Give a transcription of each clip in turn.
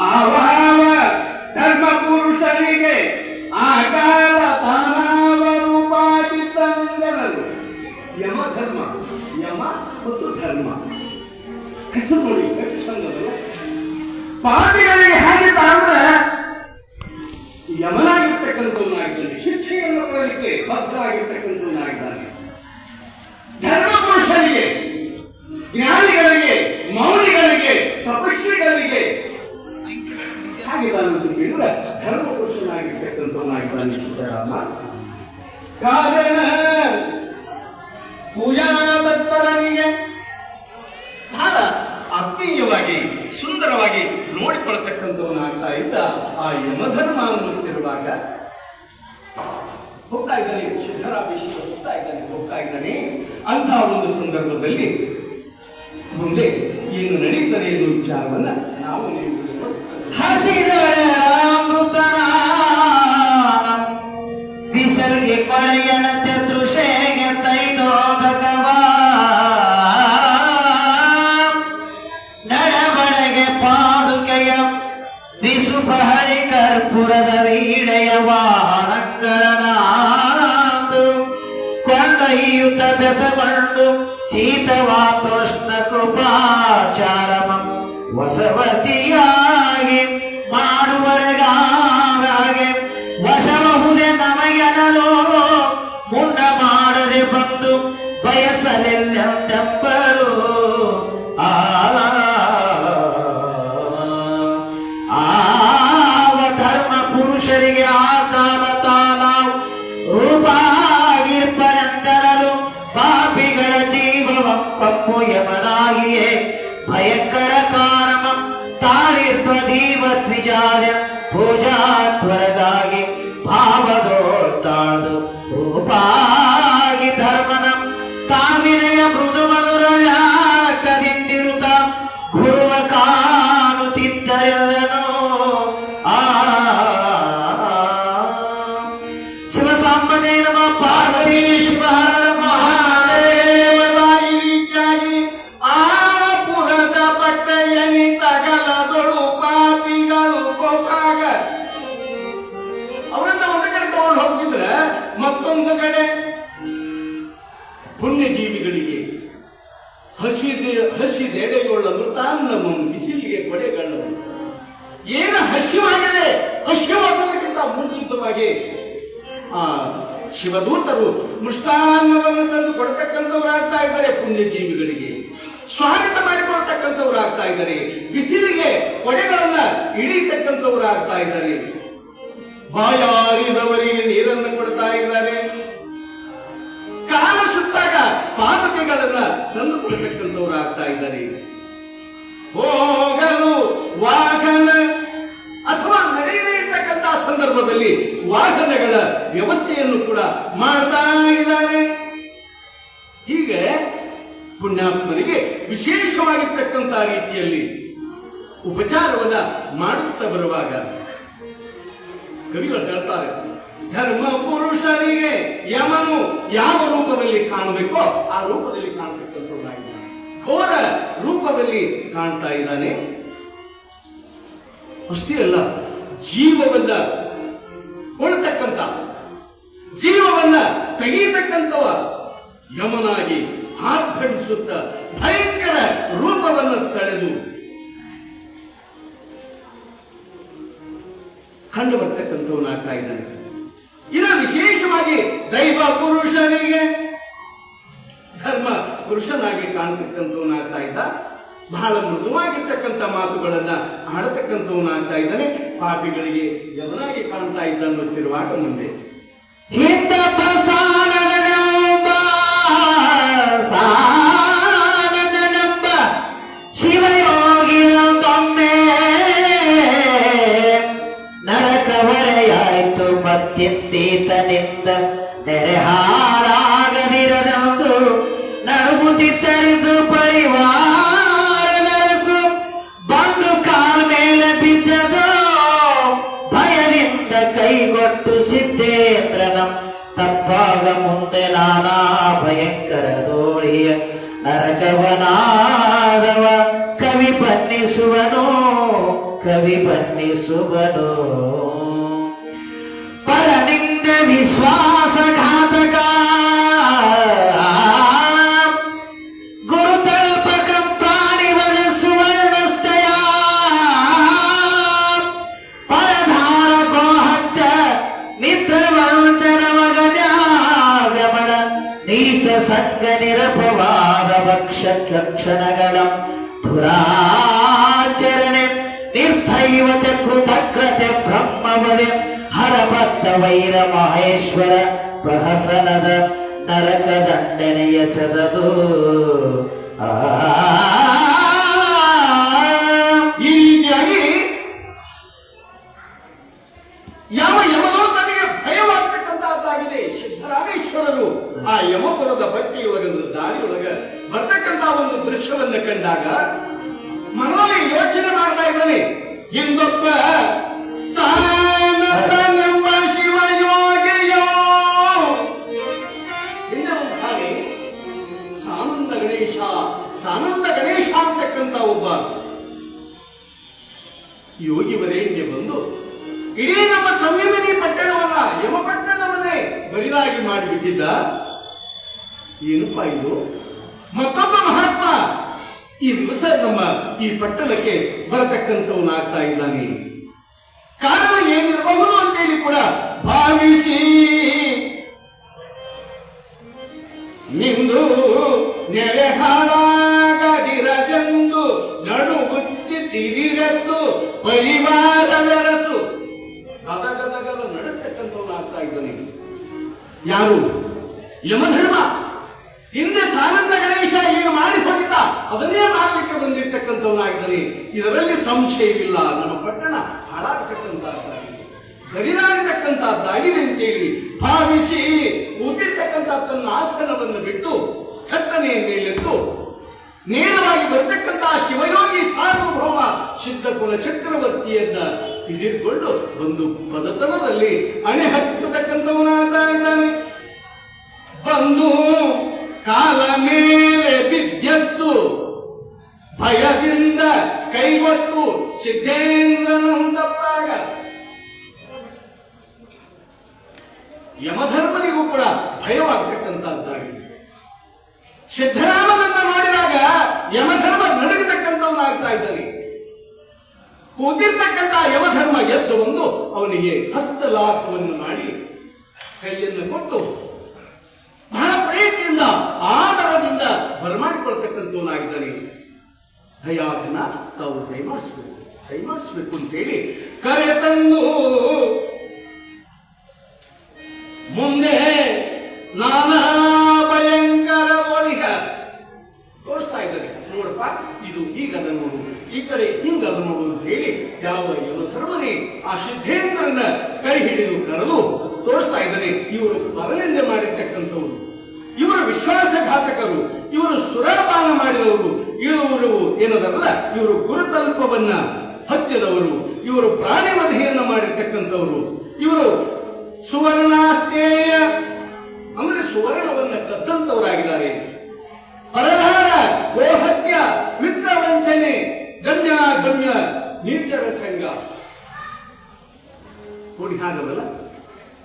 ಆವಾವ ಧರ್ಮ ಪುರುಷರಿಗೆ ಆಕಾಲ ತಾನಾವ ರೂಪಾಗಿದ್ದನೆಂದೆನದು. ಯಮ ಧರ್ಮ, ಯಮ ಮತ್ತು ಧರ್ಮ ಹೆಸರು ನೋಡಿ ಎಷ್ಟು ಚಂದದಲ್ಲ. ಪಾಪಿಗಳಿಗೆ ಹೇಗಿದ್ದ ಅಂದ್ರೆ ಯಮನಾಗಿರ್ತಕ್ಕಂಥವನಾಗಿದ್ದಾನೆ, ಶಿಕ್ಷೆಯನ್ನು ಕೊಡಲಿಕ್ಕೆ ಬದ್ಧರಾಗಿರ್ತಕ್ಕಂಥವನಾಗಿದ್ದಾನೆ. ಧರ್ಮ ಪುರುಷರಿಗೆ, ಜ್ಞಾನಿಗಳಿಗೆ, ಮೌನಿಗಳಿಗೆ, ತಪಸ್ವಿಗಳಿಗೆ ಹಾಗಿದ್ದಾನಂತ ಕೇಳಿದ್ರೆ ಧರ್ಮ ಪುರುಷನಾಗಿರ್ತಕ್ಕಂಥವನಾಗಿದ್ದಾನೆ ಸಿದ್ದರಾಮ. ಕಾರಣ ಪೂಜಾ ತತ್ಪರನಿಗೆ ಬಹಳ ಆತ್ಮೀಯವಾಗಿ ಸುಂದರವಾಗಿ ನೋಡಿಕೊಳ್ಳತಕ್ಕಂಥವನಾಗ್ತಾ ಇದ್ದ ಆ ಯಮಧರ್ಮ ಅನ್ನುತ್ತಿರುವಾಗ ಹೋಗ್ತಾ ಇದ್ದಾನೆ ಸಿದ್ದರಾಮೇಶ್ವರ, ಹೋಗ್ತಾ ಇದ್ದಾನೆ. ಅಂತಹ ಒಂದು ಸಂದರ್ಭದಲ್ಲಿ ಮುಂದೆ ಏನು ನಡೆಯುತ್ತದೆ ಎನ್ನುವ ವಿಚಾರವನ್ನ ನಾವು ಹಸಿದಮೃತನ ಬಿಸಲ್ಗೆ ಕೊಳೆಯಣತೆ ತೃಷೆಗೆ ತೈಲೋದಕವ ನಡಬಡೆಗೆ ಪಾದುಕೆಯ ಬಿಸುಪಹಳಿ ಕರ್ಪೂರದ ವೀಡೆಯ ವಾಹನಗಳನಾದು ಕೊಂಡೊಯ್ಯುತ್ತ ಬೆಸಗೊಂಡು ಶೀತವಾತೋಷ್ಣ ಕೃಪಾಚಾರಮ ವಸವತಿಯಾಗಿ ಮಾಡುವರೆಗಾಗೆ ವಶಬಹುದೆ ನಮಗೆನಲೋ ಮುಂಡ ಮಾಡದೆ ಬಂದು ಬಯಸಲೆಲ್ಲೆಂಬರು. ಆವ ಧರ್ಮ ಪುರುಷರಿಗೆ ಆ ಕಾಲ ತಾನಾವು ರೂಪಾಗಿರ್ಪನೆಂದರಲು ಪಾಪಿಗಳ ಜೀವವ ಪಪ್ಪು ಯಮನಾಗಿಯೇ ಭಯಂಕರ ಕಾರಣ ತಾಳಿರ್ಪದೀವ ದ್ವಿಜಾದ ಪೂಜಾತ್ವರಗಾಗಿ ಭಾವದೋಳ್ತಾಳ್ದು ರೂಪಾಗಿ ಧರ್ಮನ ಕಾವಿನೆಯ ಮೃದು ಮಧುರ ಕದಿಂದಿರುತ್ತ ಗುರುವ ಕಾಣುತ್ತಿದ್ದರೆಲ್ಲನೂ ಶಿವಸಾಂಬ ಜೈ ನಮ ಪಾರ್ವತಿ ಶಿವ ಹರ ಮಹಾದೇವನಾಗಿ ಆ ಪುರದ ಪಟ್ಟೆಯನಿ ತಗಲದೊಳು ಪಾಪಿಗಳು ಕೋಪಾಗ ಅವರನ್ನ ಒಂದು ಕಡೆ ತಗೊಂಡು ಹೋಗ್ತಿದ್ರೆ ಮತ್ತೊಂದು ಕಡೆ ಪುಣ್ಯಜೀವಿಗಳಿಗೆ ಹಸಿದೆಡೆಗೊಳ್ಳ ಮೃತಾನ್ನಮಂ ಬಿಸಿಲಿಗೆ ಕೊಡೆಗಳು. ಏನು ಹಸಿವಾಗಿದೆ, ಹಸಿವಾಗೋದಕ್ಕಿಂತ ಮುಂಚಿತವಾಗಿ ಆ ಶಿವದೂತರು ಮೃಷ್ಟಾನ್ನವನ್ನು ತಂದು ಕೊಡತಕ್ಕಂಥವರಾಗ್ತಾ ಇದ್ದಾರೆ. ಪುಣ್ಯಜೀವಿಗಳಿಗೆ ಸ್ವಾಗತ ಮಾಡಿಕೊಳ್ತಕ್ಕಂಥವರಾಗ್ತಾ ಇದ್ದಾರೆ. ಬಿಸಿಲಿಗೆ ಕೊಡೆಗಳನ್ನ ಹಿಡಿತಕ್ಕಂಥವರಾಗ್ತಾ ಇದ್ದಾರೆ. ಬಾಯಾರಿದವರಿಗೆ ನೀರನ್ನು ಕೊಡ್ತಾ ಇದ್ದಾರೆ. ಕಾಲ ಸುತ್ತಾಗ ಪಾದಕೆಗಳನ್ನ ತಂದು ಕೊಡತಕ್ಕಂಥವರಾಗ್ತಾ ಇದ್ದಾರೆ. ಹೋಗಲು ವಾಹನ ಅಥವಾ ನಡೆಯದೇ ಇರ್ತಕ್ಕಂಥ ಸಂದರ್ಭದಲ್ಲಿ ವಾಹನಗಳ ವ್ಯವಸ್ಥೆಯನ್ನು ಕೂಡ ಮಾಡ್ತಾ ಇದ್ದಾರೆ. ಹೀಗೆ ಪುಣ್ಯಾತ್ಮರಿಗೆ ವಿಶೇಷವಾಗಿರ್ತಕ್ಕಂಥ ರೀತಿಯಲ್ಲಿ ಉಪಚಾರವನ್ನ ಮಾಡುತ್ತಾ ಬರುವಾಗ ಕವಿಗಳು ಹೇಳ್ತಾರೆ, ಧರ್ಮ ಪುರುಷರಿಗೆ ಯಮನು ಯಾವ ರೂಪದಲ್ಲಿ ಕಾಣಬೇಕೋ ಆ ರೂಪದಲ್ಲಿ ಕಾಣತಕ್ಕಂಥವನಾಗಿದ್ದಾನೆ. ಘೋರ ರೂಪದಲ್ಲಿ ಕಾಣ್ತಾ ಇದ್ದಾನೆ. ಅಷ್ಟೇ ಅಲ್ಲ, ಜೀವವನ್ನ ಕೊಡ್ತಕ್ಕಂಥ, ಜೀವವನ್ನ ತೆಗೀತಕ್ಕಂಥವ ಯಮನಾಗಿ ಆರ್ಭಟಿಸುತ್ತ ಭಯಂಕರ ರೂಪವನ್ನು ತಳೆದು ಕಂಡು ಬರ್ತಕ್ಕಂಥವನಾಗ್ತಾ ಇದ್ದಾನೆ. ಇನ್ನು ವಿಶೇಷವಾಗಿ ದೈವ ಪುರುಷನಿಗೆ ಧರ್ಮ ಪುರುಷನಾಗಿ ಕಾಣತಕ್ಕಂಥವನಾಗ್ತಾ ಇದ್ದ. ಬಹಳ ಮೃದುವಾಗಿರ್ತಕ್ಕಂಥ ಮಾತುಗಳನ್ನ ಆಡತಕ್ಕಂಥವನಾಗ್ತಾ ಇದ್ದಾನೆ. ಪಾಪಿಗಳಿಗೆ ಯಮನಾಗಿ ಕಾಣ್ತಾ ಇದ್ದ ಅನ್ನುತ್ತಿರುವಾಗ ಮುಂದೆ ಹಿಂದ ಸಾನದನಂಬ ಶಿವಯೋಗಿಯೊಂದೊಮ್ಮೆ ನರಕವರೆಯಾಯ್ತು ಮತ್ತೆಂದೀತನಿಂದ ನೆರೆಹಾರಾಗದಿರದಂದು ನಡುಗುತ್ತಿದ್ದರಿದು ಪರಿವಾರ ನರಸು ಬಂದು ಕಾಲ ಮೇಲೆ ಬಿದ್ದದು ಭಯದಿಂದ ಕೈಗೊಟ್ಟು ಸಿದ್ದೇಂದ್ರನಂ ತಪ್ಪಾಗ ಮುಂದೆ ನಾನಾ ಭಯಂಕರ ದೋಳಿಯ ನರಕವನಾದವ ಕವಿ ಬನ್ನಿಸುವನೋ ಕವಿ ಬಣ್ಣಿಸುವನು ಪರನಿಂದ ವಿಶ್ವಾಸಘಾತಕ ಗುರುತಲ್ಪಕಂ ಪ್ರಾಣಿವನ ಸುವರ್ಣಸ್ತಯ ಪರಧಾರ ಗೋಹತ್ಯ ಮಿತ್ರವಂಚನ ಮಗನ್ಯಾವ್ಯಮಣ ನೀಚ ಸಂಗ ನಿರಪವಾದ ಭಕ್ಷ ಲಕ್ಷಣಗಳ ಧುರಾಚರಣೆ ನಿರ್ಧೈವತೆ ಕೃತಕೃತೆ ಬ್ರಹ್ಮವದೆ ಹರಭಕ್ತ ವೈರ ಮಹೇಶ್ವರ ಪ್ರಹಸನದ ನರಕ ದಂಡನೆಯ ಸದದು ಈ ರೀತಿಯಾಗಿ ಯಾವ ಯಮಲೋಕನಿಗೆ ಭಯವಾಗ್ತಕ್ಕಂತಹದ್ದಾಗಿದೆ. ಸಿದ್ದರಾಮೇಶ್ವರರು ಆ ಯಮಪುರದ ಬಟ್ಟಿಯೊಳಗೊಂದು ದಾರಿಯೊಳಗ ಬರ್ತಕ್ಕಂತ ಒಂದು ದೃಶ್ಯವನ್ನ ಕಂಡಾಗ ಮನದಲ್ಲಿ ಯೋಚನೆ ಮಾಡ್ತಾ ಇದ್ದಾನೆ. ಇಂದೊಬ್ಬ ಸಾನಂದನೆಂಬ ಶಿವಯೋಗಿಯೋ ಹಿಂದೆ ಒಂದು ಸಾರಿ ಸಾನಂದ ಗಣೇಶ ಅಂತಕ್ಕಂತ ಒಬ್ಬ ಯೋಗಿ ವರೇಣ್ಯ ಬಂದು ಇಡೀ ನಮ್ಮ ಸಂಯಮನಿ ಪಟ್ಟಣವನ್ನ ಯಮಪಟ್ಟಣವನ್ನೇ ಬರಿದಾಗಿ ಮಾಡಿಬಿಟ್ಟಿದ್ದ. ಏನಪ್ಪ ಇದು? ಮತ್ತೊಬ್ಬ ಮಹಾತ್ಮ ಈ ದಿವಸ ನಮ್ಮ ಈ ಪಟ್ಟಣಕ್ಕೆ ಬರತಕ್ಕಂಥವನಾಗ್ತಾ ಇದ್ದಾನೆ. ಕಾರಣ ಏನಿರಬಹುದು ಅಂತೇಳಿ ಕೂಡ ಭಾವಿಸಿ ನಿಂದು ನೆರೆ ಹಾಳಾಗದಿರದೆಂದು ನಡುಗುತ್ತಿ ತಿರಿರೆದ್ದು ಪರಿವಾರ ಬೆರಸು ಗದಗದಗದ ನಡತಕ್ಕಂಥವನಾಗ್ತಾ ಇದ್ದಾನೆ. ಯಾರು? ಯಮಧರ್ಮ. ಹಿಂದೆ ಸಾನಂದ ಗಣೇಶ ಏನು ಮಾಡಿ ಹೋಗಿದ್ದ ಅದನ್ನೇ ಮಾಡಲಿಕ್ಕೆ ಬಂದಿರ್ತಕ್ಕಂಥವನಾಗಿದ್ದಾನೆ. ಇದರಲ್ಲಿ ಸಂಶಯವಿಲ್ಲ. ನಮ್ಮ ಪಟ್ಟಣ ಹಾಳಾಗತಕ್ಕಂಥದ್ದಾಗಿದೆ, ಗಡಿನಾಡಿತಕ್ಕಂಥದ್ದಾಗಿದೆ ಅಂತೇಳಿ ಭಾವಿಸಿ ಕೂತಿರ್ತಕ್ಕಂಥ ತನ್ನ ಆಸನವನ್ನು ಬಿಟ್ಟು ಕಟ್ಟನೆಯ ಮೇಲೆತ್ತು ನೇರವಾಗಿ ಬರ್ತಕ್ಕಂತಹ ಶಿವಯೋಗಿ ಸಾರ್ವಭೌಮ ಸಿದ್ಧಕುಲ ಚಕ್ರವರ್ತಿಯನ್ನ ಹಿಡಿದುಕೊಂಡು ಒಂದು ಪದತನದಲ್ಲಿ ಅಣೆ ಹತ್ತತಕ್ಕಂಥವನಾಗ್ತಾ ಇದ್ದಾನೆ. ಬಂದು ಕಾಲ ಮೇಲೆ ಬಿದ್ದೆತ್ತು ಭಯದಿಂದ ಕೈಗೊಟ್ಟು ಸಿದ್ಧೇಂದ್ರನಂತಪ್ಪಾಗ ಯಮಧರ್ಮನಿಗೂ ಕೂಡ ಭಯವಾಗತಕ್ಕಂಥದ್ದಾಗಿದೆ. ಸಿದ್ಧರಾಮನನ್ನ ನೋಡಿದಾಗ ಯಮಧರ್ಮ ನಡುಗತಕ್ಕಂಥವನಾಗ್ತಾ ಇದ್ದಾನೆ. ಕೂತಿರ್ತಕ್ಕಂಥ ಯಮಧರ್ಮ ಎದ್ದು ಬಂದು ಅವನಿಗೆ ಹಸ್ತಲಾಪವನ್ನು ಮಾಡಿ ಕೈಯನ್ನು ಕೊಟ್ಟು ಬಹಳ ಪ್ರೀತಿಯಿಂದ ಆದರದಿಂದ ಬರಮಾಡಿಕೊಳ್ತಕ್ಕಂಥವನಾಗಿದ್ದಾನೆ. ದಯಾಕನ ತಾವು ದಯಮಾಡಿಸ್ಬೇಕು ಅಂತೇಳಿ ಕರೆ ತಂದು ಮುಂದೆ ನಾನಾ ಭಯಂಕರ ಒಳಿಗ ತೋರಿಸ್ತಾ ಇದ್ದಾನೆ. ನೋಡಪ್ಪ, ಇದು ಹೀಗದ ನೋಡು, ಈ ಕಡೆ ಹಿಂಗದ ನೋಡು ಅಂತ ಹೇಳಿ ಯಾವ ಯಮಧರ್ಮನೇ ಆ ಸಿದ್ಧೇಂದ್ರನ ಕೈ ಹಿಡಿದು ಕರೆದು ತೋರಿಸ್ತಾ ಇದ್ದಾನೆ. ಇವರು ಪರನಿಂದೆ ಮಾಡಿರ್ತಕ್ಕಂಥವ್ರು, ಇವರು ವಿಶ್ವಾಸಘಾತಕರು, ಇವರು ಸುರಾಪಾನ ಮಾಡಿದವರು, ಇವರು ಏನದಲ್ಲ, ಇವರು ಗುರುತಲ್ಪವನ್ನ ಹತ್ಯದವರು, ಇವರು ಪ್ರಾಣಿ ವಧೆಯನ್ನ ಮಾಡಿರ್ತಕ್ಕಂಥವರು, ಇವರು ಸುವರ್ಣಾಸ್ತೇಯ ಅಂದ್ರೆ ಸುವರ್ಣವನ್ನ ಕದ್ದಂತವರಾಗಿದ್ದಾರೆ. ಪರಧಾರ ಗೋಹತ್ಯ ಮಿತ್ರವಂಚನೆ ಗಮ್ಯ ನೀಚರ ಸಂಘ ನೋಡಿ ಹಾಗಲ್ಲ.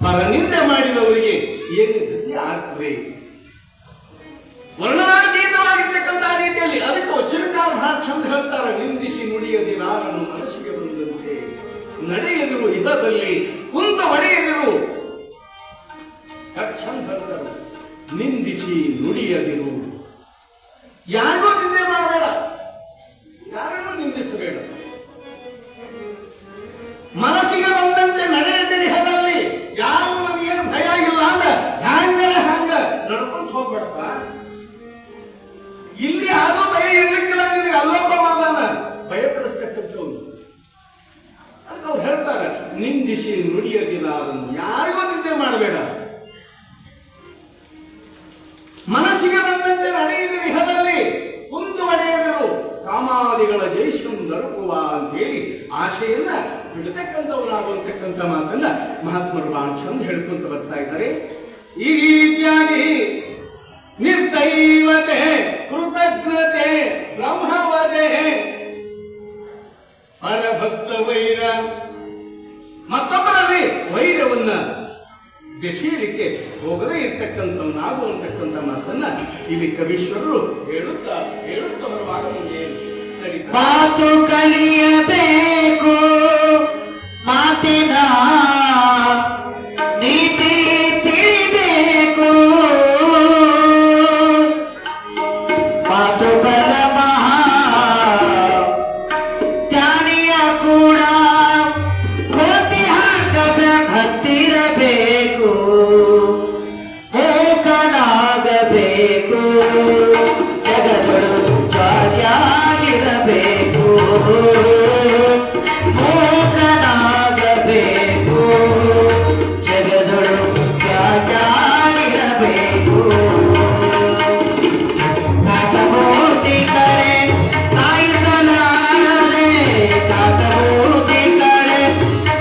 ಪರನಿಂದೆ ಮಾಡಿದವರಿಗೆ ಏನು ಗತಿ ಆಗ್ತದೆ? ವರ್ಣನಾತೀತವಾಗಿರ್ತಕ್ಕಂಥ ರೀತಿಯಲ್ಲಿ ಅದಕ್ಕೂ ಚಿರಕಾಲ ಬಹಳ ಚಂದ ಹೇಳ್ತಾರೆ. ನಿಂದಿಸಿ ನುಡಿಯದಿ ನಾರನ್ನು ಮನಸ್ಸಿಗೆ ಬಂದಂತೆ ನಡೆಯದಿರು ಹಿತದಲ್ಲಿ ಕುಂತ ಒಡೆಯದಿರು. ಚಂದ ಹೇಳ್ತಾರೆ, ನಿಂದಿಸಿ ನುಡಿಯದಿರು. ಯಾರಿಗೂ ನಿಂದೆ ಮಾಡಬೇಡ, ಯಾರನ್ನು ನಿಂದಿಸಬೇಡ. ಮನಸ್ಸಿಗೆ ಬಂದಂತೆ ನಡೆಯದಿರಿ ಹದಲ್ಲಿ. ಯಾವ ನಮಗೇನು ಭಯ ಇಲ್ಲ ಅಂದ ಹ್ಯಾಂಗ ನಡ್ಕೊಂತ ಹೋಗ್ಬೇಡಪ್ಪ. ಇಲ್ಲಿ ಯಾರು ಭಯ ಇರ್ಲಿಕ್ಕಿಲ್ಲ, ನಿನಗೆ ಅಲ್ಲೋಪವಾದಾನ ಭಯಪಡಿಸ್ತಕ್ಕಂಥವ್ರು. ಅದಕ್ಕೆ ಅವ್ರು ಹೇಳ್ತಾರೆ, ನಿಂದಿಸಿ ನುಡಿಯದಿಲ್ಲ, ಅದನ್ನು ಯಾರಿಗೂ ನಿಂದೆ ಮಾಡಬೇಡ. ಮನಸ್ಸಿಗೆ ಬಂದಂತೆ ನಡೆಯದಿರಿ ಹದಲ್ಲಿ ಕುಂದು ಒಡೆಯದರು ಕಾಮಾದಿಗಳ ಜೈಶಂ ನಡುಕುವ ಅಂತೇಳಿ ಆಶೆಯನ್ನ ಬಿಡತಕ್ಕಂಥವನಾಗುವಂತಕ್ಕಂಥ ಮಾತನ್ನ ಮಹಾತ್ಮರು ಬಹಳ ಚಂದ ಹೇಳ್ಕೊಂತ ಬರ್ತಾ ಇದ್ದಾರೆ. ಈ ರೀತಿಯಾಗಿ ನಿರ್ದೈವತೆ ಕೃತಜ್ಞತೆ ಬ್ರಹ್ಮವದೆ ಪರಭಕ್ತ ವೈರ, ಮತ್ತೊಬ್ಬರಲ್ಲಿ ವೈರವನ್ನ ಬೆಸೆಯಲಿಕ್ಕೆ ಹೋಗದೇ ಇರ್ತಕ್ಕಂಥ ನಾವು ಅಂತಕ್ಕಂಥ ಮಾತನ್ನ ಇಲ್ಲಿ ಕವೀಶ್ವರರು ಹೇಳುತ್ತಾ ಬರುವಾಗ ಮುಂದೆ ನಡೀತಾರೆ. ಮಾತು ಕಲಿಯಬೇಕು, ಮಾತಿನ ನೀತಿ ತಿಳಿಬೇಕು, ಮಾತು ಬಲ ಮಹಾ ಜ್ಞಾನಿಯ ಕೂಡ ಕೋತಿ ಹತ್ತಿರಬೇಕು, ಮೂಕನಾಗಬೇಕು, ಜಗದೊಳು ಜಾಗಿರಬೇಕು, ಮೂಕನಾಗಬೇಕು, ಜಗದೊಳು ಜಾಗಿರಬೇಕು. ಕಾತಮೂರ್ತಿ ಕಡೆ ಕಾಯಿಸಲಾರದೆ, ಕಾತಮೂರ್ತಿ ಕಡೆ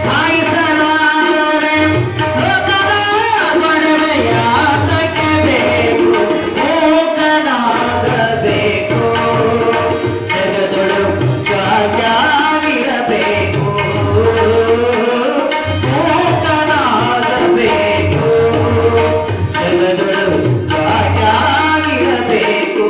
ಕಾಯಿಸಲಾರದೆ, ಲೋಕದ ಬಡವೆಯಾತಕ್ಕೆ ಬೇಕು, ಮೂಕನಾಗಬೇಕು, ಜಗದೊಳು ಜಾಗಿರಬೇಕು, ಮೂಕನಾಗಬೇಕು, ಜಗದೊಳು ಜಾಗಿರಬೇಕು.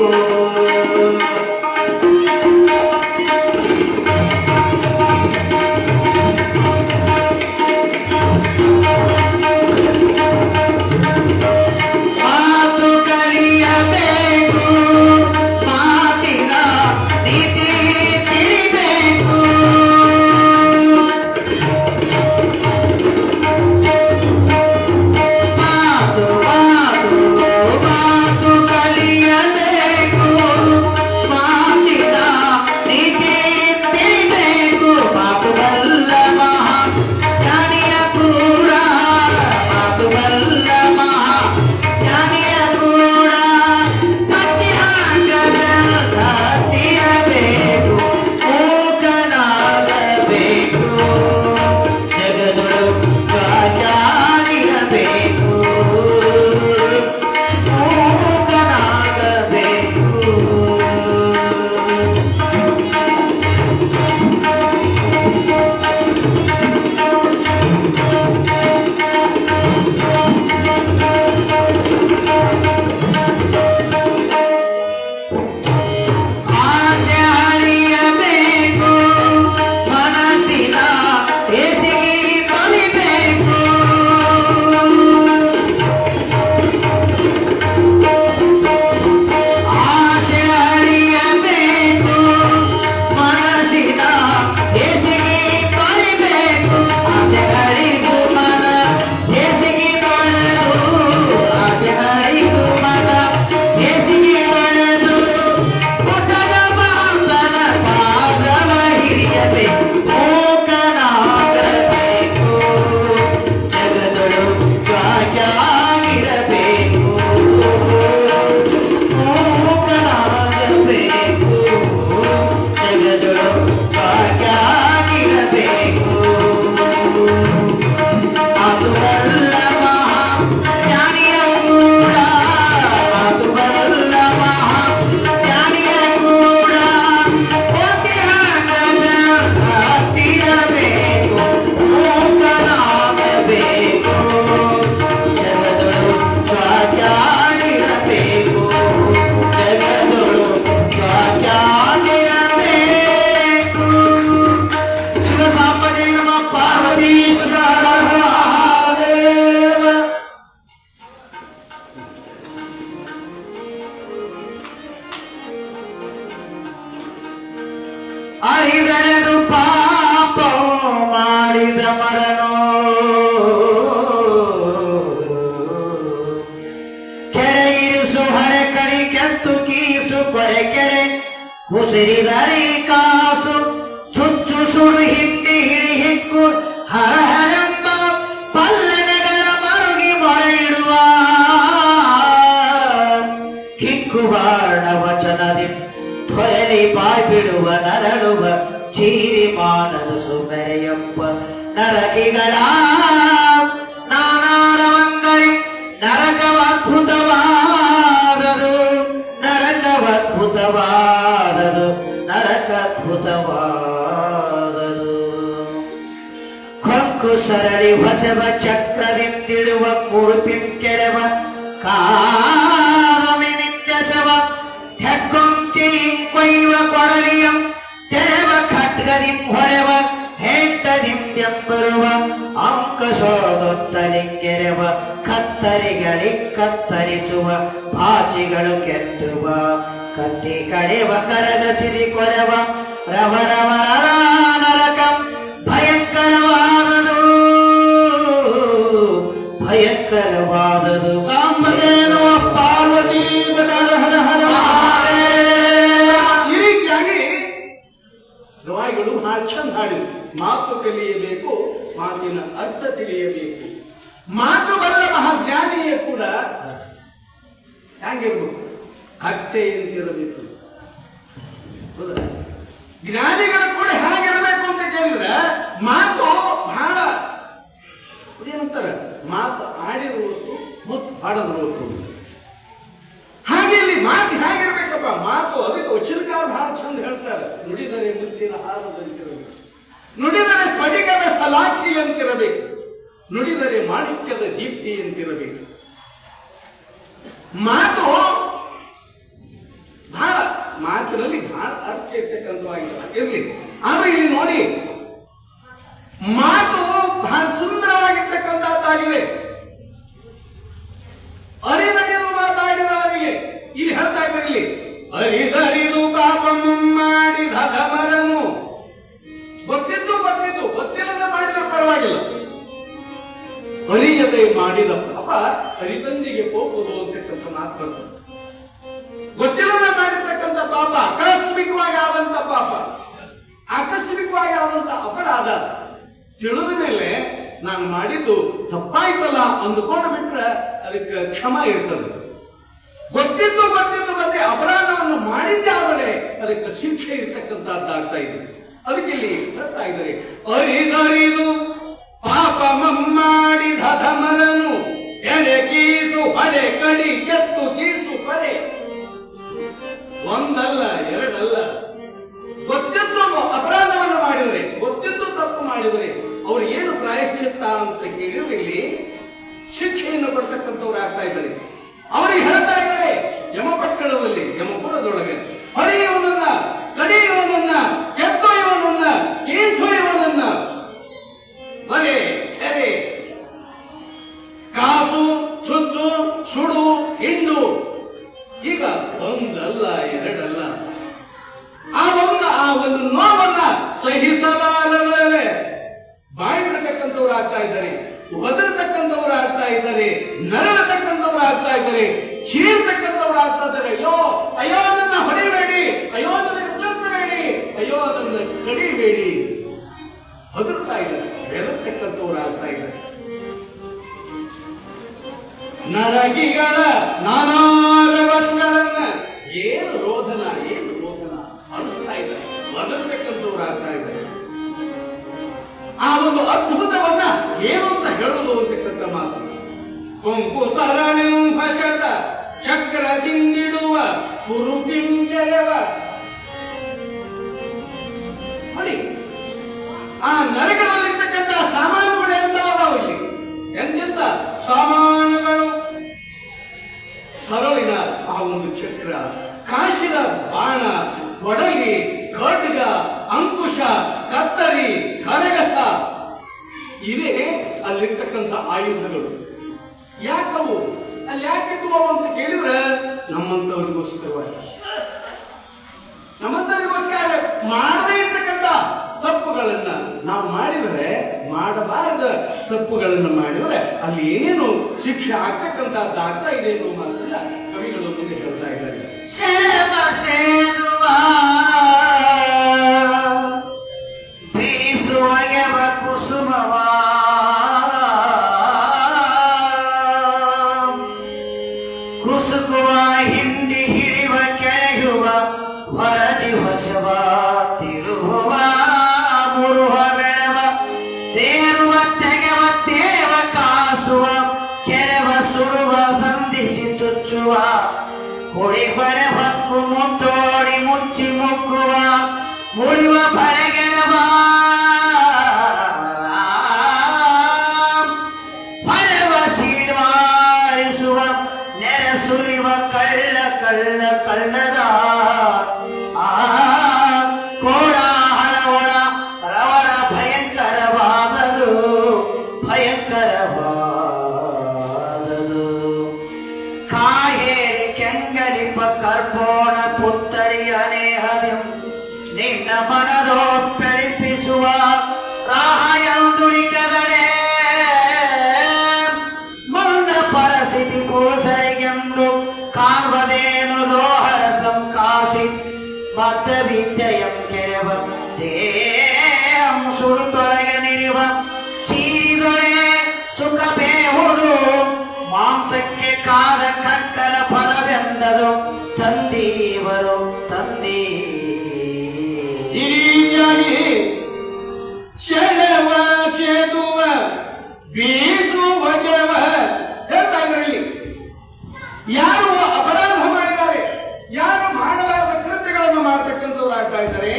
ಮಾತು ಕಲಿಯಬೇಕು, ಮಾತಿನ ನೀತಿ ತಿಳಿಬೇಕು, ಮಾತು ಮಾತು ಮಾತು ಕಲಿಯಬೇಕು, ಮಾತಿನ ನೀತಿ ತಿಳಿಬೇಕು, ಮಾತು ಬಲ್ಲ ಮಹಾ ಜ್ಞಾನಿಯ ಕೂಡ, ಮಾತು ಬಲ್ಲ ಮಹಾ ಜ್ಞಾನಿಯ ಕೂಡ ಪತಿ ಹತ್ತಿರಬೇಕು, ಮೂಕನಾಗಬೇಕು, ಜಗದೊಳು ಜಾಗಿರಬೇಕು, ಮೂಕನಾಗಬೇಕು. ಆಸೆ ಅಳಿಯಬೇಕು, ಮನಸ್ಸಿನ ಹೇಸಿಗೆ ತೊಳಿಬೇಕು, ಆಸೆ ಅಳಿಯಬೇಕು, ಮನಸ್ಸಿನ ಹೇಸಿಗೆ ತೊಳಿಬೇಕು, ಆಸೆ ಅಳಿದು ಮನ ಹೇಸಿಗೆ ತೊಳೆದು, ಆಸೆ ಅಳಿದು ಮನ ಹೇಸಿಗೆ ತೊಳೆದು, ಪುಟದ ಬಾಂಧನ ಪಾದವ ಹಿಡಿಯಬೇಕು, ಮೂಕನಾಗಬೇಕು, ಜಗದೊಳು ಜಾಗಿರಬೇಕು, ಮೂಕನಾಗಬೇಕು, ಜಗದೊಳು ಜಾಗಿರಬೇಕು. ಮಾತು ಬಲ್ಲ ಮಹಾ ಜ್ಞಾನಿಯ ಕೂಡ, ಮಾತು ಬಲ್ಲ ಮಹಾ ಜ್ಞಾನಿಯ ಕೂಡ ಕೋತಿ ಹತ್ತಿರಬೇಕು, ಮೂಕನಾಗಬೇಕು, ಜಗದೊಳು ಜಾಗಿರಬೇಕು, ಜಗದೊಳು ಜಾಗಿರಬೇಕು. ಶಿವಸಾಂಬಜಯ ನಮಃ ಪಾರ್ವತೀಶ್ವರ ಮಹಾದೇವ. ಅರಿದರೆದು ಪಾಪ ಮಾಡಿದ ಮರನೋ, ಕೆರೆ ಇರಿಸು ಹರೆ ಕಣಿ ಕೆತ್ತು ಕೀಸು ಕೊರೆ ಕೆರೆ ಕುಸಿರಿದರಿ ಕಾಸು, ಚುಚ್ಚು ಸುಡು ಹಿಟ್ಟಿ ಹಿಡಿ ಹಿಕ್ಕು ಹರಹರೆಂಬ ಪಲ್ಲನೆಗಳ ಮರುಗಿ ಮೊರೆ ಇಡುವ, ಕಿಕ್ಕು ಬಾಣ ವಚನದಿ ತೊರೆಲಿ ಬಾಯ್ ಬಿಡುವ ನರಳುವ ಚೀರಿ ಮಾನದ ಸುಮೆರೆಯಪ್ಪ ನರಕಿಗಳ ನಾನಾರವಂಗಳಿ ನರಕವದ್ಭುತವಾದದು, ನರಕವದ್ಭುತವಾದದು, ನರಕದ್ಭುತವಾದದು. ಸರಳಿ ಹೊಸವ ಚಕ್ರದಿಂದಿಡುವ ಕುರುಪಿಂ ಕೆರವ ಕಾಲಮಿನಿಂದಸವ ಹೆಗ್ಗೊಂಚಿ ಕೊಯ್ವ ಕೊಡಲಿಯಂ ತೆರವ ಖಡ್ಗದಿಂ ಹೊರವ ಹೆಂಟದಿಂದೆಂಬರುವ ಅಂಕಸೋದೊತ್ತಲಿಂಗೆರವ ಕತ್ತರಿಗಳಿ ಕತ್ತರಿಸುವ ಭಾಚಿಗಳು ಕೆತ್ತುವ ಕತ್ತಿ ಕಡೆವ ಕರಗಸಿದಿ ಕೊರವ ರವರವ ನರಕಂ ಭಯಂಕರವಾದದು ಭಯಂಕರವಾದದು ಸಾಂಬದೇನೋ ಪಾರ್ವತಿ ಹರ ಹರ ಹರ ಈ ರೀತಿಯಾಗಿ ಗವಾಯಿಗಳು ಬಹಳ ಚಂದ ಹಾಡಿದ್ರು. ಮಾತು ಕಲಿಯಬೇಕು, ಮಾತಿನ ಅರ್ಥ ತಿಳಿಯಬೇಕು. ಮಾತು ಬಲ್ಲ ಮಹಾಜ್ಞಾನಿಯೇ ಕೂಡ ಹ್ಯಾಂಗಿರ್ಬೇಕು, ಕತ್ತೆಯಂತಿರಬೇಕು. ಹೌದಾ? ಜ್ಞಾನಿಗಳು ಕೂಡ ಹೇಗಿರಬೇಕು ಅಂತ ಕೇಳಿದ್ರೆ ಮಾತು ಬಹಳ ಏನಂತಾರೆ, ಮಾತು ಆಡಿರುವುದು ಮತ್ತು ಹಾಡದಿರುವುದು. ಹಾಗೆ ಇಲ್ಲಿ ಮಾತು ಹೇಗಿರ್ಬೇಕಪ್ಪ, ಮಾತು ಅದಕ್ಕೆ ವಚನಕಾರ ಬಹಳ ಚಂದ ಹೇಳ್ತಾರೆ. ನುಡಿದರೆ ಮುತ್ತಿನ ಹಾರದಂತಿರಬೇಕು, ನುಡಿದರೆ ಸ್ಫಟಿಕದ ಸಲಾಖಿ ಅಂತಿರಬೇಕು, ನುಡಿದರೆ ಮಾಣಿಕ್ಯದ ದೀಪ್ತಿ ಅಂತಿರಬೇಕು. ಮಾತು ಬಹಳ, ಮಾತಿನಲ್ಲಿ ಬಹಳ ಅರ್ಥ ಇರ್ತಕ್ಕಂಥವಾಗಿಲ್ಲ ಇರ್ಲಿ. ಆದ್ರೆ ಇಲ್ಲಿ ನೋಡಿ, ಮಾತು ಬಹಳ ಸುಂದರವಾಗಿರ್ತಕ್ಕಂಥದ್ದಾಗಿದೆ. ಅರಿದರಿದು ಮಾತಾಡಿದವರಿಗೆ ಇಲ್ಲಿ ಹೇಳ್ತಾ ಇದ್ದಾರೆ, ಇಲ್ಲಿ ಅರಿದರಿದು ಪಾಪము ಮಾಡಿದ ಧಮರನು. ಗೊತ್ತಿದ್ದು ಗೊತ್ತಿಲ್ಲದೆ ಮಾಡಿದ್ರೆ ಪರವಾಗಿಲ್ಲ. ಅರಿಯದೆ ಮಾಡಿದ ಪಾಪ ಅರಿತಂದಿಗೆ ಹೋಗುವುದು ಅಂತಕ್ಕಂಥ ಮಾತು ಬರ್ತದೆ. ಗೊತ್ತಿಲ್ಲದೆ ಮಾಡಿರ್ತಕ್ಕಂಥ ಪಾಪ, ಆಕಸ್ಮಿಕವಾಗಿ ಆದಂತ ಪಾಪ, ಆಕಸ್ಮಿಕವಾಗಿ ಆದಂತ ಅಪರಾಧ ತಿಳಿದ ಮೇಲೆ ನಾನು ಮಾಡಿದ್ದು ತಪ್ಪಾಯ್ತಲ್ಲ ಅಂದುಕೊಂಡು ಬಿಟ್ರೆ ಅದಕ್ಕೆ ಕ್ಷಮ ಇರ್ತದೆ. ಗೊತ್ತಿದ್ದು ಮತ್ತೆ ಅಪರಾಧವನ್ನು ಮಾಡಿದ್ದೇ ಆದರೆ ಅದಕ್ಕೆ ಶಿಕ್ಷೆ ಇರ್ತಕ್ಕಂಥದ್ದಾಗ್ತಾ ಇದೆ. ಅದಕ್ಕೆ ಇಲ್ಲಿ ಹೇಳ್ತಾ ಇದ್ದಾರೆ, ಅರಿದರಿದು ಪಾಪ ಮಾಡಿದ ಧಮರನು ಎಡೆ ಕೀಸು ಹಡೆ ಕಡಿ ಕೆತ್ತು ಕೀಸು ಪರೆ. ಒಂದಲ್ಲ ಎರಡಲ್ಲ, ಗೊತ್ತಿದ್ದು ಅಪರಾಧವನ್ನು ಮಾಡಿದರೆ, ಗೊತ್ತಿದ್ದು ತಪ್ಪು ಮಾಡಿದರೆ ಅವ್ರು ಏನು ಪ್ರಾಯಶ್ಚಿತ್ತ ಅಂತ ಕೇಳಿದ್ರೆ ಇಲ್ಲಿ ಶಿಕ್ಷೆಯನ್ನು ಕೊಡ್ತಕ್ಕಂಥವ್ರು ಆಗ್ತಾ ಇದ್ದಾರೆ. ಅವರಿಗೆ ಹೇಳ್ತಾ ಇದ್ದಾರೆ, ಯಮಪಟ್ಟಣದಲ್ಲಿ ಯಮಪುರದೊಳಗೆ ಹೊಡೆಯುವನನ್ನ, ಕಡಿಯುವನನ್ನ, ಕೆತ್ತೊಯ್ಯುವನನ್ನ, ಕೀಸೊಯ್ಯುವನನ್ನ, ಬರೆ ಕೆರೆ ಕಾಸು ಚುಚ್ಚು ಸುಡು ಹಿಂಡು. ಈಗ ಒಂದಲ್ಲ ಎರಡಲ್ಲ, ಆ ಒಂದು ನೋವನ್ನ ಸಹಿಸಲಾರದೆ ಬಾಯಿಬಿಡ್ತಕ್ಕಂಥವ್ರು ಆಗ್ತಾ ಇದ್ದಾರೆ, ಒದರ್ತಕ್ಕಂಥವ್ರು ಆಗ್ತಾ ಇದ್ದಾರೆ, ನರಳತಕ್ಕಂಥವ್ರು ಆಗ್ತಾ ಇದ್ದಾರೆ, ಚೀರ್ತಕ್ಕಂಥವ್ರು ಆಗ್ತಾ ಇದ್ದಾರೆ. ಅಯ್ಯೋ ಅಯ್ಯೋ ನನ್ನ ಹೊಡಿಬೇಡಿ, ಅಯ್ಯೋ ನನಗೆ ಚುಚ್ಚಬೇಡಿ, ಅಯ್ಯೋ ನನ್ನ ಕಡಿಬೇಡಿ, ಒದರ್ತಾ ಇದ್ದಾರೆ, ಬೆದರ್ತಕ್ಕಂಥವ್ರು ಆಗ್ತಾ ಇದ್ದಾರೆ. ನರಗಿಗಳ ನಾನಾ ರೋಗಗಳನ್ನ ಏನು ರೋಧನ ಅನಿಸ್ತಾ ಇದ್ದಾರೆ, ಒದರ್ತಕ್ಕಂಥವ್ರು ಆಗ್ತಾ ಇದ್ದಾರೆ. ಆ ಒಂದು ಅದ್ಭುತವನ್ನ ಏನು ಅಂತ ಹೇಳುವುದು ಅಂತಕ್ಕಂಥ ಮಾತು. ಕೊಂಕು ಸರಳಿಂಭಷದ ಚಕ್ರದಿಂದಿಡುವ ಕುರುಪಿಂಗೆರವ. ನೋಡಿ, ಆ ನರಕದಲ್ಲಿರ್ತಕ್ಕಂಥ ಸಾಮಾನುಗಳು ಎಂತವದಾವು ಇಲ್ಲಿ, ಎಂತೆಂತ ಸಾಮಾನುಗಳು. ಸರಳಿನ ಆ ಒಂದು ಚಕ್ರ, ಕಾಶಿದ ಬಾಣ, ಕೊಡಲಿ, ಖಡ್ಗ, ಅಂಕುಶ, ಕತ್ತರಿ, ಕರಗಸ, ಇವೇ ಅಲ್ಲಿರ್ತಕ್ಕಂಥ ಆಯುಧಗಳು. ಯಾಕವು ಅಲ್ಲಿ ಯಾಕಿದ್ವು ಅಂತ ಕೇಳಿದ್ರೆ ನಮ್ಮಂತವರಿಗೋಸ್ಕರವಾಗಿ, ನಮ್ಮಂತವರಿಗೋಸ್ಕರ ಮಾಡದೇ ಇರ್ತಕ್ಕಂಥ ತಪ್ಪುಗಳನ್ನ ನಾವು ಮಾಡಿದರೆ, ಮಾಡಬಾರದ ತಪ್ಪುಗಳನ್ನು ಮಾಡಿದರೆ ಅಲ್ಲಿ ಏನೇನು ಶಿಕ್ಷೆ ಆಗ್ತಕ್ಕಂಥದ್ದು ಆಗ್ತಾ ಇದೆ ಅನ್ನೋ ಮಾತನ್ನ ಕವಿಗಳು ಮುಂದೆ ಹೇಳ್ತಾ ಇದ್ದಾರೆ. ಬೀಸುವಗೆವ ಕುಸುಮವ ಕುಸುಕುವ ಹಿಂಡಿ ಹಿಡಿವ ಕೆಳೆಯುವ ಹೊರಜಿ ಹೊಸವ ತಿರುಹುವ ಮುರುಹ ಬೆಳವ ತೇರುವ ತೆಗೆವ ತೇವ ಕಾಸುವ ಕೆರೆವ ಸುಡುವ ಸಂಧಿಸಿ ಚುಚ್ಚುವ ಕುಡಿ ಬಳೆ ಹೊಕ್ಕು ಮುದ್ದೋಡಿ ಮುಚ್ಚಿ ಮುಕ್ಕುವ ಮುಳಿವ ಬಳೆಗೆಳವ ಜೀವ ಚೀರಿದೊಡೆ ಸುಖ ಬೇಹುದು ಮಾಂಸಕ್ಕೆ ಕಾದ ಕಕ್ಕಲ ಫಲವೆಂದದು ತಂದೀವರು ತಂದೀ ಈ ರೀತಿಯಾಗಿ ಶೆಳೆವ ಶೇದುವ ಬೀಸುವ ಜವ ಹೇಳ್ತಾ ಇದ್ದಾರೆ. ಯಾರು ಅಪರಾಧ ಮಾಡಿದ್ದಾರೆ, ಯಾರು ಮಾಡಲಾರದ ಕೃತ್ಯಗಳನ್ನು ಮಾಡತಕ್ಕಂಥವ್ರಾಗ್ತಾ ಇದ್ದಾರೆ,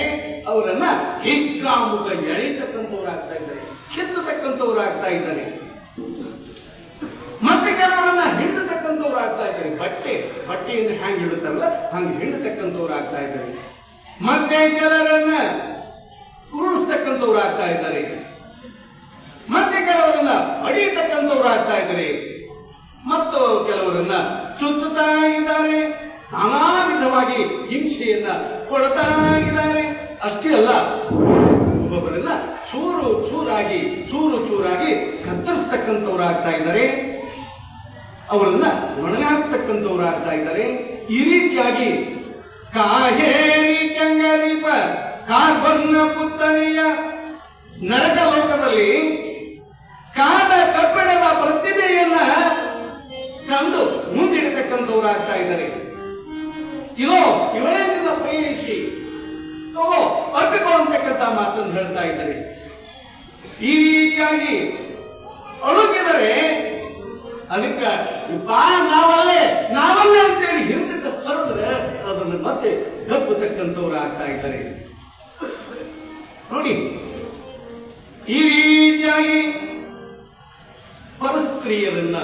ಅವರನ್ನ ಹಿಗ್ಗಾಮುಗ ಎಳಿತಕ್ಕಂಥವ್ರಾಗ್ತಾ ಇದ್ದಾರೆ, ಕಿತ್ತತಕ್ಕಂಥವ್ರಾಗ್ತಾ ಇದ್ದಾರೆ. ಮತ್ತೆ ಕೆಲವರನ್ನ ಹಿಡಿದತಕ್ಕಂಥವ್ರಾಗ್ತಾ ಇದ್ದಾರೆ. ಬಟ್ಟೆಯಿಂದ ಹ್ಯಾಂಗ್ ಹಿಡುತ್ತಾರಲ್ಲ ಹಂಗೆ ಹಿಡಿತಕ್ಕಂಥವ್ರಾಗ್ತಾ ಇದ್ದಾರೆ. ಮತ್ತೆ ಕೆಲವರನ್ನ ಉರುಳಿಸ್ತಕ್ಕಂಥವ್ರಾಗ್ತಾ ಇದ್ದಾರೆ. ಮತ್ತೆ ಕೆಲವರನ್ನ ಹೊಡೆಯತಕ್ಕಂಥವ್ರಾಗ್ತಾ ಇದ್ದಾರೆ. ಮತ್ತು ಕೆಲವರನ್ನ ಚುಚ್ಚುತ್ತಾ ಇದ್ದಾರೆ. ನಾನಾ ವಿಧವಾಗಿ ಹಿಂಸೆಯನ್ನ ಕೊಡ್ತಾ ಇದ್ದಾರೆ. ಅಷ್ಟೇ ಅಲ್ಲ, ಒಬ್ಬೊಬ್ಬರನ್ನ ಚೂರು ಚೂರಾಗಿ ಕತ್ತರಿಸ್ತಕ್ಕಂಥವ್ರಾಗ್ತಾ ಇದ್ದಾರೆ. ಅವರನ್ನ ಒಣಗಾಕ್ತಕ್ಕಂಥವ್ರಾಗ್ತಾ ಇದ್ದಾರೆ. ಈ ರೀತಿಯಾಗಿ ಕಾಹೇರಿ ಕೆಂಗರೀಪ ಕಾರ್ಬನ್ನ ಪುತ್ತನೆಯ ನರಕ ಲೋಕದಲ್ಲಿ ಕಾದ ಕಬ್ಬಿಣದ ಪ್ರತಿಭೆಯನ್ನ ತಂದು ಮುಂದಿಡತಕ್ಕಂಥವ್ರಾಗ್ತಾ ಇದ್ದಾರೆ. ಇದೋ ಇವಳಿಂದ ಪ್ರೇಯಿಸಿ ತಗೋ ಅಡ್ಕೋ ಅಂತಕ್ಕಂಥ ಮಾತನ್ನು ಹೇಳ್ತಾ ಇದ್ದಾರೆ. ಈ ರೀತಿಯಾಗಿ ಅಳುಕಿದರೆ ಅದಕ್ಕೆ ನಾವಲ್ಲೇ ಅಂತೇಳಿ ಹಿಂದಕ್ಕೆ ಸರಿದ್ರೆ ಅದನ್ನು ಮತ್ತೆ ದಬ್ಬತಕ್ಕಂಥವ್ರು ಆಗ್ತಾ ಇದ್ದಾರೆ. ನೋಡಿ, ಈ ರೀತಿಯಾಗಿ ಪರಸ್ತ್ರೀಯರನ್ನ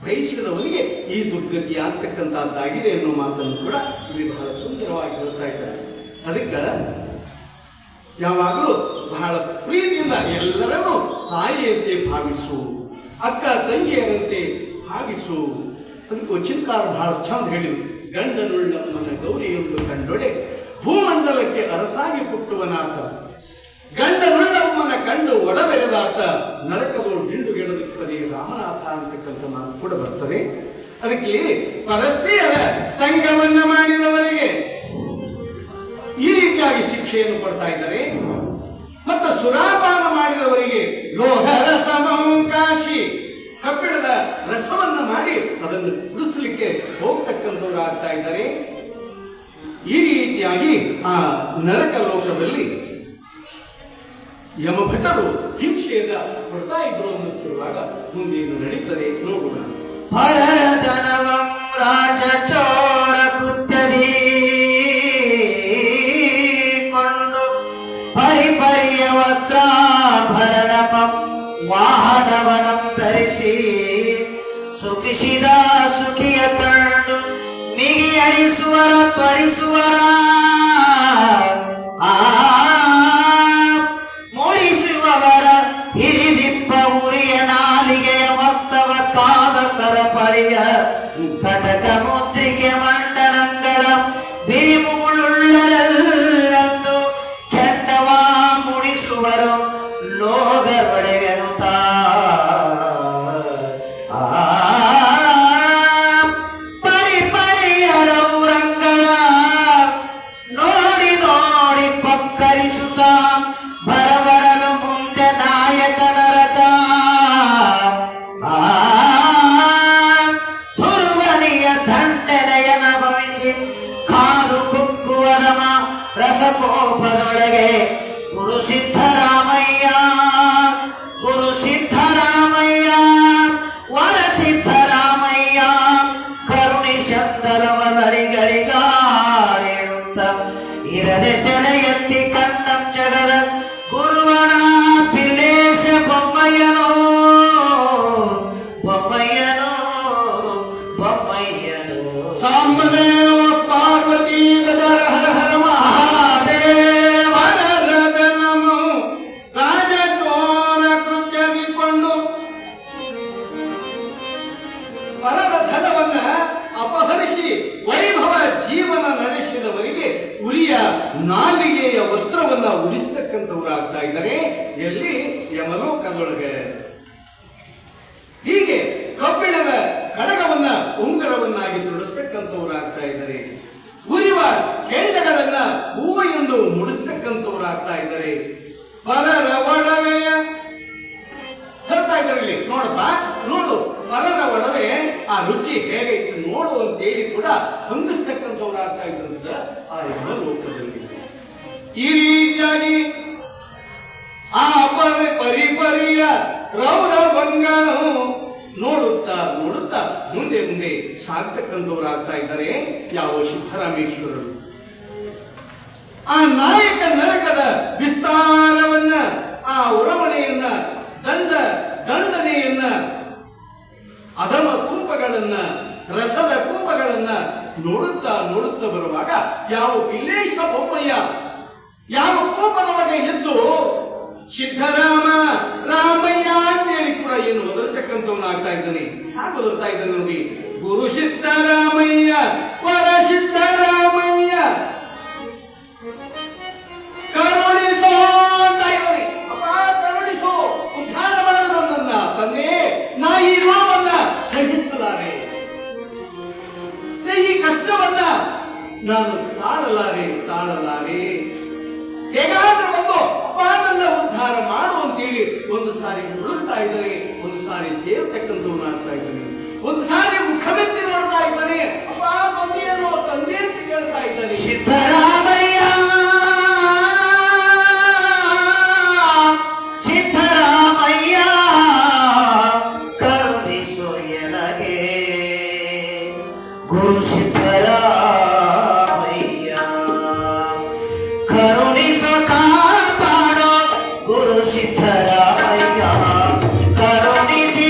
ಬಯಸಿದವನಿಗೆ ಈ ದುರ್ಗತಿ ಆಗ್ತಕ್ಕಂಥದ್ದಾಗಿದೆ ಅನ್ನೋ ಮಾತನ್ನು ಕೂಡ ಇಲ್ಲಿ ಬಹಳ ಸುಂದರವಾಗಿ ಹೇಳ್ತಾ ಇದ್ದಾರೆ. ಅದಕ್ಕೆ ಯಾವಾಗಲೂ ಬಹಳ ಪ್ರೀತಿಯಿಂದ ಎಲ್ಲರನ್ನೂ ತಾಯಿಯಂತೆ ಭಾವಿಸು, ಅಕ್ಕ ತಂಗಿಯರಂತೆ ಭಾವಿಸು. ಅದಕ್ಕೆ ವಚನಕಾರ ಬಹಳ ಚಂದ ಹೇಳಿದ್ರು. ಗಂಡನುಳ್ಳಮ್ಮನ ಗೌರಿಯೊಂದು ಕಂಡೊಡೆ ಭೂಮಂಡಲಕ್ಕೆ ಅರಸಾಗಿ ಪುಟ್ಟುವನಾಥ, ಗಂಡನುಳ್ಳಮ್ಮನ ಕಂಡು ಒಡಬೆರೆದಾತ ನರಕದ ಹಿಂಡುಗೆಡದಿಪ್ಪದೇ ರಾಮನಾಥ ಅಂತಕ್ಕಂಥ ಮಾತು ಕೂಡ ಬರ್ತದೆ. ಅದಕ್ಕೆ ಪರಸ್ತ್ರೀಯರ ಸಂಘವನ್ನ ಮಾಡಿದವರಿಗೆ ಈ ರೀತಿಯಾಗಿ ಶಿಕ್ಷೆಯನ್ನು ಕೊಡ್ತಾ ಇದ್ದಾರೆ. ಮತ್ತು ಸುರಾಪಾನ ಮಾಡಿದವರಿಗೆ ಲೋಹರಸಮಂಕಾಶಿ ಕಬ್ಬಿಣದ ರಸವನ್ನ ಮಾಡಿ ಅದನ್ನು ಕುಡಿಸಲಿಕ್ಕೆ ಹೋಗ್ತಕ್ಕಂಥವ್ರು ಆಗ್ತಾ ಇದ್ದಾರೆ. ಈ ರೀತಿಯಾಗಿ ಆ ನರಕ ಲೋಕದಲ್ಲಿ ಯಮಭಟರು ಹಿಂಸೆಯಿಂದ ಕೊಡ್ತಾ ಇದ್ರು ಅನ್ನುತ್ತಿರುವಾಗ ಮುಂದೇನು ನಡೀತದೆ ನೋಡೋಣ. ಪರಧನವಂ ರಾಜ ಚೋರ ಕೃತ್ಯದಿ ಕೊಂಡು ಪರಿಪರಿಯ ವಸ್ತ್ರಾಭರಣಪಂ ವಾಹನವನಂ ಧರಿಸಿ ಸುಖಿಸಿದ ಸುಖಿಯ ಕಂಡು ಮಿಗಿ ಅಡಿಸುವರ ತ್ವರಿಸುವರ ಮೂಡಿಸುವವರ ಹಿರಿದಿಪ್ಪ ಉರಿಯ ನಾಲಿಗೆಯ ಮಸ್ತವ ಕಾದ ಸರಪರಿಯ ಕಟಕ ಮುದ್ರಿಕೆ ಮಂಡನಂಗಳ ಬಿರಿಮುಳುಳ್ಳರೆಲ್ಲಂದು ಕೆಂಡವ ಮುಡಿಸುವರು ಲೋಗರೊಡೆವೆನುತ ಪರಿಪರಿಯರ ಊರಂಗಳ ನೋಡಿ ನೋಡಿ ಪಕ್ಕರಿಸುತ್ತ ಬರಬರನು ಮುಂದೆ ನಾಯಕ ನರಕ ತುರುವನಿಯ ದಂಡನೆಯನ ಭವಿಸಿ ಕಾದು ಕುಕ್ಕುವದಮ ರಸಕೋಪದೊಳಗೆ ಗುರು ಸಿದ್ದರಾಮಯ್ಯ ರೌರವಂಗನು ನೋಡುತ್ತಾ ನೋಡುತ್ತಾ ಮುಂದೆ ಮುಂದೆ ಸಾಗ್ತಕ್ಕಂಥವರಾಗ್ತಾ ಇದ್ದಾರೆ ಯಾವ ಸಿದ್ದರಾಮೇಶ್ವರರು. ಆ ನಾಯಕ ನರಕದ ವಿಸ್ತಾರವನ್ನ, ಆ ಉರವಣೆಯನ್ನ, ದಂಡನೆಯನ್ನ, ಅಧಮ ಕೂಪಗಳನ್ನ, ರಸದ ಕೂಪಗಳನ್ನ ನೋಡುತ್ತಾ ನೋಡುತ್ತಾ ಬರುವಾಗ ಯಾವ ಪಿಲ್ಲೇಶ ಬೊಮ್ಮಯ್ಯ ಯಾವ ಕೂಪದೊಳಗೆ ಎದ್ದು ಸಿದ್ದರಾಮ ರಾಮಯ್ಯ ಅಂತೇಳಿ ಕೂಡ ಏನು ಒದರ್ತಕ್ಕಂಥವನ್ನಾಗ್ತಾ ಇದ್ದಾನೆ. ಯಾಕೆ ಒದರ್ತಾ ಇದ್ದಾನೆ ನೋಡಿ. ಗುರು ಸಿದ್ದರಾಮಯ್ಯ ವರ ಸಿದ್ದರಾಮಯ್ಯ ಕರುಣಿಸೋ ಅಂತ ಇದ್ದಾನೆ. ಅಪ್ಪ ಕರುಣಿಸೋ, ಉದ್ಧಾರ ಮಾಡು ನನ್ನನ್ನ ತಂದೆ, ನಾ ಈ ನೋವನ್ನ ಸಹಿಸಲಾರೆ, ಈ ಕಷ್ಟವನ್ನ ನಾನು ತಾಳಲಾರೆ. ಹೇಗಾದ್ರೂ ಒಂದು ಅಪ್ಪ ನನ್ನ ಉದ್ಧಾರ ಮಾಡು ಅಂತೇಳಿ ಒಂದು ಸಾರಿ ಹುಡುಕ್ತಾ ಇದ್ದಾರೆ, ಒಂದು ಸಾರಿ ತೇರ್ತಕ್ಕಂಥವ್ನು ಆಗ್ತಾ ಇದ್ದಾನೆ, ಒಂದು ಸಾರಿ ಮುಖವೆತ್ತಿ ನೋಡ್ತಾ ಇದ್ದಾನೆ. ಅಪ್ಪ ಬಂದಿಯೇನೋ ತಂದೆ ಅಂತ ಕೇಳ್ತಾ ಇದ್ದಾನೆ. ಸಿದ್ದರಾಮಯ್ಯ ಸಿದ್ದರಾಮಯ್ಯ ಕರುಣಿಸು ಎನಗೆ ಗುರು ಸಿದ್ದರಾಮಯ್ಯ ಕರುಣಿಸು ಕಾಪಾಡೋ ಗುರು ಸಿದ್ದರಾಮಯ್ಯ ಕರುಣಿಸಿ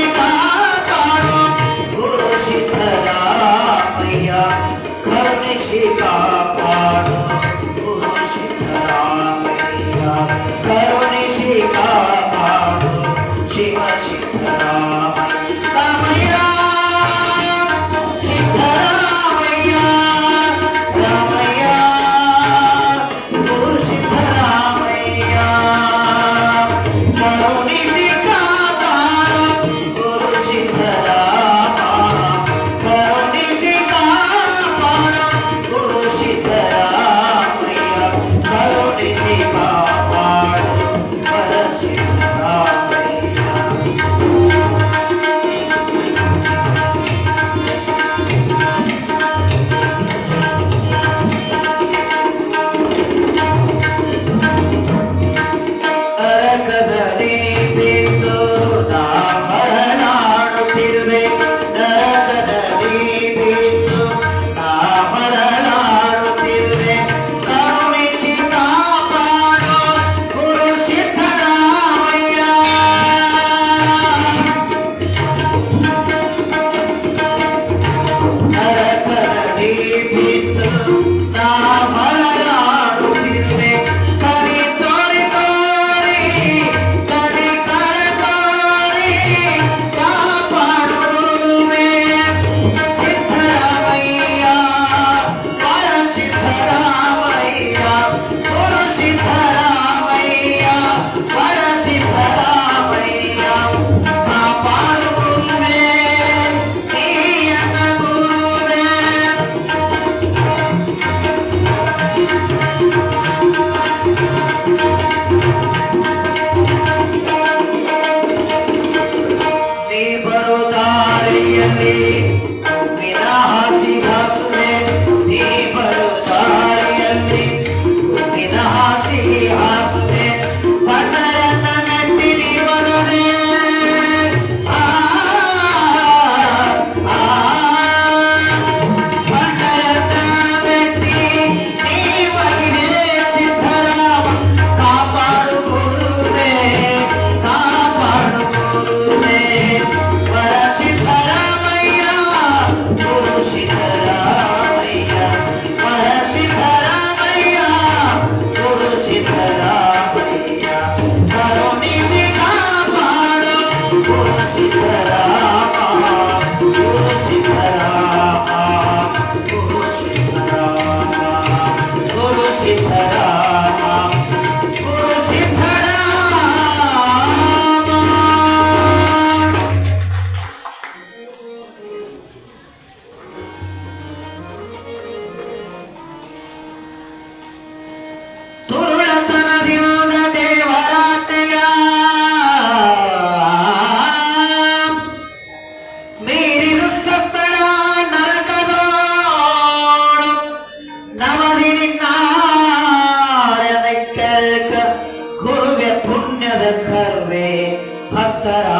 ಭಕ್ತರ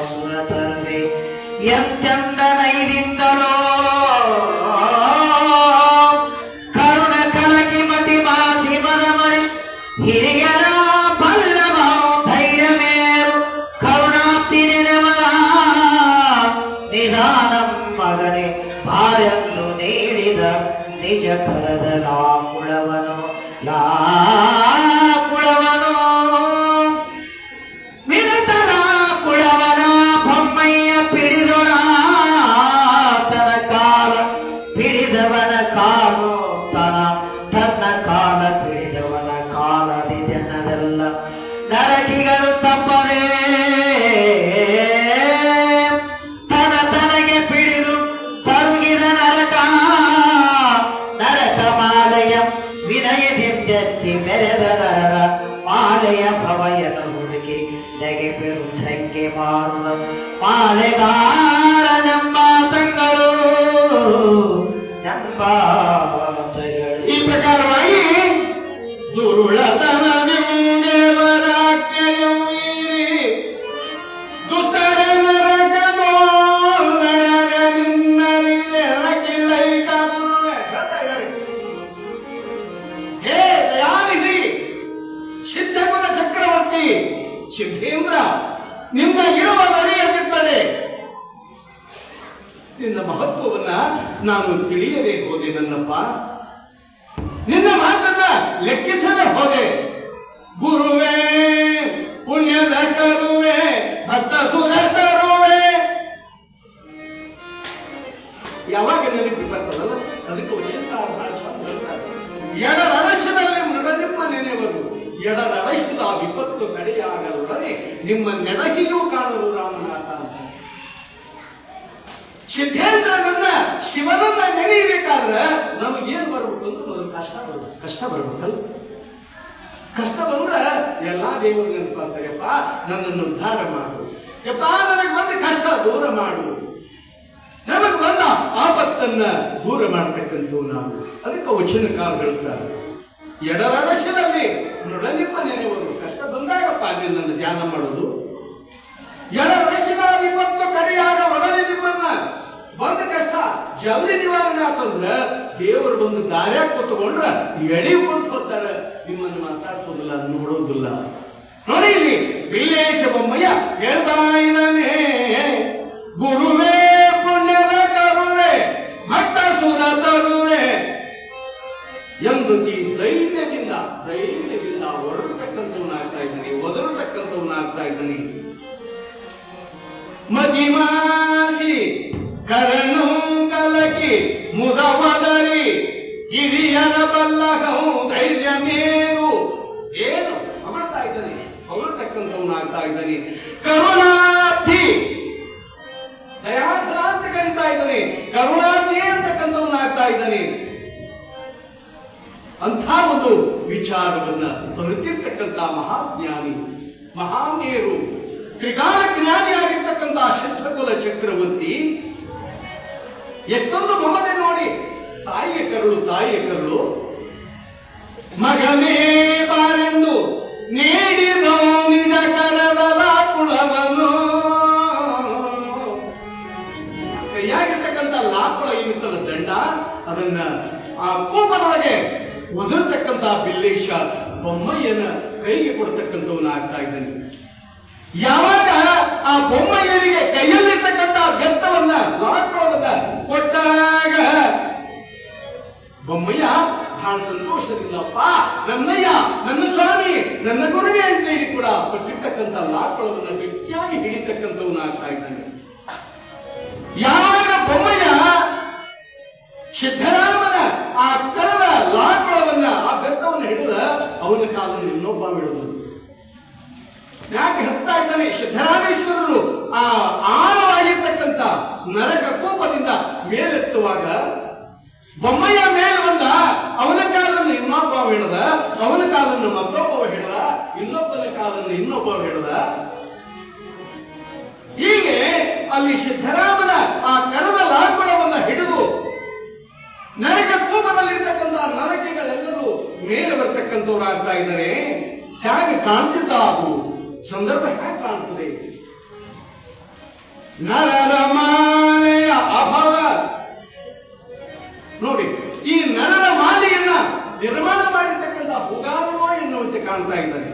ಸುರತರುವೆ ಎಂತೆಂದ ನೈದಿಂದಲೋ ಕರುಣ ಕಲಕಿ ಮತಿ ಮಾಸಿ ಮನಮರಿ ಹಿರಿಯರ ಬಲ್ಲವ ಧೈರ್ಯ ಮೇರು ಕರುಣಾಪ್ತಿ ನೆನವರ ನಿಧಾನಂ ಮಗನೆ ಭಾರೆಂದು ನೀಡಿದ ನಿಜ ಕರದ ಲಾಕುಳವನು ಲಾಕುಳವನು ಮಿಡತನ ಕುಳವನ ಬೊಮ್ಮಯ್ಯ ಪಿಡಿದೊಡ ತನ ಕಾಲ ಪಿಡಿದವನ ಕಾಲು ತನ್ನ ಕಾಲ ಪಿಡಿದವನ ಕಾಲದಿದೆನ್ನದೆಲ್ಲ ನರಕಿಗಳು ತಪ್ಪದೆ ತನಗೆ ಪಿಡಿದು ತರುಗಿದ ನರಕ ನರಕ ಮಾಲೆಯ ವಿನಯದಿಂದೆತ್ತಿ ಮೆರೆದ ನರರ ಮಾಲೆಯ ಭವಯನ ಹುಡುಕಿ ನೆಗೆ ಪೆರುದ್ರಂಗೆ ಮಾರುವ ಮಾಲೆಗಾರನೆಂಬ ತಂಗಳು ನಂಬಾತಗಳು. ಈ ಪ್ರಕಾರವಾಗಿ ದುರುಳತನದಿಂದೇವರಾಜ್ಞೆಯು ಮೀರಿ ದುಷ್ಟರ ನರಕಮೋ ನಡೆದೆನ್ನರಿದೆ ನರಕಿಲ್ಲೈಕ ಗುರುವೆ. ಹೇಳ್ತಾ ಇದ್ದಾರೆ, ಹೇ ದಯಾನಿಧಿ ಸಿದ್ಧಕುಲ ಚಕ್ರವರ್ತಿ ಸಿದ್ಧೇಂದ್ರ, ನಿನ್ನ ಇರುವ ನಡೆಯುತ್ತದೆ. ನಿನ್ನ ಮಹತ್ವವನ್ನ ನಾನು ತಿಳಿಯದೆ ಹೋದೆ ನನ್ನಪ್ಪ. ನಿನ್ನ ಮಾತನ್ನ ಲೆಕ್ಕಿಸದೆ ಹೋದೆ. ಗುರುವೇ ಪುಣ್ಯದ ಕರುವೆ ಭಕ್ತ ಸುರ ತರುವೆ. ಯಾವಾಗ ನೆನಪಿ ಬರ್ತದಲ್ಲ ಅದಕ್ಕೆ ಎಡರಳಶದಲ್ಲಿ ಮೃಗನಿಮ್ಮ ನೆನೆವರು ಎಡರಳಶದ ವಿಪತ್ತು ನಡೆಯಾಗಲೊಡನೆ ನಿಮ್ಮ ನೆನಹಿಯೂ ಕಾಣಲು ರಾಮನಾಥ. ಸಿದ್ಧೇಂದ್ರನನ್ನ ಶಿವನನ್ನ ನೆನೆಯಬೇಕಾದ್ರೆ ನಮಗೇನು ಬರ್ಬೇಕು ಅಂತ ಮೊದಲು ಕಷ್ಟ ಬರ್ಬೇಕಲ್ಲ. ಕಷ್ಟ ಬಂದ್ರೆ ಎಲ್ಲಾ ದೇವರು ನೆನಪಾಗ್ತಾರಪ್ಪ, ನನ್ನನ್ನು ಉದ್ಧಾರ ಮಾಡು ಯಪ್ಪ, ನನಗೆ ಬಂದ ಕಷ್ಟ ದೂರ ಮಾಡು, ನಮಗೆ ಬಂದ ಆಪತ್ತನ್ನ ದೂರ ಮಾಡ್ತಕ್ಕಂಥವು ನಾವು. ಅದಕ್ಕೆ ವಚನಕಾರ ಹೇಳ್ತಾರೆ, ಎಡರಡಶದಲ್ಲಿ ಮೃಡನಿಪ್ಪ ನೆನೆವರು. ಕಷ್ಟ ಬಂದಾಗಪ್ಪ ನಿನ್ನನ್ನು ಧ್ಯಾನ ಮಾಡೋದು. ಎಡರಡಶಿನ ವಿಪತ್ತು ಕಡೆಯಾಗ ಒಡನೆ ನಿಮ್ಮನ್ನ ಬಂದ ಕಷ್ಟ ಜಲ್ದಿ ನಿವಾರಣೆ ಆತಂದ್ರೆ ದೇವರು ಬಂದು ದಾರ್ಯಾಗ ಕೂತ್ಕೊಂಡ್ರ ಎಳಿ ಬಂದು ಬರ್ತಾರ, ನಿಮ್ಮನ್ನು ಮಾತಾಡ್ಸೋದಿಲ್ಲ, ನೋಡೋದಿಲ್ಲ. ನೋಡಿ ಇಲ್ಲಿ ಬಿಲ್ಲೇಶ ಬೊಮ್ಮಯ್ಯ ಹೇಳ್ತಾ ಇದ್ದಾನೆ, ಗುರುವೇ ಪುಣ್ಯದ ಕರುವೆ ಭಕ್ತ ಸುರ ತರುವೆ ಎಂದು ಈ ಧೈರ್ಯದಿಂದ ಒಡರತಕ್ಕಂಥವನಾಗ್ತಾ ಇದ್ದಾನೆ, ಒದರತಕ್ಕಂಥವನಾಗ್ತಾ ಇದ್ದಾನೆ. ಮದಿಮಾಸಿ ಕರಣು ಕಲಕಿ ಮುದವದರಿ ಹಿರಿಯರ ಬಲ್ಲಹಂ ಧೈರ್ಯ ಮೇರು. ಏನು ಹೊಗಳ್ತಾ ಇದ್ದಾನೆ, ಹೊಗಳ್ತಕ್ಕಂಥವನಾಗ್ತಾ ಇದ್ದಾನೆ. ಕರುಣಾರ್ಥಿ ದಯಾರ್ಥ ಅಂತ ಕರೀತಾ ಇದ್ದಾನೆ, ಕರುಣಾರ್ಥಿ ಅಂತಕ್ಕಂಥವನಾಗ್ತಾ ಇದ್ದಾನೆ. ಅಂಥ ಒಂದು ವಿಚಾರವನ್ನ ಬರುತ್ತಿರ್ತಕ್ಕಂಥ ಮಹಾಜ್ಞಾನಿ ಮಹಾಮೇರು ತ್ರಿಕಾಲ ಜ್ಞಾನಿಯಾಗಿರ್ತಕ್ಕಂಥ ಸಿದ್ಧಕುಲ ಚಕ್ರವರ್ತಿ ಎಷ್ಟೊಂದು ಮಮತೆ ನೋಡಿ. ತಾಯಿಯ ಕರುಳು ಮಗನೇ ಬಾರೆಂದು ನೀಡಿದೋ ನಿಜ ಕರದಲ ಕುಳವನ್ನು. ಕೈಯಾಗಿರ್ತಕ್ಕಂಥ ಲಾಕುಳ ಏನಿತ್ತಲ್ಲ ದಂಡ, ಅದನ್ನ ಆ ಕೋಪದೊಳಗೆ ಒದರತಕ್ಕಂಥ ಬಿಲ್ಲೇಶ ಬೊಮ್ಮಯ್ಯನ ಕೈಗೆ ಕೊಡ್ತಕ್ಕಂಥವನಾಗ್ತಾ ಇದ್ದಾನೆ. ಯಾವಾಗ ಆ ಬೊಮ್ಮಯ್ಯನಿಗೆ ಕೈಯಲ್ಲಿರ್ತಕ್ಕಂಥ ಬೆತ್ತವನ್ನ ಲಾಕುಳವನ್ನ ಕೊಟ್ಟಾಗ ಬೊಮ್ಮಯ್ಯ ಬಹಳ ಸಂತೋಷದಿಂದಪ್ಪ, ನನ್ನಯ್ಯ, ನನ್ನ ಸ್ವಾಮಿ, ನನ್ನ ಗುರುವೆ ಅಂತ ಹೇಳಿ ಕೂಡ ಕೊಟ್ಟಿರ್ತಕ್ಕಂಥ ಲಾಕುಳವನ್ನ ಗಟ್ಟಿಯಾಗಿ ಹಿಡಿತಕ್ಕಂಥವನಾಗ್ತಾ ಇದ್ದಾನೆ. ಯಾವಾಗ ಬೊಮ್ಮಯ್ಯ ಸಿದ್ದರಾಮನ ಆ ಕರದ ಲಾಕುಳವನ್ನ ಆ ಬೆತ್ತವನ್ನು ಹಿಡಿದ ಅವನ ಕಾಲನ್ನು ಇನ್ನೊಬ್ಬ ಬಿಡುವುದು. ಯಾಕೆ ಹತ್ತಾ ಇದ್ದಾನೆ? ಸಿದ್ದರಾಮೇಶ್ವರರು ಆ ಆಳವಾಗಿರ್ತಕ್ಕಂಥ ನರಕ ಕೋಪದಿಂದ ಮೇಲೆತ್ತುವಾಗ ಬೊಮ್ಮಯ್ಯ ಮೇಲೆ ಬಂದ, ಅವನ ಕಾಲನ್ನು ಇನ್ನೊಬ್ಬ ಹಿಡಿದ, ಅವನ ಕಾಲನ್ನು ಮತ್ತೊಬ್ಬ ಹಿಡಿದ, ಇನ್ನೊಬ್ಬನ ಕಾಲನ್ನು ಇನ್ನೊಬ್ಬ ಹಿಡಿದ. ಹೀಗೆ ಅಲ್ಲಿ ಸಿದ್ದರಾಮನ ಆ ಕರದ ಲಾಕುಳವನ್ನ ಹಿಡಿದು ನರಕ ಕೋಪದಲ್ಲಿರ್ತಕ್ಕಂಥ ನರಕೆಗಳೆಲ್ಲರೂ ಮೇಲೆ ಬರ್ತಕ್ಕಂಥವ್ರಾಗ್ತಾ ಇದ್ದಾರೆ. ಹೇಗೆ ಕಾಣ್ತಿದ್ದ ಅದು ಸಂದರ್ಭ ಹೇಗೆ ಕಾಣ್ತದೆ? ನರರ ಮಾಲೆಯ ಅಭವ. ನೋಡಿ, ಈ ನರರ ಮಾಲೆಯನ್ನ ನಿರ್ಮಾಣ ಮಾಡಿರ್ತಕ್ಕಂಥ ಹೂಗಾರೋ ಎನ್ನುವಂತೆ ಕಾಣ್ತಾ ಇದ್ದಾರೆ.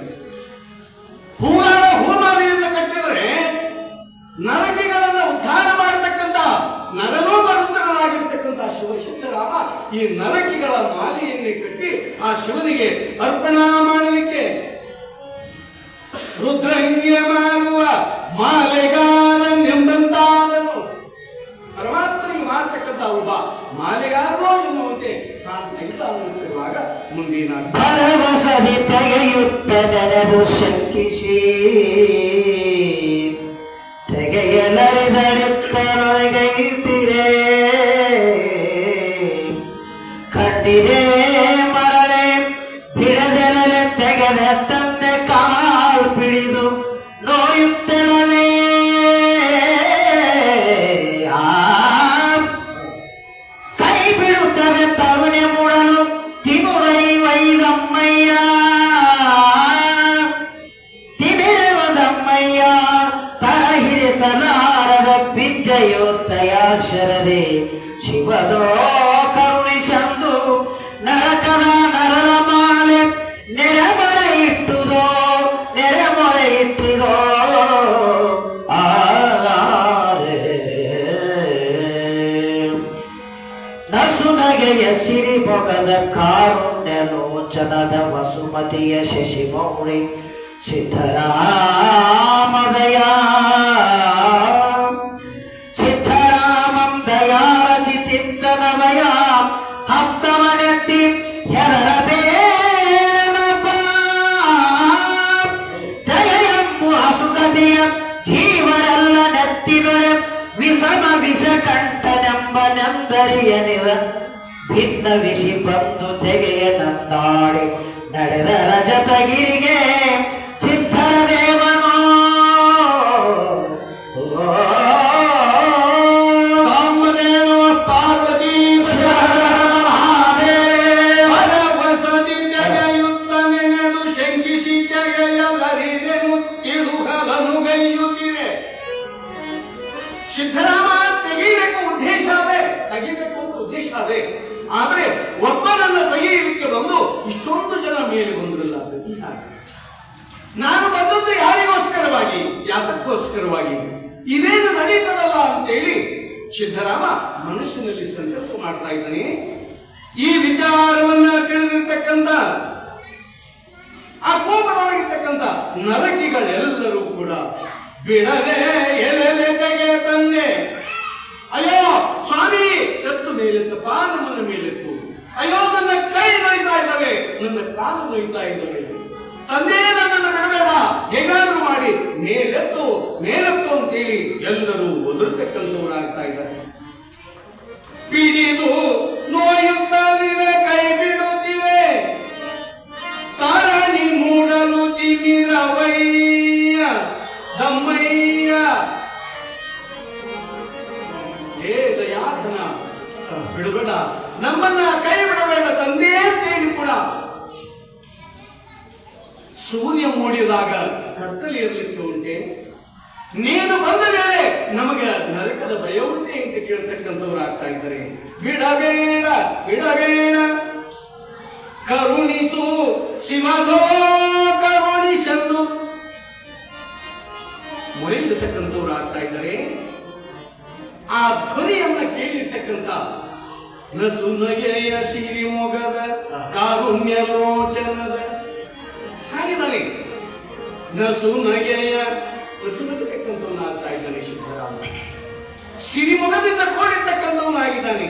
ಹೂಗಾರ ಹೂಮಾಲೆಯನ್ನು ಕಟ್ಟಿದರೆ ನರಕಿಗಳನ್ನ ಉದ್ಧಾರ ಮಾಡತಕ್ಕಂಥ ನರನೋಪರುತ್ತರಾಗಿರ್ತಕ್ಕಂಥ ಶಿವಸಿದ್ದರಾಮ ಈ ನರಕಿಗಳ ಮಾಲೆಯನ್ನೇ ಕಟ್ಟಿ ಆ ಶಿವನಿಗೆ ಅರ್ಪಣಾ ಮಾಡಲಿಕ್ಕೆ ರುದ್ರಂಗ್ಯ ಮಾಡುವ ಮಾಲೆಗಾರನೆಂಬಂತಾದನು. ಪರಮಾತ್ಮನಿಗೆ ಮಾಡತಕ್ಕಂಥ ಒಬ್ಬ ಮಾಲೆಗಾರನೋ ಎನ್ನುವಂತೆ ಕಾಣ್ತಾ ಇಲ್ಲ ಅನ್ನುತ್ತಿರುವಾಗ ಮುಂದಿನ ಭರವಸದಿ ತೆಗೆಯುತ್ತ ನೆನೆದು ಶಂಕಿಸಿ ತೆಗೆಯಲರಿದಳೆತ್ತನೊಳಗೈತಿರೇ ಕಟ್ಟಿದೆ ಮರಳೆ ಬಿಡದೆಲೆ ತೆಗೆದ ತಂದೆ ಕಾಲು ಪಿಡಿದು ನೋಯುತ್ತಲೇ ಕೈ ಬಿಡುತ್ತವೆ ತರುಣೆ ಮುಡಲು ತಿಮುರೈ ವೈದಮ್ಮಯ್ಯ ತಿಮಿರವದಮ್ಮಯ್ಯ ತರಹಿರಿಸಲಾರದ ವಿದ್ಯೆಯೋತ್ತಯ ಶರದೆ ಶಿವದೋ ಕರುಣಿಸಂದು ನರಕದ ನರರ ಮಾಲೆ ನೆರೆಮೊರೆ ಇಟ್ಟುದೋ ನೆರೆಮೊರೆ ಇಟ್ಟಿದೋ ಆಲಾರೆ ನಸುನಗೆಯ ಸಿರಿಮೊಗದ ಕಾರುಣ್ಯ ಲೋಚನದ ವಸುಮತಿಯ ಶಶಿಮೌಳಿ ಸಿದ್ಧರಾಮದಯ ಸಿದ್ಧರಾಮಂ ದಯಾರಚಿತಿದ್ದನವಯ ಹಸ್ತವನೆತ್ತಿ ಹೆರಬೇನಪ ದಯೆಂಬು ಹಸುಗತಿಯ ಜೀವರೆಲ್ಲ ನೆತ್ತಿದರೆ ವಿಷಮ ವಿಷಕಂಠನೆಂಬ ನೆಂದರಿಯನಿದ ಭಿನ್ನ ವಿಷಿ ಬಂದು ತೆಗೆಯ ನಂದಾಡಿ ನಡೆದ ರಜತಗಿರಿಗೆ ಸಿದ್ಧರ ದೇವನೋ ಕಾಮದೇವ ಪಾರ್ವತೀಶ್ವರ ಮಹಾದೇವರ ವಸತಿ ತೆಗೆಯುತ್ತ ನೆನೆದು ಶಂಕಿಸಿ ತೆಗೆಯಲರಿದೆನು ತಿಳುಗಲನು ಗೈಯುತ್ತಿರೆ. ಸಿದ್ಧರಾಮ ತೆಗೆಯಬೇಕು ಉದ್ದೇಶ ಅದೇ, ತೆಗಿಬೇಕು ಅಂತ ಉದ್ದೇಶ ಅದೇ. ಆದ್ರೆ ಒಬ್ಬನನ್ನ ತೆಗೆಯಲಿಕ್ಕೆ ಬಂದು ಇಷ್ಟೊಂದು ಜನ ಮೇಲೆ ಬಂದ್ರಲ್ಲ. ನಾನು ಬಂದದ್ದು ಯಾರಿಗೋಸ್ಕರವಾಗಿ, ಯಾತಕ್ಕೋಸ್ಕರವಾಗಿ, ಇದೇನು ನಡೀತದಲ್ಲ ಅಂತೇಳಿ ಸಿದ್ಧರಾಮ ಮನಸ್ಸಿನಲ್ಲಿ ಸಂಕಲ್ಪ ಮಾಡ್ತಾ ಇದ್ದಾನೆ. ಈ ವಿಚಾರವನ್ನ ತಿಳಿದಿರ್ತಕ್ಕಂಥ ಆ ಕೋಪದೊಳಗಿರ್ತಕ್ಕಂಥ ನರಕಿಗಳೆಲ್ಲರೂ ಕೂಡ ಬಿಡದೆ ಎಲೆಲೆ ತೆಗೆ ತಂದೆ. ಅಯ್ಯೋ ಸ್ವಾಮಿ, ಎತ್ತು ಮೇಲೆತ್ತಪ್ಪ, ನಮ್ಮನ್ನ ಮೇಲೆತ್ತು. ಅಯ್ಯೋ ನನ್ನ ಕೈ ನೋಯ್ತಾ ಇದ್ದಾವೆ, ನನ್ನ ಕಾಲು ನೋಯ್ತಾ ಇದ್ದಾವೆ. ತಂದೆ ನನ್ನನ್ನು ಬಿಡಬೇಡ, ಹೇಗಾದ್ರೂ ಮಾಡಿ ಮೇಲೆತ್ತು ಮೇಲೆತ್ತು ಅಂತೇಳಿ ಎಲ್ಲರೂ ಒದರ್ತಕ್ಕಂಥವರಾಗ್ತಾ ಇದ್ದಾರೆ. ಪಿಡಿದು ನೋಯುತ್ತಲಿವೆ, ಕೈ ಬಿಡುತ್ತಿವೆ, ತಾರಣಿ ಮೂಡಲು ತಿಮಿರವಯ್ಯ ದಮ್ಮಯ್ಯ. ಹೇ ದಯಾಧನ, ಬಿಡಬೇಡ, ನಮ್ಮನ್ನ ಕೈ ಬಿಡಬೇಡ ತಂದೆ ಅಂತೇಳಿ ಕೂಡ ಸೂರ್ಯ ಮೂಡಿದಾಗ ಕತ್ತಲೆ ಇರಲಿಕ್ಕೆ ಉಂಟೆ, ನೀನು ಬಂದ ಮೇಲೆ ನಮಗೆ ನರಕದ ಭಯ ಉಂಟೆ ಅಂತ ಕೇಳ್ತಕ್ಕಂಥವ್ರು ಆಗ್ತಾ ಇದ್ದಾರೆ. ಬಿಡಬೇಡ ಬಿಡಬೇಡ, ಕರುಣಿಸು ಶಿವಧೋ ಕರುಣಿಸಲು ಮೊರೆಯಿಡತಕ್ಕಂಥವ್ರು ಆಗ್ತಾ ಇದ್ದಾರೆ. ಆ ಧ್ವನಿಯನ್ನ ಕೇಳಿರ್ತಕ್ಕಂಥ ನಸುನಗೆಯ ಸಿರಿಮೊಗದ ಕಾರುಣ್ಯ ಲೋಚನದ ಹಾಗಿದ್ದಾನೆ. ನಸುನಗೆಯ ನಸುನಗತಕ್ಕಂಥವನಾಗ್ತಾ ಇದ್ದಾನೆ ಸಿದ್ಧರಾಮ. ಸಿರಿಮೊಗದಿಂದ ಕೂಡಿರ್ತಕ್ಕಂಥವನಾಗಿದ್ದಾನೆ,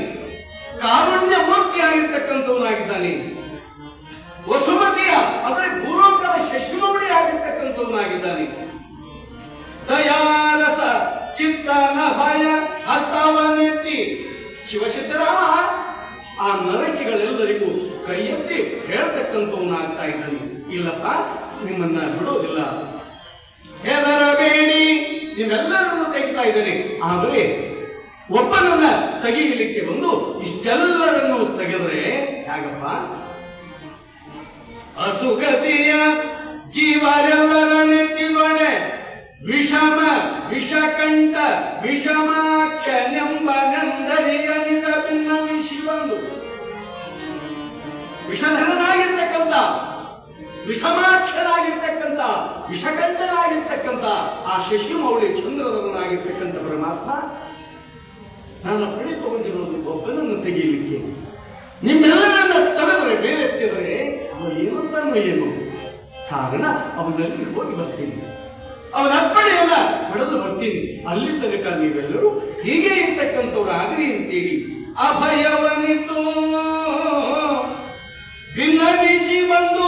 ಕಾರುಣ್ಯ ಮೂರ್ತಿಯಾಗಿರ್ತಕ್ಕಂಥವನಾಗಿದ್ದಾನೆ, ವಸುಮತಿಯ ಅದರ ಭೂಲೋಕದ ಶಶಿಮೌಳಿ ಆಗಿರ್ತಕ್ಕಂಥವನಾಗಿದ್ದಾನೆ. ದಯಾರಸ ಚಿತ್ತನ ಭಯ ಹಸ್ತವನ್ನೆತ್ತಿ ಶಿವಸಿದ್ದರಾಮ ಆ ನರಕಿಗಳೆಲ್ಲರಿಗೂ ಕೈ ಎತ್ತಿ ಹೇಳ್ತಕ್ಕಂಥವನಾಗ್ತಾ ಇದ್ದಾನೆ. ಇಲ್ಲಪ್ಪ, ನಿಮ್ಮನ್ನ ಬಿಡೋದಿಲ್ಲ, ಹೆದರಬೇಡಿ, ನೀವೆಲ್ಲರನ್ನು ತೆಗಿತಾ ಇದ್ದೇನೆ. ಆದರೆ ಒಬ್ಬನನ್ನ ತೆಗೆಯಲಿಕ್ಕೆ ಬಂದು ಇಷ್ಟೆಲ್ಲರನ್ನು ತೆಗೆದರೆ ಹೇಗಪ್ಪ? ಅಸುಗತಿಯ ಜೀವರೆಲ್ಲರ ನೆತ್ತಿನೊಡೆ ವಿಷಮ ವಿಷಕಂಠ ವಿಷಮಾಕ್ಷನೆಂಬ ನಂದರಿಯನಿದ ಭಿನ್ನವಿಸಿ ಬಂದು ವಿಷಧರನಾಗಿರ್ತಕ್ಕಂಥ ವಿಷಮಾಕ್ಷನಾಗಿರ್ತಕ್ಕಂಥ ವಿಷಕಂಠನಾಗಿರ್ತಕ್ಕಂಥ ಆ ಶಶಿಮೌಳಿ ಚಂದ್ರಧರನಾಗಿರ್ತಕ್ಕಂಥ ಪರಮಾತ್ಮ ನನ್ನ ಪಡಿ ತಗೊಂಡಿರೋದು ಒಬ್ಬನನ್ನು ತೆಗೆಯಲಿಕ್ಕೆ ನಿಮ್ಮೆಲ್ಲರನ್ನ ತಲೆದರೆ ಮೇಲೆತ್ತಿದರೆ ಅವನು ಏನಂತಾನೋ ಏನು ಕಾರಣ ಅವನಲ್ಲಿ ಹೋಗಿ ಬರ್ತೀನಿ, ಅವನ ಅಪ್ಪಣೆಯಲ್ಲ ಪಡೆದು ಬರ್ತೀನಿ. ಅಲ್ಲಿ ತನಕ ನೀವೆಲ್ಲರೂ ಹೀಗೆ ಇರ್ತಕ್ಕಂಥವ್ರು ಆಗಲಿ ಅಂತೇಳಿ ಅಭಯವನಿತು ಭಿನ್ನವಿಸಿ ಬಂದು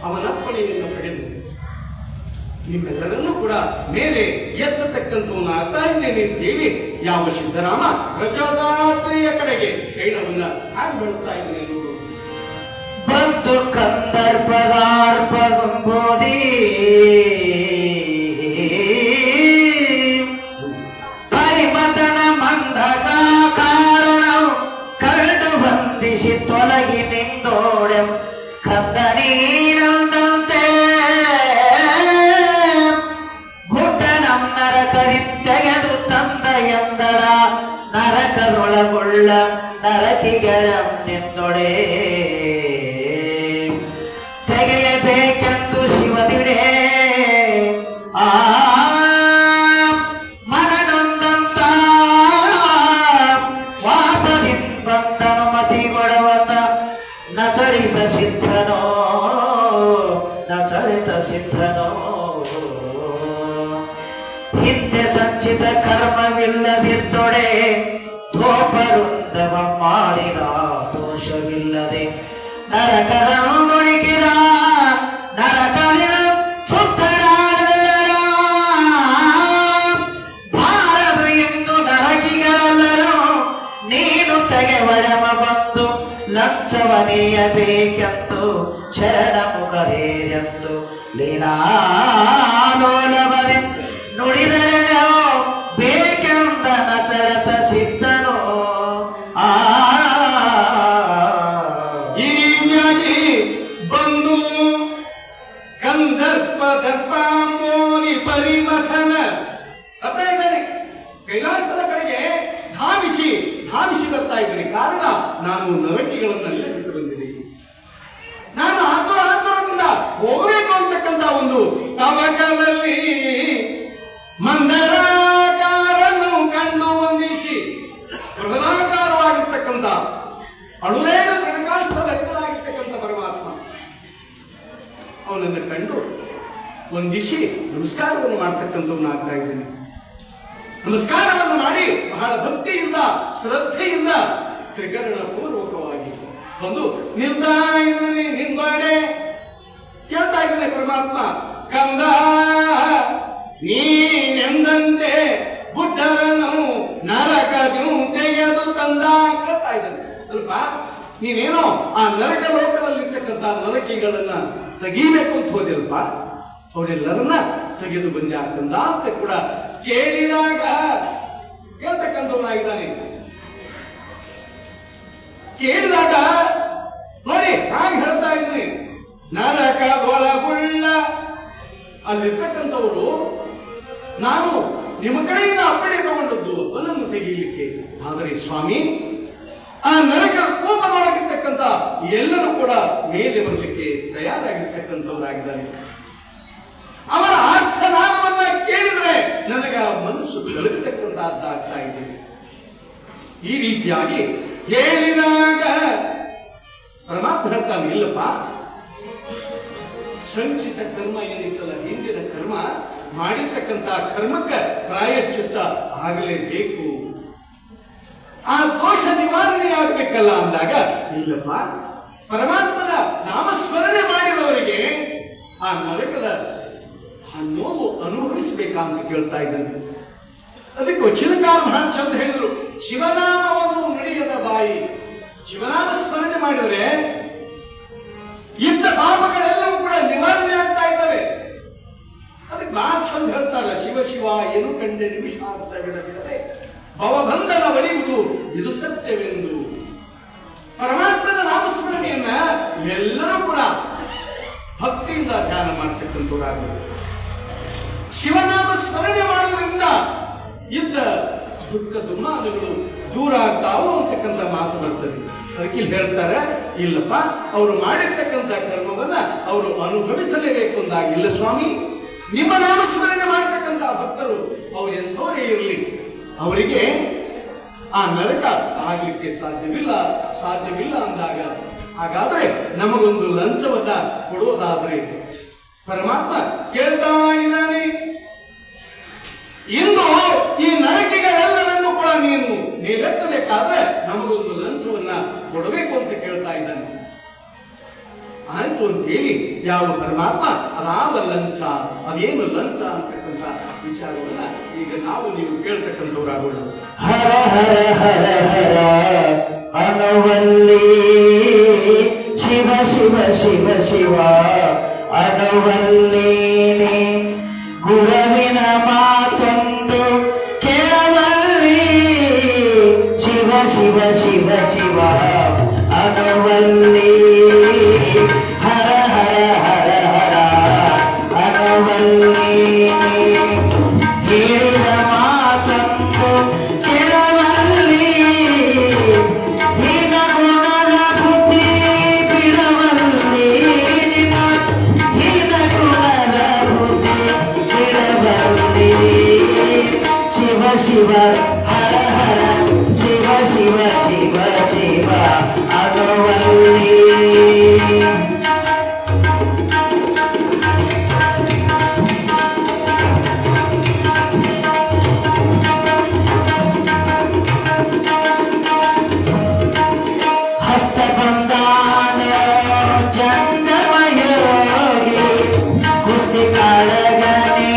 ಅವನ ಅಪ್ಪಣೆಯನ್ನು ಪಡೆದು ನಿಮ್ಮೆಲ್ಲರನ್ನೂ ಕೂಡ ಮೇಲೆ ಎತ್ತತಕ್ಕಂಥವನ್ನ ಆಗ್ತಾ ಇದ್ದೇನೆ ಅಂತೇಳಿ ಯಾವ ಸಿದ್ದರಾಮ ರಜತಾತ್ರಿಯ ಕಡೆಗೆ ಕೈಣವನ್ನ ಹಾಗೆ ಬಳಸ್ತಾ ಇದ್ದೇನೆ ನೋಡು. ಬಂತು ಕಂದರ್ಪದಾರ್ಪದಂಬೋದಿ ಪರಿಮತನ ಮಂದಕ ಕಾರಣವು ಕರಡು ಬಂಧಿಸಿ ತೊಲಗಿ ನಿಂದೋಡೆ ಕಂದನೀನಂದಂತೆ ಗುಡ್ಡನಂ ನರಕರಿ ತೆಗೆದು ತಂದ ಎಂದರ ನರಕದೊಳಗೊಳ್ಳ ನರಕಿಗಳ ನಿಂದೊಡೆ ತೆಗೆಯಬೇಕೆಂದು ಶಿವನಿಡೆ ಆ ಮನನೊಂದಂತ ವಾಪದಿಂಬಂದನು ಮತಿಗೊಡವತ ನಚರಿತ ಸಿದ್ಧನೋ ನಚರಿತ ಸಿದ್ಧನೋ ಹಿಂದೆ ಸಂಚಿತ ಕರ್ಮವಿಲ್ಲದಿದ್ದೊಡೆ ಧೋಪರುಂದವ ಮಾಡಿದ ದೋಷವಿಲ್ಲದೆ ನರಕದ ನುಡಿಕಿದ ನರಕದ ಸುತ್ತರಾದಲ್ಲರ ಬಾರದು ಎಂದು ನರಕಿಗಳೆಲ್ಲರೂ ನೀನು ತೆಗೆವಳಮ ಬಂದು ಲಂಚವನೆಯಬೇಕೆಂದು ಶರಣ ಮುಖದೇರೆಂದು ಲೀಲಾಲೋಲವದೆ ನುಡಿದರೆ ಬೇಕೆಂದ ನಚರತ ಸಿದ್ಧನೋ ಆ ಬಂದು ಕಂದರ್ಪ ದರ್ಪಾಂಬೋನಿ ಪರಿಮಥನ ಅರ್ಥ ಇದ್ದೇನೆ. ಕೈಲಾಸದ ಕಡೆಗೆ ಧಾವಿಸಿ ಬರ್ತಾ ಇದ್ದೇನೆ. ಕಾರಣ ನಾನು ನರಕಿಗಳನ್ನೆಲ್ಲ ಬಿಟ್ಟು ಬಂದಿದ್ದೀನಿ. ನಾನು ಆತುರದಿಂದ ಹೋಗಬೇಕು ಅಂತಕ್ಕಂಥ ಒಂದು ತವಕದಲ್ಲಿ ಮಂದರಾಕಾರನ್ನು ಕಂಡು ವಂದಿಸಿ ಬೃಹದಾಕಾರವಾಗಿರ್ತಕ್ಕಂಥ ಅಳುರೇಣ ಪ್ರಕಾಶವಾಗಿರ್ತಕ್ಕಂಥ ಪರಮಾತ್ಮ ಅವನನ್ನು ಕಂಡು ವಂದಿಸಿ ನಮಸ್ಕಾರವನ್ನು ಮಾಡ್ತಕ್ಕಂಥವನ್ನಾಗ್ತಾ ಇದ್ದೇನೆ. ನಮಸ್ಕಾರವನ್ನು ಮಾಡಿ ಬಹಳ ಭಕ್ತಿಯಿಂದ ಶ್ರದ್ಧೆಯಿಂದ ತ್ರಿಕರಣ ಪೂರ್ವಕವಾಗಿ ಒಂದು ನಿಲ್ತಾ ಇದ್ದಾನೆ. ನಿಂಗೊಡೆ ಕೇಳ್ತಾ ಇದ್ದಾನೆ ಪರಮಾತ್ಮ, ಕಂದ ನೀನೆಂದಂತೆ ಬುಡ್ಡರನ್ನು ನರಕದು ತೆಗೆದು ತಂದ ಕೇಳ್ತಾ ಇದ್ದಾನೆ. ಸ್ವಲ್ಪ ನೀನೇನೋ ಆ ನರಕ ಲೋಕದಲ್ಲಿರ್ತಕ್ಕಂಥ ನರಕಿಗಳನ್ನ ತೆಗೀಬೇಕು ಅಂತ ಹೋದಿಲ್ಪ, ಅವರೆಲ್ಲರನ್ನ ತೆಗೆದು ಬಂದೆ ಆಗ್ತಂದ ಅಂತ ಕೂಡ ಕೇಳಿದಾಗ ಹೇಳ್ತಕ್ಕಂಥವನಾಗಿದ್ದಾನೆ. ಕೇಳಿದಾಗ ನೋಡಿ ಹಾಗೆ ಹೇಳ್ತಾ ಇದ್ದೀನಿ, ನರಕದೊಳಗುಳ್ಳ ಅಲ್ಲಿರ್ತಕ್ಕಂಥವರು ನಾನು ನಿಮ್ಮ ಕಡೆಯಿಂದ ಅಪ್ಪಣೆ ತಗೊಂಡದ್ದು ಅವನನ್ನು ತೆಗೀಲಿಕ್ಕೆ. ಆದರೆ ಸ್ವಾಮಿ, ಆ ನರಕ ಕೋಪದೊಳಗಿರ್ತಕ್ಕಂಥ ಎಲ್ಲರೂ ಕೂಡ ಮೇಲೆ ಬರಲಿಕ್ಕೆ ತಯಾರಾಗಿರ್ತಕ್ಕಂಥವರಾಗಿದ್ದಾರೆ. ಅವರ ಆರ್ಥನಾದವನ್ನ ಕೇಳಿದ್ರೆ ನನಗ ಮನಸ್ಸು ಕಳಗತಕ್ಕಂಥದ್ದಾಗ್ತಾ ಇದೆ. ಈ ರೀತಿಯಾಗಿ ಹೇಳಿದಾಗ ಪರಮಾತ್ಮ ಹೇಳ್ತಾನೆ, ಇಲ್ಲಪ್ಪ, ಸಂಚಿತ ಕರ್ಮ ಏನಿತ್ತಲ್ಲ, ಹಿಂದಿನ ಕರ್ಮ ಮಾಡಿರ್ತಕ್ಕಂಥ ಕರ್ಮಕ್ಕೆ ಪ್ರಾಯಶ್ಚಿತ್ತ ಆಗಲೇಬೇಕು. ಆ ದೋಷ ನಿವಾರಣೆ ಆಗಬೇಕಲ್ಲ ಅಂದಾಗ, ಇಲ್ಲಪ್ಪ, ಪರಮಾತ್ಮನ ನಾಮಸ್ಮರಣೆ ಮಾಡಿದವರಿಗೆ ಆ ನರಕದ ಆ ನೋವು ಅನುಭವಿಸಬೇಕಂತ ಕೇಳ್ತಾ ಇದ್ದಾನೆ. ಅದಕ್ಕೆ ವಚನಕಾರ ಬಹಳ ಚಂದ ಹೇಳಿದ್ರು, ಶಿವನಾಮವನ್ನು ನುಡಿಯದ ಬಾಯಿ. ಶಿವನಾಮ ಸ್ಮರಣೆ ಮಾಡಿದರೆ ಇದ್ದ ಪಾಪಗಳೆಲ್ಲವೂ ಕೂಡ ನಿವಾರಣೆ ಆಗ್ತಾ ಇದ್ದಾವೆ. ಅದಕ್ಕೆ ಬಹಳ ಚಂದ ಹೇಳ್ತಾರ, ಶಿವ ಶಿವ ಏನು ಕಂಡೆ ನಿಮಿಷ ಅಂತ ಬಿಡಬಿಡದೆ ಭವಬಂಧನ ಒಲಿಯುವುದು ಇದು ಸತ್ಯವೆಂದು. ಪರಮಾತ್ಮನ ನಾಮಸ್ಮರಣೆಯನ್ನ ಎಲ್ಲರೂ ಕೂಡ ಭಕ್ತಿಯಿಂದ ಧ್ಯಾನ ಮಾಡ್ತಕ್ಕಂಥವ್ರಾಗಬೇಕು. ಶಿವನ ದುಃಖ ದುಮ್ಮಾನಗಳು ದೂರ ಆಗ್ತಾವು ಅಂತಕ್ಕಂಥ ಮಾತು ಬರ್ತದೆ. ಅದಕ್ಕೆ ಇಲ್ಲಿ ಹೇಳ್ತಾರೆ, ಇಲ್ಲಪ್ಪ ಅವರು ಮಾಡಿರ್ತಕ್ಕಂಥ ಕರ್ಮವನ್ನ ಅವರು ಅನುಭವಿಸಲೇಬೇಕು ಅಂದಾಗಿಲ್ಲ ಸ್ವಾಮಿ. ನಿಮ್ಮ ನಾಮಸ್ಮರಣೆ ಮಾಡತಕ್ಕಂಥ ಭಕ್ತರು ಅವ್ರು ಎಂಥವರೇ ಇರಲಿ, ಅವರಿಗೆ ಆ ನರಕ ಆಗ್ಲಿಕ್ಕೆ ಸಾಧ್ಯವಿಲ್ಲ ಅಂದಾಗ, ಹಾಗಾದ್ರೆ ನಮಗೊಂದು ಲಂಚವನ್ನ ಕೊಡೋದಾದ್ರೆ ಪರಮಾತ್ಮ ಕೇಳ್ತಾ ಇದ್ದಾನೆ, ಇಂದು ಈ ನರಕಿಗಳೆಲ್ಲರನ್ನು ಕೂಡ ನೀವೆತ್ತಬೇಕಾದ್ರೆ ನಮಗೊಂದು ಲಂಚವನ್ನ ಕೊಡಬೇಕು ಅಂತ ಕೇಳ್ತಾ ಇದ್ದಾನೆ. ಆಯ್ತು ಅಂತೇಳಿ ಯಾವ ಪರಮಾತ್ಮ ಅದಾವ ಲಂಚ, ಅದೇನು ಲಂಚ ಅಂತಕ್ಕಂಥ ವಿಚಾರವನ್ನ ಈಗ ನೀವು ಕೇಳ್ತಕ್ಕಂಥವ್ರಾಗೋಣ. ಹರ ಹರ ಹರ ಹರ ಅನುವಲ್ಲಿ ಶಿವ ಶಿವ ಶಿವ ಶಿವ ಅನುವಲ್ಲೀನಿ ಗುರುವಿನ ಮಾತೊಂದು ಕೇಳವಲ್ಲಿ ಶಿವ ಶಿವ ಶಿವ ಶಿವ ಅನುವಲ್ಲಿ ಹರ ಹರ ಹರ ಹರ ಅನುವಲ್ಲೀನಿ ಹೇಳಿದ ಮಾತೊಂದು ಕೇಳವಲ್ಲಿ ಹೀನ ಗುಣದ ಬುದ್ಧಿ ಬಿಡವಲ್ಲಿ ನಿನ್ನ ಹೀನ ಗುಣದ ಬುದ್ಧಿ ಬಿಡವಲ್ಲಿ ಶಿವ ಶಿವ ಹರ ಹರ ಶಿವ ಶಿವ ಶಿವ ಶಿವ ಅನುವಲ್ಲಿ ಹಸ್ತಬಂಧಾನ ಚಂದಮಯೋಗಿ ಕುಸ್ತಿ ಕಾಳಗನೆ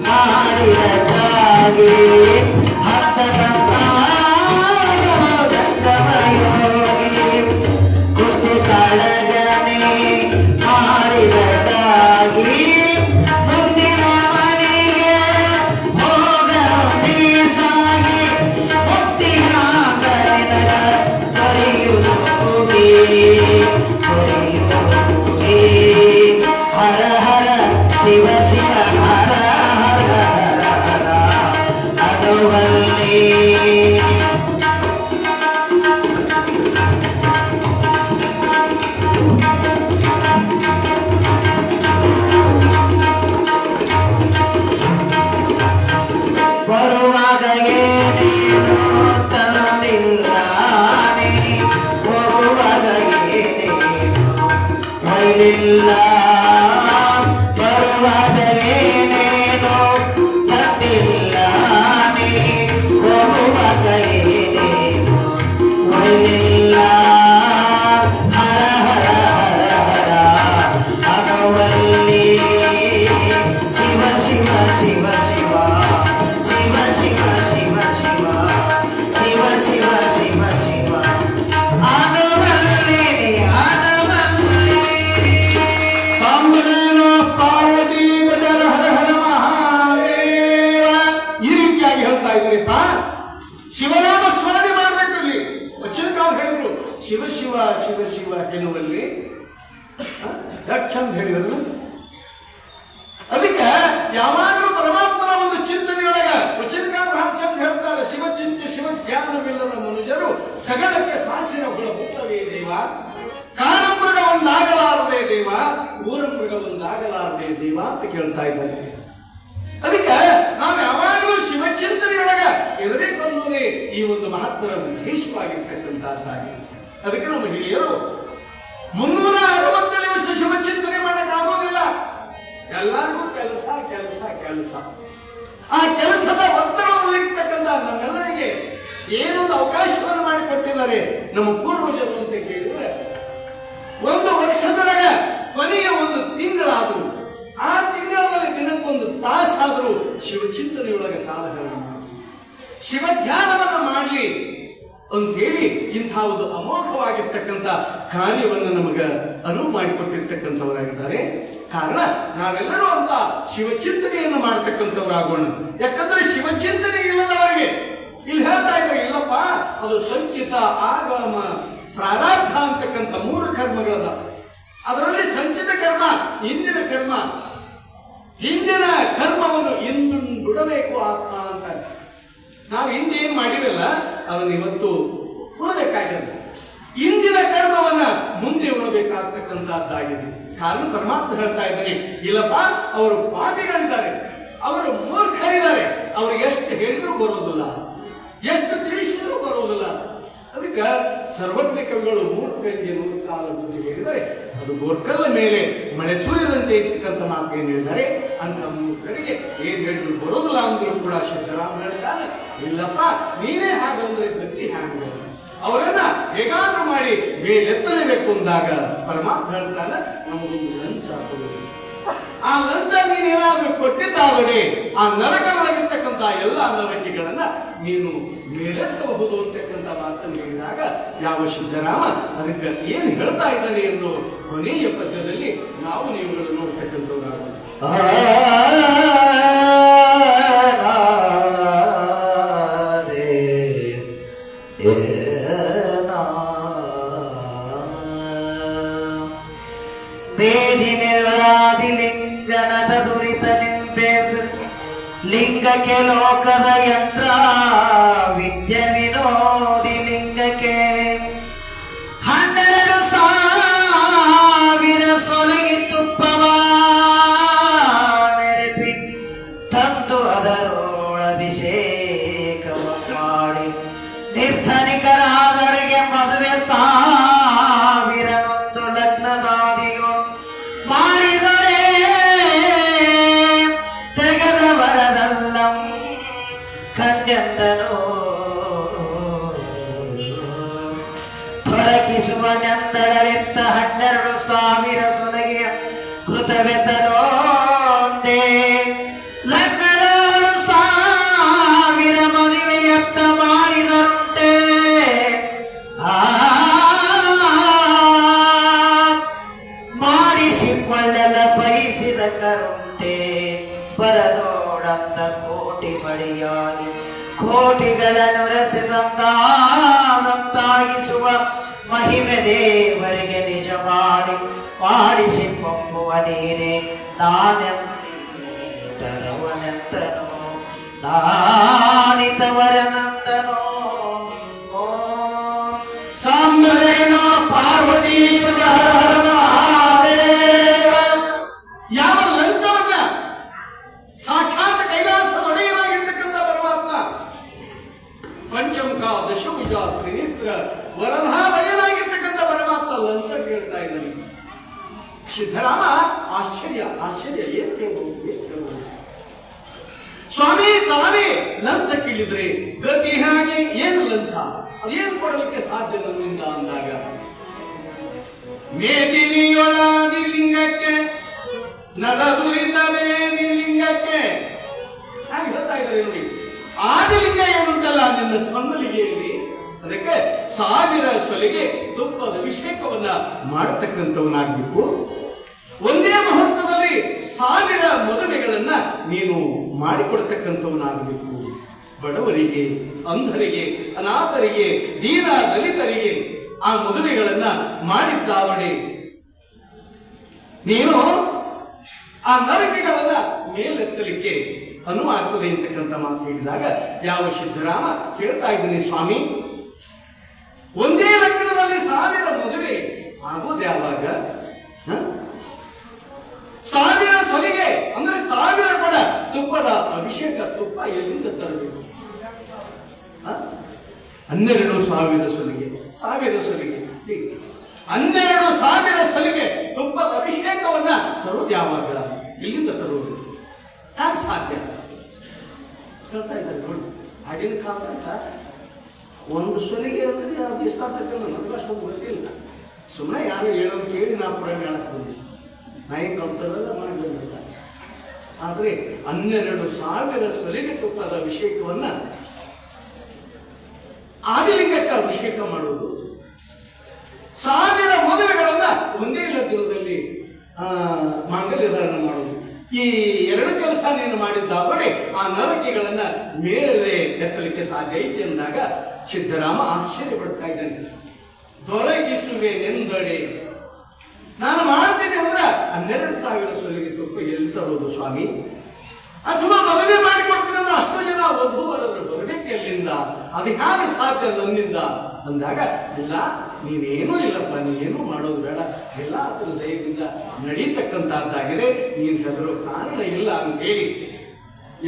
ಮಾಡಿರತಾಗಿ ಹಸ್ತಬಂಧಾನ ಚಂದಮಯೋಗಿ ಕುಸ್ತಿ ಕಾಳಗನೆ ಮಾಡಿರತಾಗಿ ಮುಂದಿನ ಮನೆಗೆ ಹೋಗಿ ಸಾಗಿ ಮುಕ್ತಿಗಾಗಲಿನ ಹರ ಹರ ಶಿವ ಶಿವ ಹರ ಹರ ಹರ ಹರ ಅನುವಲ್ಲಿ ಬರುವಾಗ ಏನೇನು ತಂದಿಲ್ಲ ಹೋಗುವಾಗ ಏನೇನು ಒಯ್ಲಿಲ್ಲ ಬರುವಾಗ ಏನೇನು ತಂದಿಲ್ಲ ಹೋಗುವಾಗ ಏನೇನು ಒಯ್ಲಿಲ್ಲ ಹರ ಹರ ಹರ ಹರ ಅನುವಲ್ಲಿ ಶಿವ ಶಿವ ಶಿವ ಶಿವ ಶಿವ ಶಿವ ಶಿವ ಶಿವ ಶಿವ ಶಿವ ಶಿವ ಶಿವ ಅನುವಲ್ಲಿ ಸಾಂಬನೇನೋ ಪಾರ್ವತಿ ಬಜರ ಹರ ಹರ ಮಹಾದೇವ. ಈ ರೀತಿಯಾಗಿ ಹೇಳ್ತಾ ಇದ್ರಿಪ್ಪ, ಶಿವನಾಮ ಸ್ಮರಣೆ ಮಾಡ್ಬೇಕಲ್ಲಿ. ವಚನಕಾರರು ಹೇಳಿದ್ರು ಶಿವ ಶಿವ ಶಿವ ಶಿವ ಎನ್ನುವಲ್ಲಿ ಎಷ್ಟು ಚಂದ ಹೇಳಿದ್ರು. ಅದಕ್ಕೆ ಯಾವಾಗಲೂ ಪರಮಾತ್ಮನ ಒಂದು ಚಿಂತನೆಯೊಳಗ ವಚನಕಾರ ಬಹಳ ಚಂದ ಹೇಳ್ತಾರೆ, ಶಿವಚಿಂತೆ ಶಿವ ಜ್ಞಾನವಿಲ್ಲದ ಮನುಜರು ಸಗಳಕ್ಕೆ ಸಾಸಿನ ಹುಳ ಹುಟ್ಟವೇ ದೇವ, ಕಾಣಮೃಗ ಒಂದಾಗಲಾರದೆ ದೇವ, ಊರ ಮೃಗ ಒಂದಾಗಲಾರದೆ ದೇವ ಅಂತ ಕೇಳ್ತಾ ಇದ್ದಾರೆ. ಅದಕ್ಕೆ ನಾವು ಯಾವಾಗಲೂ ಶಿವಚಿಂತನೆಯೊಳಗ ಇರಬೇಕು ಅನ್ನೋದೇ ಈ ಒಂದು ಮಹತ್ವದ ಉದ್ದೇಶವಾಗಿರ್ತಕ್ಕಂಥದ್ದಾಗಿ. ಅದಕ್ಕೆ ನಮ್ಮ ಹಿರಿಯರು 360 ದಿವಸ ಶಿವಚಿಂತನೆ ಮಾಡಕ್ಕಾಗೋದಿಲ್ಲ. ಎಲ್ಲರಿಗೂ ಕೆಲಸ ಕೆಲಸ ಕೆಲಸ. ಆ ಕೆಲಸದ ಒತ್ತಡದಲ್ಲಿರ್ತಕ್ಕಂಥ ನಮ್ಮೆಲ್ಲರಿಗೆ ಏನೊಂದು ಅವಕಾಶವನ್ನು ಮಾಡಿಕೊಟ್ಟಿದ್ದಾರೆ ನಮ್ಮ ಪೂರ್ವಜರು ಅಂತ ಕೇಳಿದ್ರೆ, ಒಂದು ವರ್ಷದೊಳಗೆ ಕೊನೆಯ ಒಂದು ತಿಂಗಳಾದರೂ, ಆ ತಿಂಗಳಲ್ಲಿ ದಿನಕ್ಕೊಂದು ತಾಸಾದರೂ ಶಿವಚಿಂತನೆಯೊಳಗೆ ಕಾಲಹರಣ ಮಾಡಿ ಶಿವ ಧ್ಯಾನವನ್ನು ಮಾಡಲಿ ಅಂತೇಳಿ ಇಂಥ ಒಂದು ಅಮೋಘವಾಗಿರ್ತಕ್ಕಂಥ ಕಾರ್ಯವನ್ನು ನಮಗ ಅನುವು ಮಾಡಿಕೊಟ್ಟಿರ್ತಕ್ಕಂಥವರಾಗಿದ್ದಾರೆ. ಕಾರಣ ನಾವೆಲ್ಲರೂ ಅಂತ ಶಿವಚಿಂತನೆಯನ್ನು ಮಾಡತಕ್ಕಂಥವರಾಗೋಣ. ಯಾಕಂದ್ರೆ ಶಿವಚಿಂತನೆ ಇಲ್ಲದವರಿಗೆ ಇಲ್ಲಿ ಹೇಳ್ತಾ ಇದ್ದಾರೆ, ಇಲ್ಲಪ್ಪ ಅದು ಸಂಚಿತ ಆಗಮ ಪ್ರಾರಬ್ಧ ಅಂತಕ್ಕಂಥ 3 ಕರ್ಮಗಳದ. ಅದರಲ್ಲಿ ಸಂಚಿತ ಕರ್ಮ, ಹಿಂದಿನ ಕರ್ಮ, ಹಿಂದಿನ ಕರ್ಮವನ್ನು ಇಂದು ಬಿಡಬೇಕು ಆತ್ಮ ಅಂತ. ನಾವು ಹಿಂದೆ ಏನ್ ಮಾಡಿರಲ್ಲ ಅವನ್ನ ಇವತ್ತು ಉಣಬೇಕಾಗಿದೆ. ಇಂದಿನ ಕರ್ಮವನ್ನ ಮುಂದೆ ಉಣಬೇಕಾಗ್ತಕ್ಕಂಥದ್ದಾಗಿದೆ. ಕಾರಣ ಪರಮಾತ್ಮ ಹೇಳ್ತಾ ಇದ್ದಾನೆ, ಇಲ್ಲಪ್ಪ ಅವರು ಪಾಪಿಗಳಿದ್ದಾರೆ, ಅವರು ಮೂರ್ಖರಿದ್ದಾರೆ, ಅವರು ಎಷ್ಟು ಹೇಳಿದ್ರು ಬರೋದಿಲ್ಲ, ಎಷ್ಟು ತಿಳಿಸಿದ್ರು ಬರೋದಿಲ್ಲ. ಅದಕ್ಕೆ ಸರ್ವಜ್ಞ ಕವಿಗಳು ಮೂರ್ಖರಿಗೆ ನೂರ್ಕಾಲ ಬುದ್ಧಿ ಹೇಳಿದರೆ ಅದು ಗೋರ್ಕಲ್ಲ ಮೇಲೆ ಮಳೆ ಸೂರ್ಯದಂತೆ ಇರ್ತಕ್ಕಂಥ ಮಾತು ಏನ್ ಹೇಳಿದ್ದಾರೆ ಅಂತ ಮೂರ್ಖರಿಗೆ ಏನ್ ಹೇಳಿದ್ರು ಬರೋದಿಲ್ಲ ಅಂದ್ರೂ ಕೂಡ ಸಿದ್ದರಾಮ ಹೇಳ್ತಾನೆ, ಇಲ್ಲಪ್ಪ ನೀನೇ ಹಾಗಂದ್ರೆ ಗತಿ ಹಾಗೆ, ಅವರನ್ನ ಹೇಗಾದ್ರೂ ಮಾಡಿ ಮೇಲೆತ್ತಲೇಬೇಕು ಅಂದಾಗ ಪರಮಾತ್ಮ ಹೇಳ್ತಾನೆ, ನಮಗೊಂದು ಲಂಚ ಕೊಡುವುದು. ಆ ಲಂಚ ನೀನೇನಾದ್ರೂ ಕೊಟ್ಟಿದ್ದಾದರೆ ಆ ನರಕವಾಗಿರ್ತಕ್ಕಂಥ ಎಲ್ಲ ನರಕಿಗಳನ್ನ ನೀನು ಮೇಲೆತ್ತಬಹುದು ಅಂತಕ್ಕಂಥ ಮಾತನ್ನು ಹೇಳಿದಾಗ ಯಾವ ಸಿದ್ದರಾಮ ಅದಕ್ಕೆ ಏನ್ ಹೇಳ್ತಾ ಇದ್ದಾನೆ ಎಂದು ಕೊನೆಯ ಪದ್ಯದಲ್ಲಿ ನಾವು ನೀವುಗಳು ನೋಡ್ತಕ್ಕಂಥವ್ರಾಗ ಲಿಂಗನದ ದುರಿತ ನಿಂಪೇದ ಲಿಂಗಕ್ಕೆ ಲೋಕದ ಯಂತ್ರ ವಿದ್ಯೆ ವಿನೋದಿ ಲಿಂಗಕ್ಕೆ 12,000 ಸೊಲಗಿ ತುಪ್ಪವ ನೆರಪಿ ತಂದು ಅದರೊಳ ಅಭಿಷೇಕವ ಮಾಡಿ ನಿರ್ಧನಿಕರಾದವರಿಗೆ ಮದುವೆ 1,000 ಲಗ್ನದಾದಿಯೋ ಮಾಡಿದರೆ ತೆಗೆದವರದಲ್ಲಂ ಕಂಡೆಂದನು ಹೊರಗಿಸುವ ನೆಂದಳಲಿತ್ತ 12,000 ಸೊಲಗಿಯ ಕೃತವೆತನೋಂದೇ ಲಗ್ನದ 1,000 ಮದುವೆಯತ್ತ ಮಾಡಿದರುಂಟೆ ಮಾಡಿಸಿಕೊಳ್ಳಲ ಬಯಸಿದ ಕರುಂಟೆ ಬರದೋಡಂತ ಕೋಟಿ ಬಳಿಯಾಗಿ ಕೋಟಿಗಳನ್ನು ರಸಿದಂತಾಗಿಸುವ ಮಹಿಮೆ ದೇವರಿಗೆ ನಿಜ ಮಾಡಿಸಿ ಕೊಂಬುವ ನೀನೆ ನಾನೆಂತರವನೆಂತನೋ ನಾನಿತವರನಂತನೋ ಸಾಂಬರೇನೋ ಪಾರ್ವತೀಶ್ವರ ಯಾವ ಲಂಚವನ್ನ ಸಾಕ್ಷಾತ್ ಕೈಲಾಸ ಒಡೆಯನಾಗಿರ್ತಕ್ಕಂಥ ಪರಮಾತ್ಮ ಪಂಚಮುಖ ದಶಭುಜ ತ್ರಿನೇತ್ರ ವರಧಾವಯನಾಗಿರ್ತಕ್ಕಂಥ ಪರಮಾತ್ಮ ಲಂಚ ಕೇಳ್ತಾ ಇದ್ದಾನೆ. ಸಿದ್ದರಾಮ ಆಶ್ಚರ್ಯ ಏನ್ ಕೇಳಬಹುದು ಸ್ವಾಮಿ ತಾವೇ ಲಂಚ ಕೇಳಿದ್ರೆ ಗತಿ ಹಾಗೆ ಏನು ಲಂಚ ಅದೇನು ಕೊಡಲಿಕ್ಕೆ ಸಾಧ್ಯ ನನ್ನಿಂದ ಅಂದಾಗ ಮೇದಿನಿಯೊಳಾದಿ ಲಿಂಗಕ್ಕೆ ನಗದುರಿತವೇ ಲಿಂಗಕ್ಕೆ ಹಾಗೆ ಹೇಳ್ತಾ ಇದ್ದಾರೆ ನೋಡಿ. ಆದಿಲಿಂಗ ಏನುಂಟಲ್ಲ ನಿನ್ನ ಸ್ಪಂದಲಿಗೆಯಲ್ಲಿ ಅದಕ್ಕೆ 1,000 ಸೊಲಿಗೆ ತುಪ್ಪದ ಅಭಿಷೇಕವನ್ನ ಮಾಡತಕ್ಕಂಥವನಾಗಬೇಕು. ಒಂದೇ ಮುಹೂರ್ತದಲ್ಲಿ 1,000 ಮದುವೆಗಳನ್ನ ನೀನು ಮಾಡಿಕೊಡ್ತಕ್ಕಂಥವನಾಗಬೇಕು. ಬಡವರಿಗೆ, ಅಂಧರಿಗೆ, ಅನಾಥರಿಗೆ, ದೀನ ದಲಿತರಿಗೆ ಆ ಮದುವೆಗಳನ್ನ ಮಾಡಿದ್ದಾವಣೆ ನೀನು ಆ ನರಕಿಗಳನ್ನ ಮೇಲೆತ್ತಲಿಕ್ಕೆ ಅನುವಾಗ್ತದೆ ಅಂತಕ್ಕಂಥ ಮಾತು ಹೇಳಿದಾಗ ಯಾವ ಸಿದ್ದರಾಮ ಕೇಳ್ತಾ ಇದ್ದೀನಿ, ಸ್ವಾಮಿ ಒಂದೇ ಲಗ್ನದಲ್ಲಿ 1,000 ಮದುವೆ ಆಗೋದು ಯಾವಾಗ? 1,000 ಸೊಲಿಗೆ ಅಂದ್ರೆ 1,000 ಕೂಡ ತುಪ್ಪದ ಅಭಿಷೇಕ ತುಪ್ಪ ಎಲ್ಲಿಂದ ತರಬೇಕು? 12,000 ಸೊಲಿಗೆ 1,000 ಸೊಲಿಗೆ 12,000 ಸೊಲಿಗೆ ತುಪ್ಪದ ಅಭಿಷೇಕವನ್ನ ತರೋದು ಯಾವಾಗ? ಇಲ್ಲಿಂದ ತರುವುದು ಯಾಕೆ ಸಾಧ್ಯ? ಹೇಳ್ತಾ ಇದ್ದಾರೆ ನೋಡಿ. ಆಗಿನ ಕಾಲ ಅಂತ ಒಂದು ಸೊಲಿಗೆ ಅಂದ್ರೆ ಅದು ಎಷ್ಟಾಗ್ತಕ್ಕಲ್ಲ ನನಗೂ ಅಷ್ಟೊಂದು ಗೊತ್ತಿಲ್ಲ. ಸುಮ್ಮನೆ ಯಾರು ಹೇಳೋದು ಕೇಳಿ ನಾ ಪುರಾಣ ಹೇಳಕ್ ಬಂದಿ ನಾಯಿ ಕಲ್ತರಲ್ಲ ಮಾಡಲಿಲ್ಲ. ಆದ್ರೆ 12,000 ಸೊಲಿಗೆ ತುಪ್ಪದ ಅಭಿಷೇಕವನ್ನ ಆದಿಲಿಂಗಕ್ಕೆ ಅಭಿಷೇಕ ಮಾಡುವುದು, 1,000 ಮದುವೆಗಳನ್ನ ಒಂದೇ ಲಗ್ನದಲ್ಲಿ ಮಾಂಗಲ್ಯ ಧಾರಣ ಮಾಡುವುದು, ಈ 2 ಕೆಲಸ ನೀನು ಮಾಡಿದ್ದಾಗಲೇ ಆ ನರಕಿಗಳನ್ನ ಮೇಲೆ ಎತ್ತಲಿಕ್ಕೆ ಸಾಧ್ಯ ಐತೆ ಅಂದಾಗ ಸಿದ್ದರಾಮ ಆಶ್ಚರ್ಯ ಪಡ್ತಾ ಇದ್ದಾನೆ. ದೊರಕಿಸುವೆ ನೆಂದಡೆ ನಾನು ಮಾಡ್ತೀನಿ ಅಂದ್ರೆ 12,000 ಸೊಲಿಗೆ ತುಪ್ಪ ಎಲ್ಲಿ ತರೋದು ಸ್ವಾಮಿ? ಅಥವಾ ಮದುವೆ ಮಾಡಿಕೊಡ್ತೀನಿ ಅಂದ್ರೆ ಅಷ್ಟು ಜನ ವಧುವರರು ಬರಬೇಕಿಲ್ಲ. ನಿನ್ನಿಂದ, ಅದು ಹೇಗೆ ಸಾಧ್ಯ ನನ್ನಿಂದ ಅಂದಾಗ, ಇಲ್ಲ ನೀನೇನೂ ಇಲ್ಲಪ್ಪ, ನೀನೇನು ಮಾಡೋದು ಬೇಡ, ಎಲ್ಲ ಅದರ ದಯದಿಂದ ನಡೀತಕ್ಕಂಥದ್ದಾಗಿದೆ, ನೀನು ಹೆದರೋ ಕಾರಣ ಇಲ್ಲ ಅಂತ ಹೇಳಿ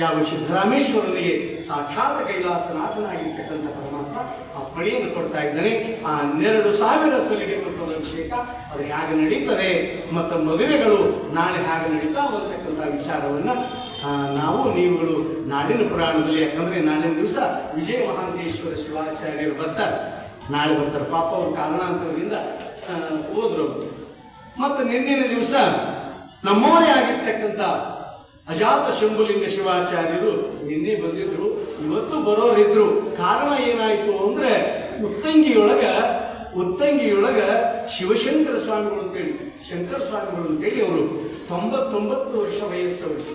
ಯಾವ ಸಿದ್ದರಾಮೇಶ್ವರನಿಗೆ ಸಾಕ್ಷಾತ್ ಕೈಲಾಸನಾಥನಾಗಿರ್ತಕ್ಕಂಥ ಪರಮಾತ್ಮ ಆ ಪಣಿಯನ್ನು ಕೊಡ್ತಾ ಇದ್ದಾನೆ. ಆ 12,000 ಸಲಿಗೆ ಕೊಟ್ಟದ ಅಭಿಷೇಕ ಅದು ಹೇಗೆ ನಡೀತದೆ ಮತ್ತು ಮದುವೆಗಳು ನಾಳೆ ಹೇಗೆ ನಡೀತಾವ ಅಂತಕ್ಕಂಥ ವಿಚಾರವನ್ನ ನಾವು ನೀವುಗಳು ನಾಡಿನ ಪುರಾಣದಲ್ಲಿ, ಯಾಕಂದ್ರೆ ನಾಳಿನ ದಿವಸ ವಿಜಯ ಮಹಾಂತೇಶ್ವರ ಶಿವಾಚಾರ್ಯರು ಬರ್ತಾರೆ, ನಾಳೆ ಬರ್ತಾರೆ. ಪಾಪ ಅವರು ಕಾರಣಾಂತರದಿಂದ ಹೋದ್ರು. ಮತ್ತು ನಿನ್ನಿನ ದಿವಸ ನಮ್ಮವರೇ ಆಗಿರ್ತಕ್ಕಂಥ ಅಜಾತ ಶಂಭುಲಿಂಗ ಶಿವಾಚಾರ್ಯರು ನಿನ್ನೆ ಬಂದಿದ್ರು, ಇವತ್ತು ಬರೋರಿದ್ರು. ಕಾರಣ ಏನಾಯ್ತು ಅಂದ್ರೆ ಉತ್ತಂಗಿಯೊಳಗ ಶಿವಶಂಕರ ಸ್ವಾಮಿಗಳು ಅಂತೇಳಿ, ಶಂಕರ ಸ್ವಾಮಿಗಳು ಅಂತೇಳಿ ಅವರು 99 ವರ್ಷ ವಯಸ್ಸವರು.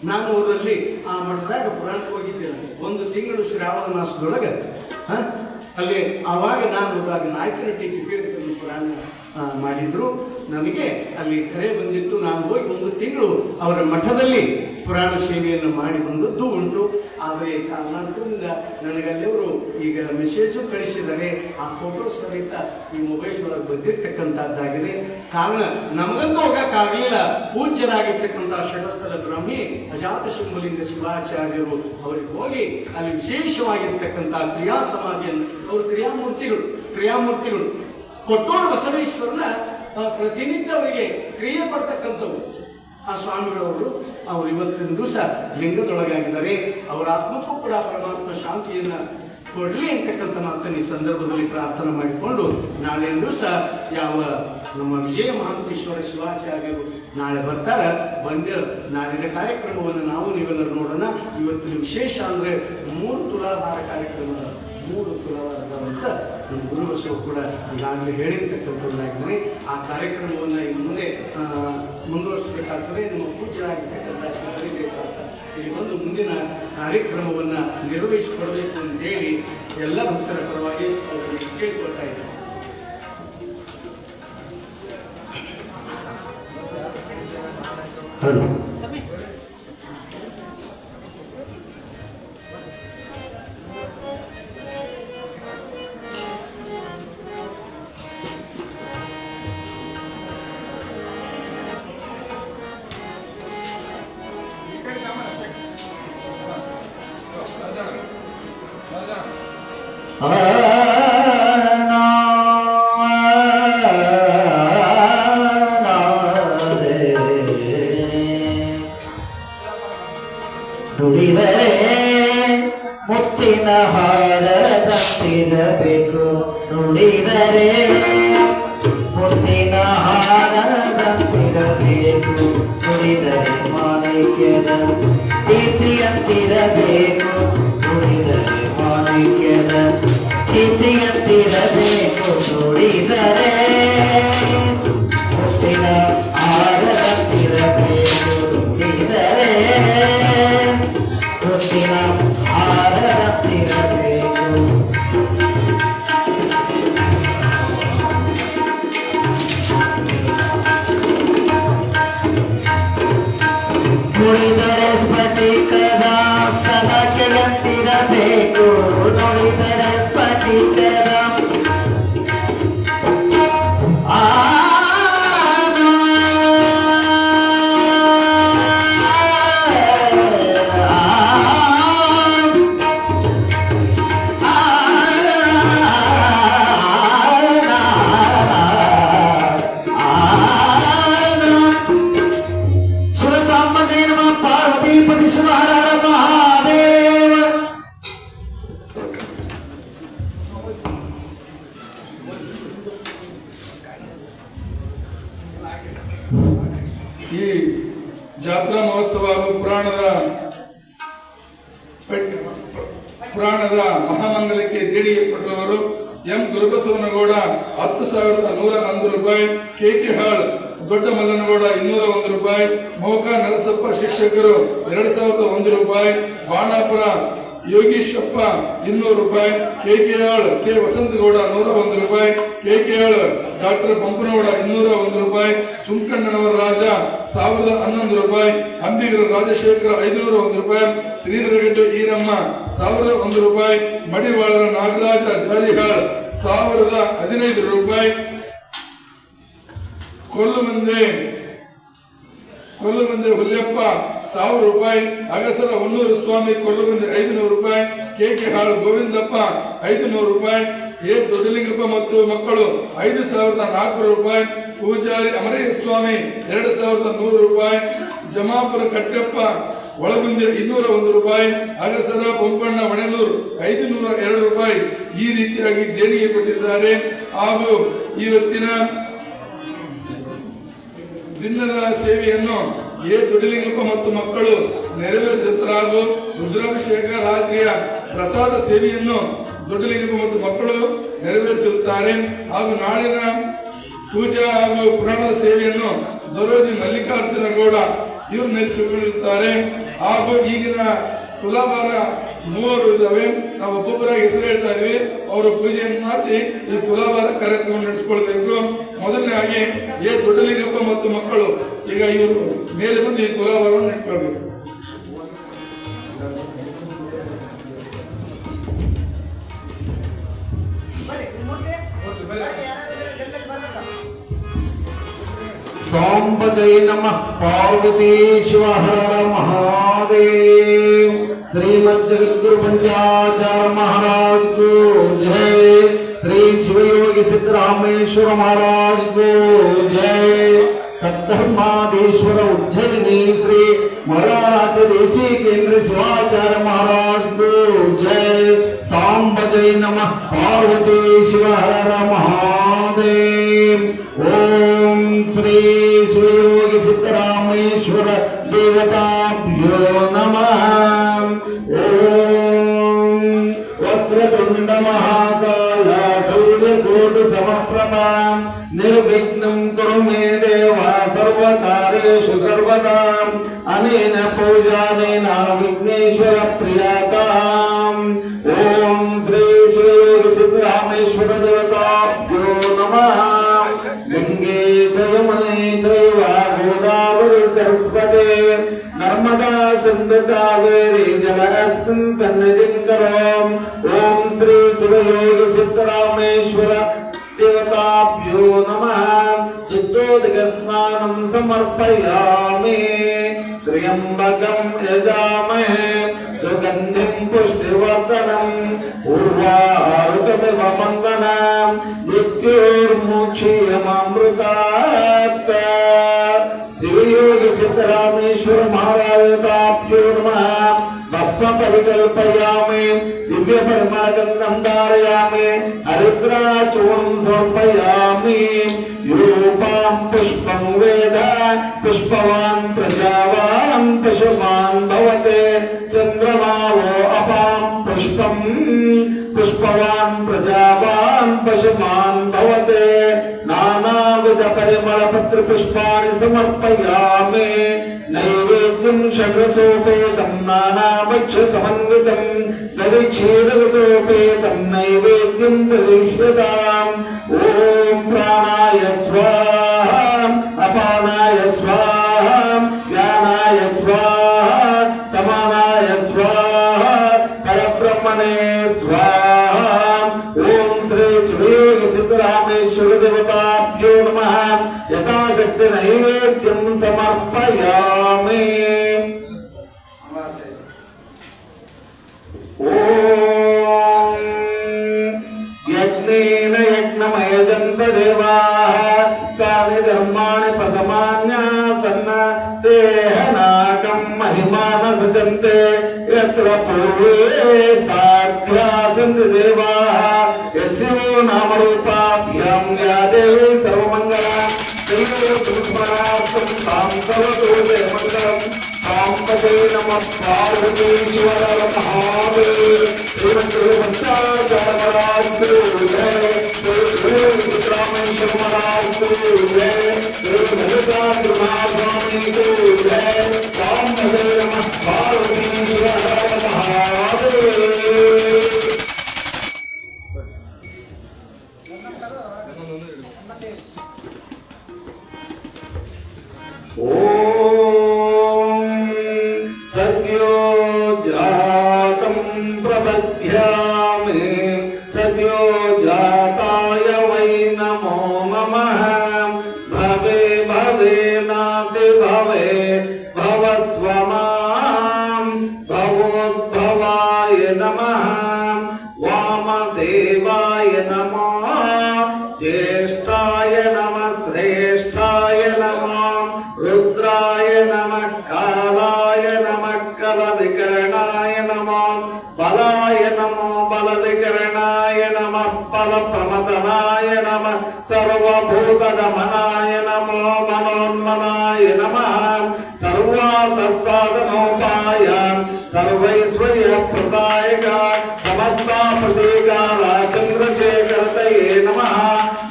ನಾನು ಅವರಲ್ಲಿ ಆ ಮಠದಾಗ ಪುರಾಣಕ್ಕೆ ಹೋಗಿದ್ದೇನೆ. 1 ತಿಂಗಳು ಶ್ರಾವಣ ಮಾಸದೊಳಗೆ ಅಲ್ಲಿ ಆವಾಗ ನಾನು ಹೋದಾಗ ನಾಯಕನಟ್ಟಿ ಕಿಪೇರಿಕರನ್ನು ಪುರಾಣ ಮಾಡಿದ್ರು. ನನಗೆ ಅಲ್ಲಿ ಕರೆ ಬಂದಿತ್ತು. ನಾನು ಹೋಗಿ 1 ತಿಂಗಳು ಅವರ ಮಠದಲ್ಲಿ ಪುರಾಣ ಸೇವೆಯನ್ನು ಮಾಡಿ ಬಂದದ್ದು ಉಂಟು. ಆದರೆ ಕಾರಣಾಂತರದಿಂದ ನನಗಲ್ಲಿ ಅವರು ಈಗ ಮೆಸೇಜು ಕಳಿಸಿದ್ದಾರೆ. ಆ ಫೋಟೋ ಸಹಿತ ಈ ಮೊಬೈಲ್ ಒಳಗೆ ಬಂದಿರ್ತಕ್ಕಂಥದ್ದಾಗಿದೆ. ಕಾರಣ ನಮಗಂತೂ ಹೋಗಕ್ಕಾಗಲಿಲ್ಲ. ಪೂಜ್ಯರಾಗಿರ್ತಕ್ಕಂಥ ಷಟಸ್ಥಲ ಬ್ರಹ್ಮಿ ಅಜಾತ ಶಂಭುಲಿಂಗ ಶಿವಾಚಾರ್ಯರು ಅವರಿಗೆ ಹೋಗಿ ಅಲ್ಲಿ ವಿಶೇಷವಾಗಿರ್ತಕ್ಕಂಥ ಕ್ರಿಯಾ ಸಮಾಧಿಯನ್ನು, ಅವರು ಕ್ರಿಯಾಮೂರ್ತಿಗಳು ಕೊಟ್ಟೂರು ಬಸವೇಶ್ವರನ ಪ್ರತಿನಿತ್ಯ ಅವರಿಗೆ ಕ್ರಿಯೆ ಪಡ್ತಕ್ಕಂಥವ್ರು ಆ ಸ್ವಾಮಿಗಳವರು. ಅವರು ಇವತ್ತಿನ ದಿವಸ ಲಿಂಗದೊಳಗಾಗಿದ್ದಾರೆ. ಅವರ ಆತ್ಮಕ್ಕೂ ಕೂಡ ಪರಮಾತ್ಮ ಶಾಂತಿಯನ್ನ ಕೊಡ್ಲಿ ಅಂತಕ್ಕಂಥ ಮಾತನ್ನು ಈ ಸಂದರ್ಭದಲ್ಲಿ ಪ್ರಾರ್ಥನೆ ಮಾಡಿಕೊಂಡು, ನಾಳೆ ದಿವಸ ಯಾವ ನಮ್ಮ ವಿಜಯ ಮಹಾಂತೇಶ್ವರ ಶಿವಾಚಾರ್ಯರು ನಾಳೆ ಬರ್ತಾರ, ಬಂದು ನಾಳಿನ ಕಾರ್ಯಕ್ರಮವನ್ನು ನಾವು ನೀವೆಲ್ಲರೂ ನೋಡೋಣ. ಇವತ್ತಿನ ವಿಶೇಷ ಅಂದ್ರೆ 3 ತುಲಾಭಾರ ಕಾರ್ಯಕ್ರಮ, 3 ತುಲಾಭಾರದಂತ ನಮ್ಮ ಗುರುಬಸವ ಕೂಡ ಈಗಾಗಲೇ ಹೇಳಿರ್ತಕ್ಕಂಥದ್ದಾಗಿದ್ದಾನೆ. ಆ ಕಾರ್ಯಕ್ರಮವನ್ನು ಇನ್ನು ಮುಂದೆ ಮುಂದುವರಿಸಬೇಕಾಗ್ತದೆ. ನಮ್ಮ ಪೂಜ್ಯರಾಗಿರ್ತಕ್ಕಂಥ ಬೇಕಾಗ್ತದೆ. ಇಲ್ಲಿ ಒಂದು ಮುಂದಿನ ಕಾರ್ಯಕ್ರಮವನ್ನು ನಿರ್ವಹಿಸಿಕೊಡಬೇಕು ಅಂತೇಳಿ ಎಲ್ಲ ಭಕ್ತರ ಪರವಾಗಿ ಅವರಿಗೆ ಕೇಳಿಕೊಳ್ತಾ ಇದ್ದಾರೆ. ನುಡಿದರೆ ಮುತ್ತಿನ ಹಾರದಂತಿರಬೇಕು, ನುಡಿದರೆ ಮುತ್ತಿನ ಹಾರದಂತಿರಬೇಕು, ನುಡಿದರೆ ಮಾಣಿಕ್ಯದ ಕೀರ್ತಿಯಂತಿರಬೇಕು, ನುಡಿದರೆ ಮಾಣಿಕ್ಯದ ಕೀರ್ತಿಯಂತಿರಬೇಕು, ನುಡಿದರೆ ಮುತ್ತಿನ ಹಾರದಂತಿರಬೇಕು, ನುಡಿದರೆ ಮುತ್ತಿನ ಹಾರದಂತಿರಬೇಕು. ನುಡಿದರೆ ಸ್ಫಟಿಕದ ಸಲಕೆಯಂತಿರಬೇಕು, ನುಡಿದರೆ ಸ್ಫಟಿಕದ ಈ ಜಾತ್ರಾ ಮಹೋತ್ಸವ ಹಾಗೂ ಪುರಾಣದ ಮಹಾಮಂಗಲಕ್ಕೆ ದೇಣಿಗೆಪಟ್ಟವರು ಎಂ ಗುರುಬಸವನಗೌಡ 10,101 ರೂಪಾಯಿ, ಕೆಕೆ ಹಾಳ್ ದೊಡ್ಡ ಮಲ್ಲನಗೌಡ 201 ರೂಪಾಯಿ, ಮೋಕ ನರಸಪ್ಪ ಶಿಕ್ಷಕರು 2,001 ರೂಪಾಯಿ, ಬಾಣಾಪುರ ಯೋಗೀಶಪ್ಪ 200 ರೂಪಾಯಿ, ಕೆಕೆಆಳ್ ಕೆ ವಸಂತಗೌಡ 101 ರೂಪಾಯಿ, ಕೆಕೆಆಳ್ ಡಾಕ್ಟರ್ ಪಂಪನಗೌಡ 201 ರೂಪಾಯಿ, ಸುಂಕಣ್ಣನವರ ರಾಜ 1011 ರೂಪಾಯಿ, ಅಂಬಿಗರ ರಾಜಶೇಖರ 501 ರೂಪಾಯಿ, ಶ್ರೀಧರಗಡ್ಡೆ ಈರಮ್ಮ 1001 ರೂಪಾಯಿ. ಮಡಿವಾಳರ ನಾಗರಾಜ ಜಾಲಿಹಾಳ್ 1015 ರೂಪಾಯಿ. ಕೊಲ್ಲುಮಂದೆ ಹುಲ್ಯಪ್ಪ 1000 ರೂಪಾಯಿ. ಅಗಸರ ಹೊನ್ನೂರು ಸ್ವಾಮಿ ಕೊಲ್ಲುಮಂದೆ 500 ರೂಪಾಯಿ. ಕೇಕೆಹಾಳ್ ಗೋವಿಂದಪ್ಪ 500 ರೂಪಾಯಿ. ಎ ದೊಡ್ಡಲಿಂಗಪ್ಪ ಮತ್ತು ಮಕ್ಕಳು 5400 ರೂಪಾಯಿ. ಪೂಜಾರಿ ಅಮರೇಶ ಸ್ವಾಮಿ 2100 ರೂಪಾಯಿ. ಜಮಾಪುರ ಕಟ್ಟಪ್ಪ ಒಳಗುಂದೆ 201 ರೂಪಾಯಿ. ಅಗಸರ ಪೊಂಪಣ್ಣ ವಣೆಲೂರು 502 ರೂಪಾಯಿ. ಈ ರೀತಿಯಾಗಿ ದೇಣಿಗೆ ಕೊಟ್ಟಿದ್ದಾರೆ. ಹಾಗೂ ಇವತ್ತಿನ ದಿನದ ಸೇವೆಯನ್ನು ಎ ದೊಡ್ಡಲಿಂಗಪ್ಪ ಮತ್ತು ಮಕ್ಕಳು ನೆರವೇರಿಸುತ್ತಾರೆ. ಹಾಗೂ ರುದ್ರಾಭಿಷೇಕ ರಾತ್ರಿಯ ಪ್ರಸಾದ ಸೇವೆಯನ್ನು ದೊಡ್ಡಲಿಂಗಪ್ಪ ಮತ್ತು ಮಕ್ಕಳು ನೆರವೇರಿಸುತ್ತಾರೆ. ಹಾಗೂ ನಾಳಿನ ಪೂಜಾ ಹಾಗೂ ಪುರಾಣದ ಸೇವೆಯನ್ನು ದೊರೋಜಿ ಮಲ್ಲಿಕಾರ್ಜುನ ಗೌಡ ಇವರು ನಡೆಸಿಕೊಳ್ಳುತ್ತಾರೆ. ಹಾಗೂ ಈಗಿನ ತುಲಾಭಾರ 3 ಇದ್ದಾವೆ. ನಾವು ಒಬ್ಬೊಬ್ಬರಾಗಿ ಹೆಸರು ಹೇಳ್ತಾ ಇದ್ವಿ. ಅವರ ಪೂಜೆಯನ್ನು ಮಾಡಿಸಿ ಈ ತುಲಾಭಾರ ಕಾರ್ಯಕ್ರಮ ನಡೆಸಿಕೊಳ್ಬೇಕು. ಮೊದಲನೇದಾಗಿ ಎ ದೊಡ್ಡಲಿಂಗಪ್ಪ ಮತ್ತು ಮಕ್ಕಳು ಈಗ ಇವರು ಮೇಲೆ ಬಂದು ಈ ತುಲಾಭಾರವನ್ನು ನಡೆಸಿಕೊಳ್ಬೇಕು. सांब जय नमः पार्वती शिव हर महादेव। श्रीमद जगद्गुरु पंचाचार्य महाराज को जय। श्री शिवयोगी सिद्धरामेश्वर महाराज को जय। सप्तमादेश्वर उज्जैनी श्री महाराज देशी केंद्र शिवाचार्य महाराज को जय। सांब जय नमः पार्वती शिव हर महादेव। ओम श्री शिवयोगी सिद्धरामेश्वर देवताभ्यो नमः। ओम वक्रतुंड महाकाय सूर्यकोटि समप्रभा निर्विघ्नं कुरु मे देव सर्वकार्येषु सर्वदा। अनेन पूजानेन विघ्नेश्वर प्रियताम्। ओम श्री शिवयोगी सिद्धरामेश्वर देवताभ्यो नमः। गंगे च यमुने चैव गोदावरी सरस्वती नर्मदा सिंधु कावेरी जलेऽस्मिन् सन्निधिं करोमि। ओम श्री शिवयोगी सिद्धरामेश्वर देवताभ्यो नमः। शुद्धोदकस्नानं समर्पयामि। त्र्यंबकं यजामहे सुगन्धिं पुष्टिवर्धनम् उर्वारुकमिव वन्दनाम् मृत्युर्मुक्षीयमामृतात्। शिवयोगी सिद्धरामेश्वर महाराजताभ्यो नमः। भस्म परिकल्पयामि दिव्य परिमलगन्धं धारयामि हरिद्राचूर्णं समर्पयामि। यूपां पुष्पं वेद पुष्पवान् प्रजावान् पशुमान् भवते। चन्द्रमा वो अपां पुष्पं पुष्पवान् प्रजावान् पशुमान् भवते। नानाविध परिमल पत्र पुष्पाणि समर्पयामि। नैवेद्यं षड्रसोपेतं नानाभक्ष्य समन्वितं दधिक्षीरवितोपेतं नैवेद्यं प्रदिश्यताम्। ॐ प्राणाय स्वाहा अपानाय स्वाहा ज्ञानाय स्वाहा समानाय स्वाहा परब्रह्मणे स्वाहा। ॐ श्री शिवयोगी सिद्धरामेश्वर देवताभ्यो नमः। यथाशक्ति नैवेद्यं समर्पयामि। ओम यज्ञेन यज्ञमयजन्त देवाः सानि धर्माणि प्रथमान्यासन्न तेहनाकं महिमान सजन्ते यत्र पूर्वे साध्यासन्ति देवाः यस्यो नामरूपाभ्यां या देवी सर्वमङ्गला दैवोत्तमस्मरार्थं तां सर्वतो देवमङ्गलम्। सांबते नमः पार्वती शिव हर महादेव। श्रीमद्गुरु पंचाचार्य महाराज को जय। श्री सिद्धरामेश्वर महाराज को जय। श्री मल्लिकार्जुन स्वामी को जय। सांबते नमः पार्वती शिव हर महादेव। सद्यो जातं बलविकरणाय नमः बलाय नमो बलविकरणाय नमः बलप्रमदनाय नमः सर्वभूतगमनाय नमो मनोन्मनाय नमः सर्वार्थसाधनोपाय सर्वैश्वर्यप्रदायक समस्ताप्रतीकार चन्द्रशेखरतये नमः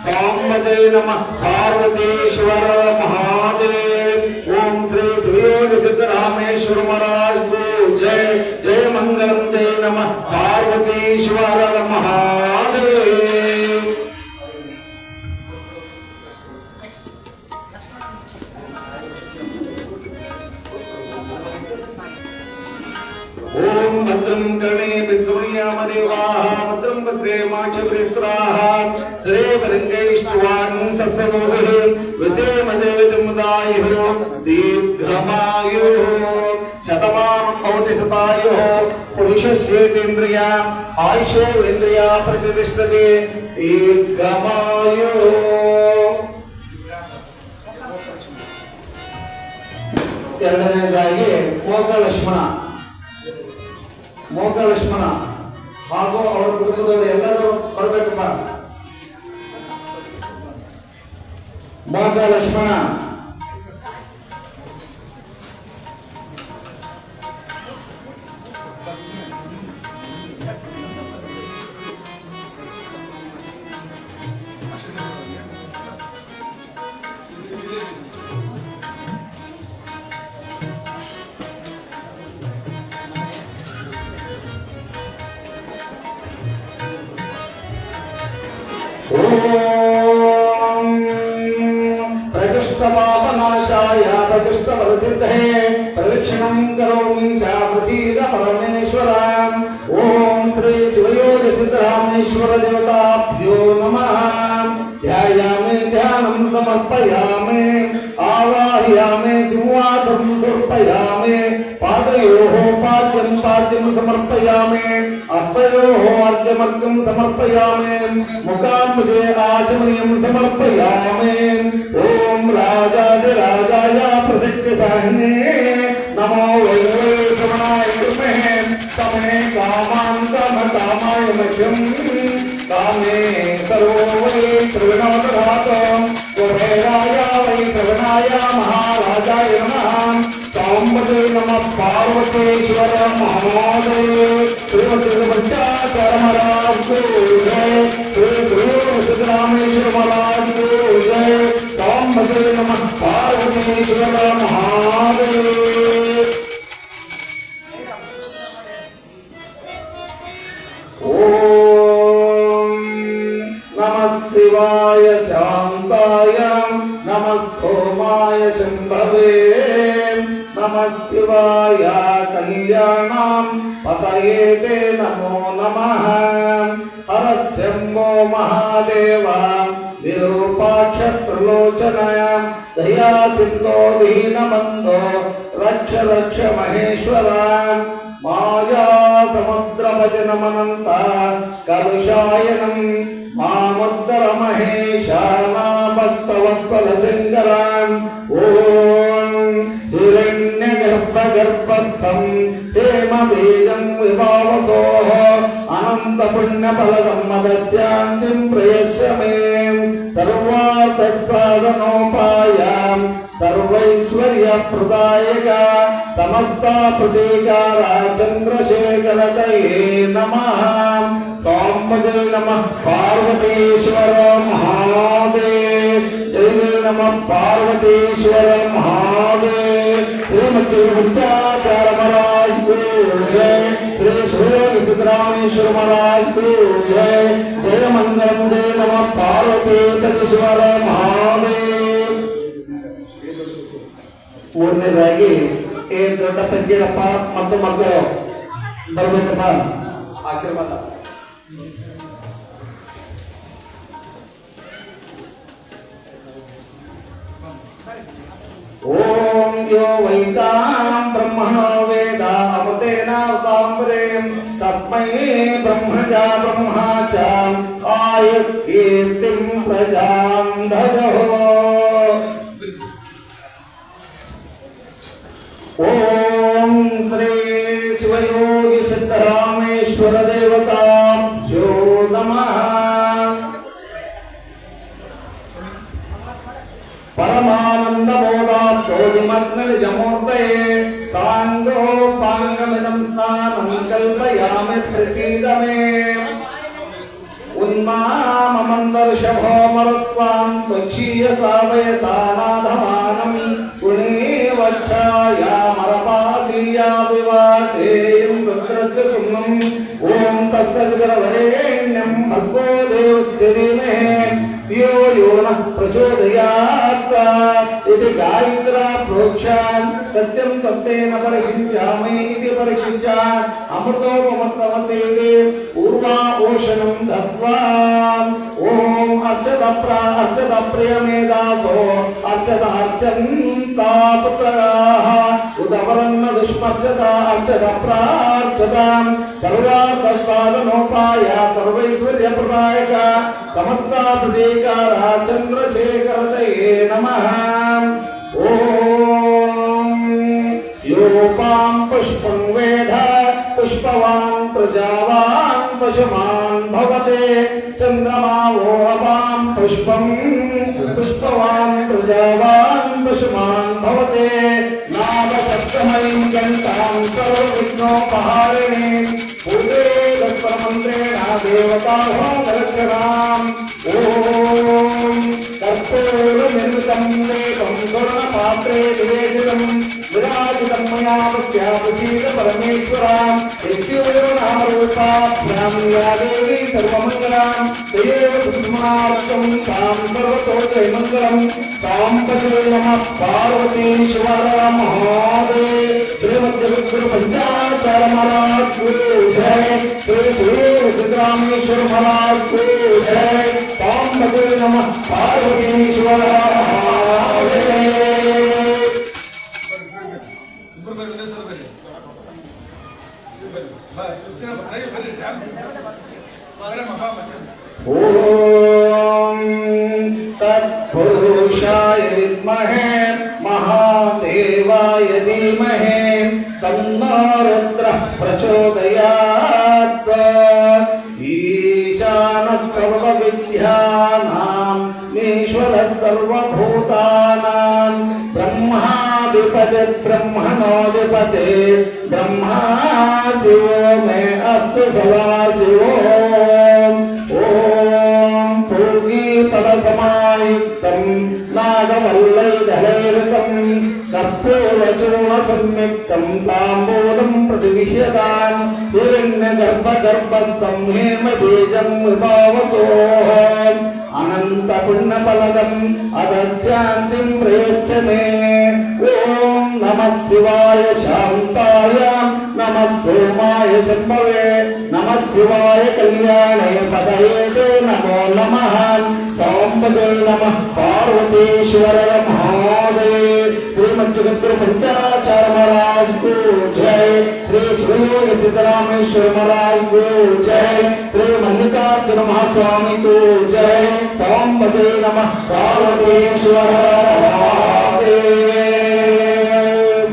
साम्बते नमः पार्वतीश्वर महादेव ओम श्री सुयोग सिद्धरामेश्वर महाराज को जय जय मंगलम जय नमः पार्वतीश्वर महादेव। ओम भद्रं कर्णे विष्णुयामदेवाः भद्रं वस्रेमाक्षभिस्त्राः श्रेवरङ्गैष्टवान् सस्तनोभिः विषेमदेवमुदायुः दीर्घमायुः शतमानं भवति शतायुः पुरुषस्येन्द्रिय आयुषेन्द्रिय प्रतिष्ठते दीर्घमायुः। ಎರಡನೇದಾಗಿ ಮೋಕ ಲಕ್ಷ್ಮಣ ಹಾಗೂ ಅವರ ಕುಟುಂಬದವರು ಎಲ್ಲರೂ ಬರಬೇಕಪ್ಪ. ಮೋಕ ಲಕ್ಷ್ಮಣ प्रकृष्टपापनाशाय प्रकृष्टफलसिद्धये प्रदक्षिणं करोमि च प्रसीद परमेश्वर। ओम श्री शिवयोग सिद्धरामेश्वर देवताभ्यो नमः। ध्यायामि ध्यानं समर्पयामि आवाहयामि सिंहासनं समर्पयामि पादयोः पाद्यं समर्पयामि हस्तयोः अर्घ्यमर्घ्यं समर्पयामि मुखाम्बुजे आचमनीयं समर्पयामि। ओम राजाधिराजाय प्रसिद्धसाहिने नमो वै श्रवणाय विद्महे तमे कामाय मह्यं कामे सर्वो वै श्रवणोदधातु कुबेराय वै श्रवणाय महाराजाय नमः। साम्बते नमः पार्वतीश्वर महादेव श्रीमद्भक्ताचार्य महाराज को जय श्री सिद्धरामेश्वर महाराज को जय। साम्बते नमः पार्वतीश्वर महादेव। ओम नमः शिवाय शांताय नमः सोमाय शंभवे नमः शिवाय कल्याणं पतये ते नमो नमः। हर शंभो महादेव विरूपाक्ष त्रिलोचनय दया सिंधो दीनबंधो रक्ष रक्ष महेश्वर। माया समुद्रभजनमनंत कलुषायनं मामुद्र महेशाना भक्तवत्सल सिंगराम। ओम हिरण्यगर्भगर्भस्थं हेमबीजं विभावसोः अनंत पुण्यफलदं मदस्यान्तिं प्रयश्य मे। सर्वार्थसाधनोपायां सर्वैश्वर्यप्रदायक समस्ताप्रतीकार चन्द्रशेखरतये नमः। साम्बते नमः पार्वतीश्वर महादेव जय नमः पार्वतीश्वर महादेव। श्रीमद्भक्ताचार्य महाराज को जय श्री शिवयोग सिद्धरामेश्वर महाराज को जय जय मंगलम जय नमः पार्वतीश्वर महादेव। ಮೂರನೇದಾಗಿ ದೊಡ್ಡ ಪಂಜೀರಪ್ಪ ಮತ್ತು ಮಕ್ಕಳು ಬರ್ಬೇಕಪ್ಪ ಆಶೀರ್ವಾದ। ओम यो वैतां ब्रह्मणो वेद अमृतेनावताम्बरें तस्मै ब्रह्मजा ब्रह्मा च आयुर्कीर्तिं प्रजां ददो। ओम श्री श्रीमग्ननिजमूर्तये साङ्गोपाङ्गमिदं स्नानं कल्पयामि प्रसीद मे उन्माममन्दर्षभो मरुत्वां त्वक्षीयसावयसानाधमानं पुण्येवच्छायामरपासीया विवासेयं रुद्रस्य सुम्नम् ॐ तस्य विजरवरेण्यं भगवो देवस्य धीमहि यो यो नः प्रचोदयात् इति गायत्र्या प्रोक्षान् सत्यं तत्तेन परिषिञ्चामि इति परिषिञ्चान् अमृतोपमत्तमसेदे पूर्वापोषणं दत्त्वा ॐ अर्चत प्रियमेदासो अर्चन्ता पुत्राः उदवरन्न दुष्मर्चत अर्चत प्रार्चतां सर्वार्थसाधनोपाय सर्वैश्वर्यप्रदायक समस्ताप्रतीकारा चन्द्रशेखरतये नमः ॐ योपां पुष्पं वेद पुष्पवान् प्रजावान् पशुमान् भवते चन्द्रमा वो अपां पुष्पं पुष्पवान् प्रजावान् पशुमान् भवते नादसप्तमयीं घण्टां सर्वविघ्नोपहारिणीं पूजे दत्तमन्त्रेण देवताहो दर्शनाम् ॐ कर्पूरनिर्मितं देवं स्वर्णपात्रे निवेदितं विराजितं मया प्रत्यापसीद परमेश्वरां यस्योनामरूपाभ्यां या देवी सर्वमङ्गलां तयेव सुषमार्थं तां सर्वतो जयमङ्गलं तां भजे नमः पार्वतीश्वर महादेव श्रीमद्गुरु पंचाचार्य महाराज की जय श्री श्री सिद्धरामेश्वर महाराज की जय तां भजे नमः पार्वतीश्वर महादेव ॐ तत्पुरुषाय विद्महे महादेवाय धीमहि तन्नो रुद्रः प्रचोदयात् ईशानः सर्वविद्यानां ईश्वरः सर्वभूतानां ब्रह्माधिपति ब्रह्मणोऽधिपति ब्रह्मा शिवो मे अस्तु सदा शिवो ॐ पूर्वीतलसमायुक्तं नागवल्लैर्दलैर्गं कर्पूरचूर्णसंयुक्तं ताम्बूलं प्रतिगृह्यताम् हिरण्यगर्भगर्भस्थं हेमबीजं विभावसोः अनन्तपुण्यफलदम् अदस्यान्तिं प्रयच्छ मे ॐ नमः शिवाय शान्ताय नमः सोमाय शम्भवे नमः शिवाय कल्याणे पदये ते नमो नमः साम्बदे नमः पार्वतीश्वर महादेव श्रीमद्गुरु पंचाचार्य महाराज को जय श्री श्री सिद्धरामेश्वर महाराज को जय श्री मल्लिकार्जुन महास्वामी को जय साम्बदे नमः पार्वतीश्वर महादेव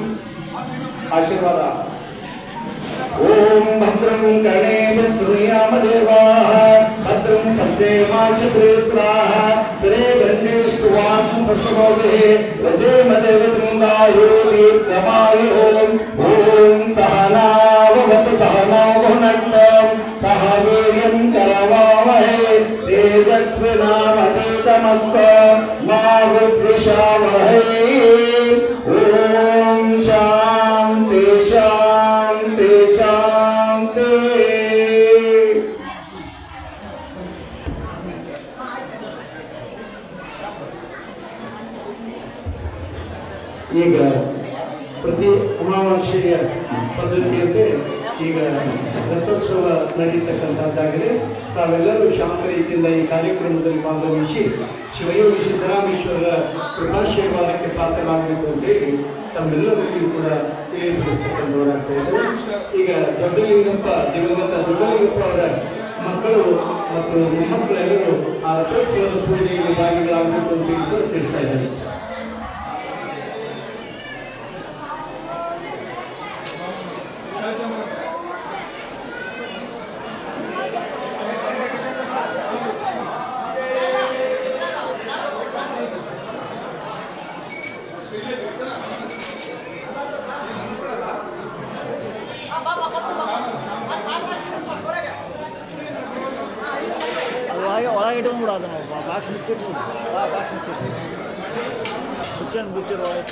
आशीर्वाद ॐ भद्रं कर्णेन श्रूयामदेवाः भद्रं पश्येमाक्षत्रेस्राः स्त्रे गण्येष्टुवान् सत्समोभिः वसेमदेवतृङ्गायो दीर्घमायुः ॐ सहनाववतु सहनौ भुनक्तु सह वीर्यं करवावहै तेजस्विनावधीतमस्तु मा विद्विषावहै ॐ शान्ति शान्ति शान्ति ಈಗ ಪ್ರತಿ ಅಮಾವಾಸ್ಯೆಯ ಪದ್ಧತಿಯಂತೆ ಈಗ ರಥೋತ್ಸವ ನಡೀತಕ್ಕಂಥದ್ದಾಗಿದೆ. ತಾವೆಲ್ಲರೂ ಶಾಂತ ರೀತಿಯಿಂದ ಈ ಕಾರ್ಯಕ್ರಮದಲ್ಲಿ ಭಾಗವಹಿಸಿ ಶಿವಯೋಗಿ ಸಿದ್ದರಾಮೇಶ್ವರರ ಕೃಪಾಶೀರ್ವಾದಕ್ಕೆ ಪಾತ್ರರಾಗಬೇಕು ಅಂತೇಳಿ ತಮ್ಮೆಲ್ಲರಿಗೂ ಕೂಡ ತಿಳಿಯಪಡಿಸ್ತಕ್ಕಂಥವರಾಗ್ತಾ ಇದ್ದಾರೆ. ಈಗ ದೊಡ್ಡಲಿಂಗಪ್ಪ ದಿವಂಗತ ದೊಡ್ಡಲಿಂಗಪ್ಪ ಅವರ ಮಕ್ಕಳು ಮತ್ತು ಮೊಮ್ಮಕ್ಕಳೆಲ್ಲರೂ ಆ ರಥೋತ್ಸವದ ಪೂಜೆಯಲ್ಲಿ ಭಾಗಿಗಳಾಗಬೇಕು ಅಂತ ಹೇಳಿ ತಿಳಿಸ್ತಾ ಇದ್ದಾರೆ. ಒಳಗೆ ಇಟ್ಕೊಂಡ್ಬಿಡು ಅದನ್ನು ಬಾಕ್ಸ್ ಮುಚ್ಚಿಟ್ಟು ಬಾಕ್ಸ್ ಮುಚ್ಚಿಟ್ಟು ಮುಚ್ಚಿಡು ಒಳಗೆ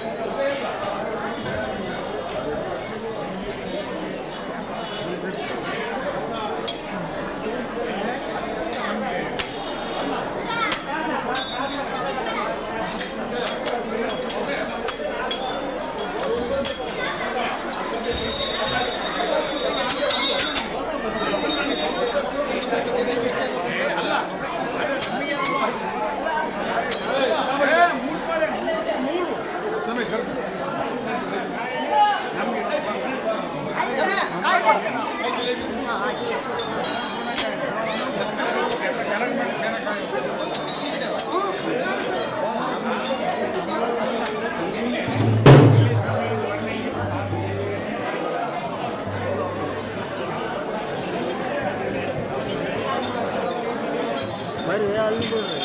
ಬರ್ರಿ ಅಲ್ಲಿ ಬರ್ರಿ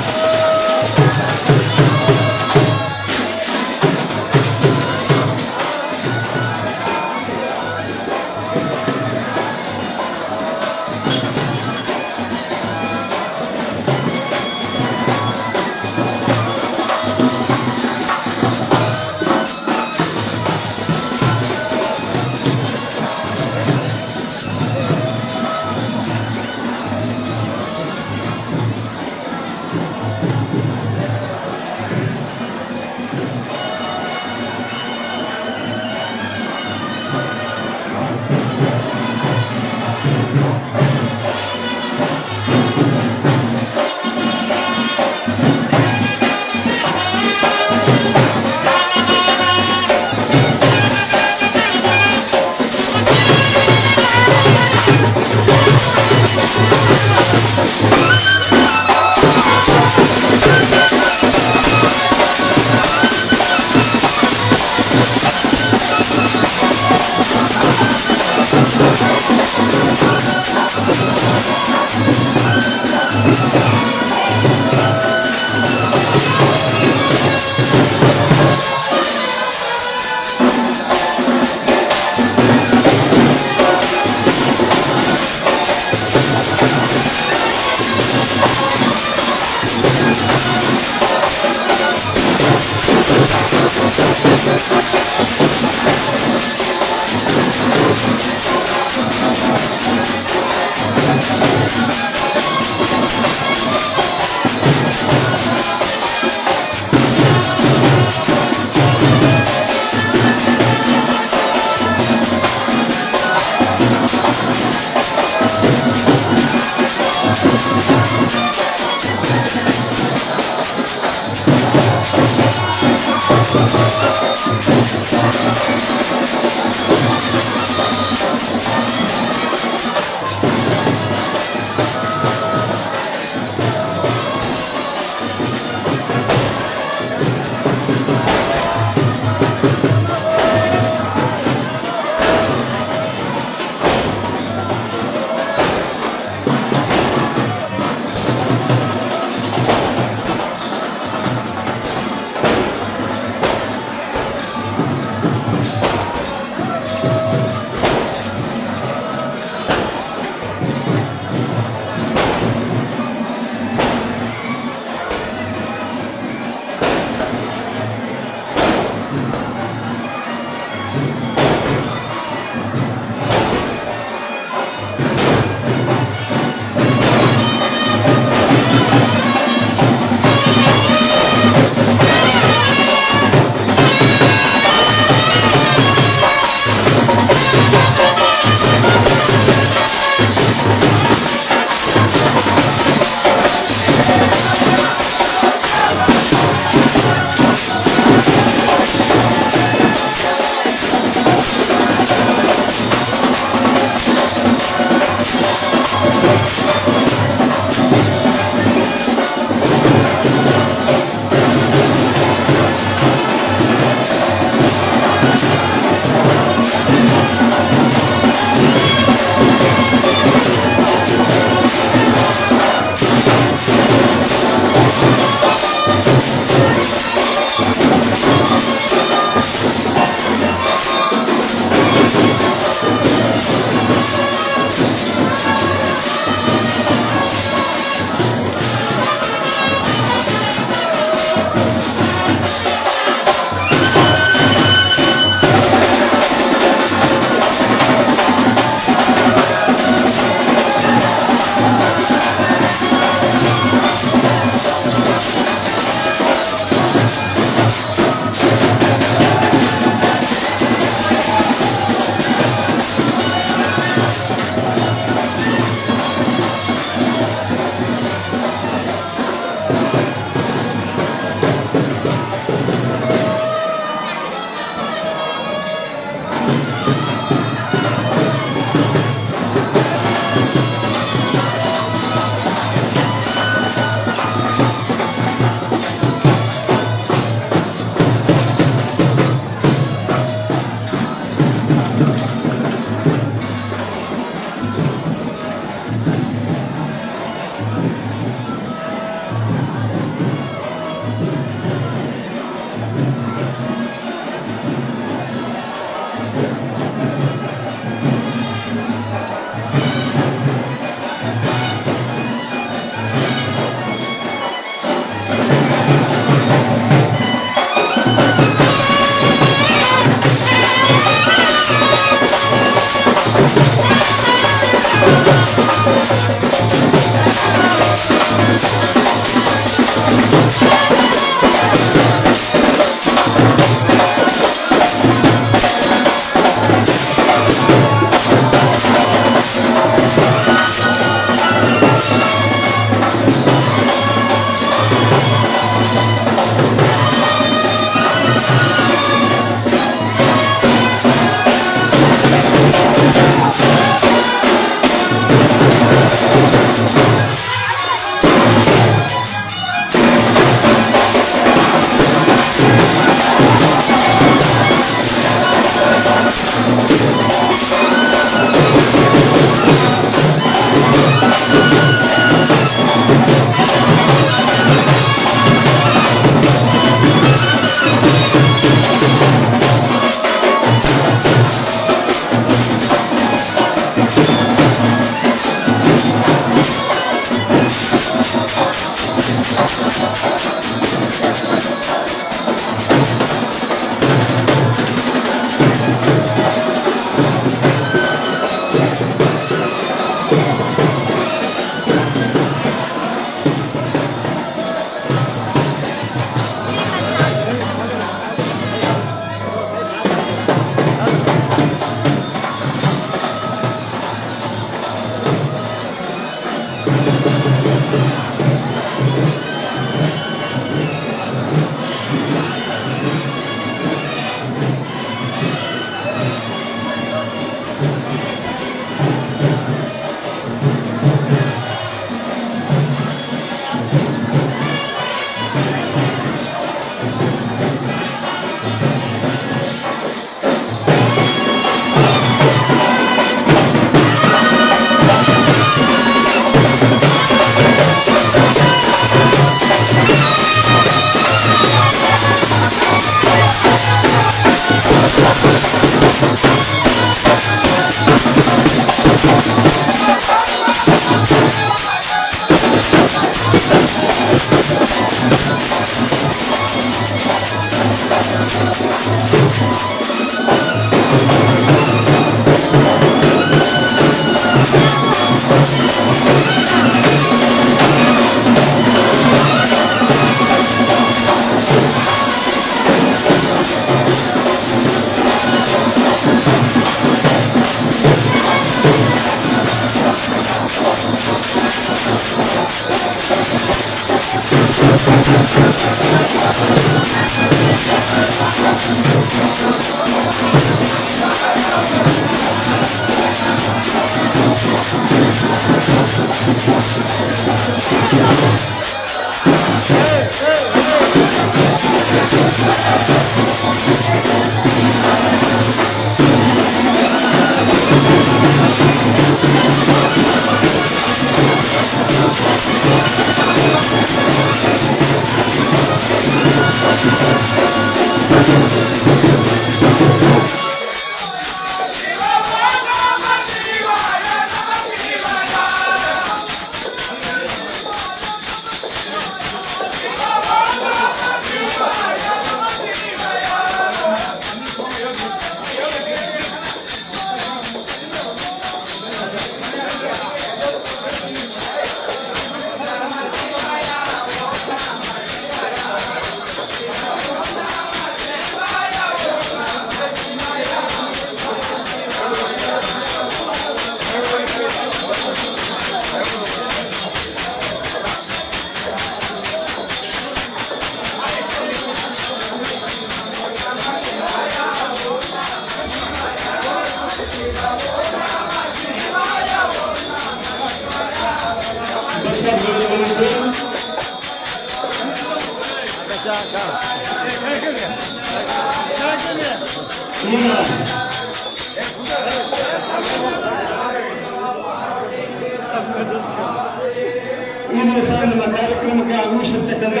ಈ ದಿವಸ ನಮ್ಮ ಕಾರ್ಯಕ್ರಮಕ್ಕೆ ಆಗಮಿಸಿರ್ತಕ್ಕಂಥ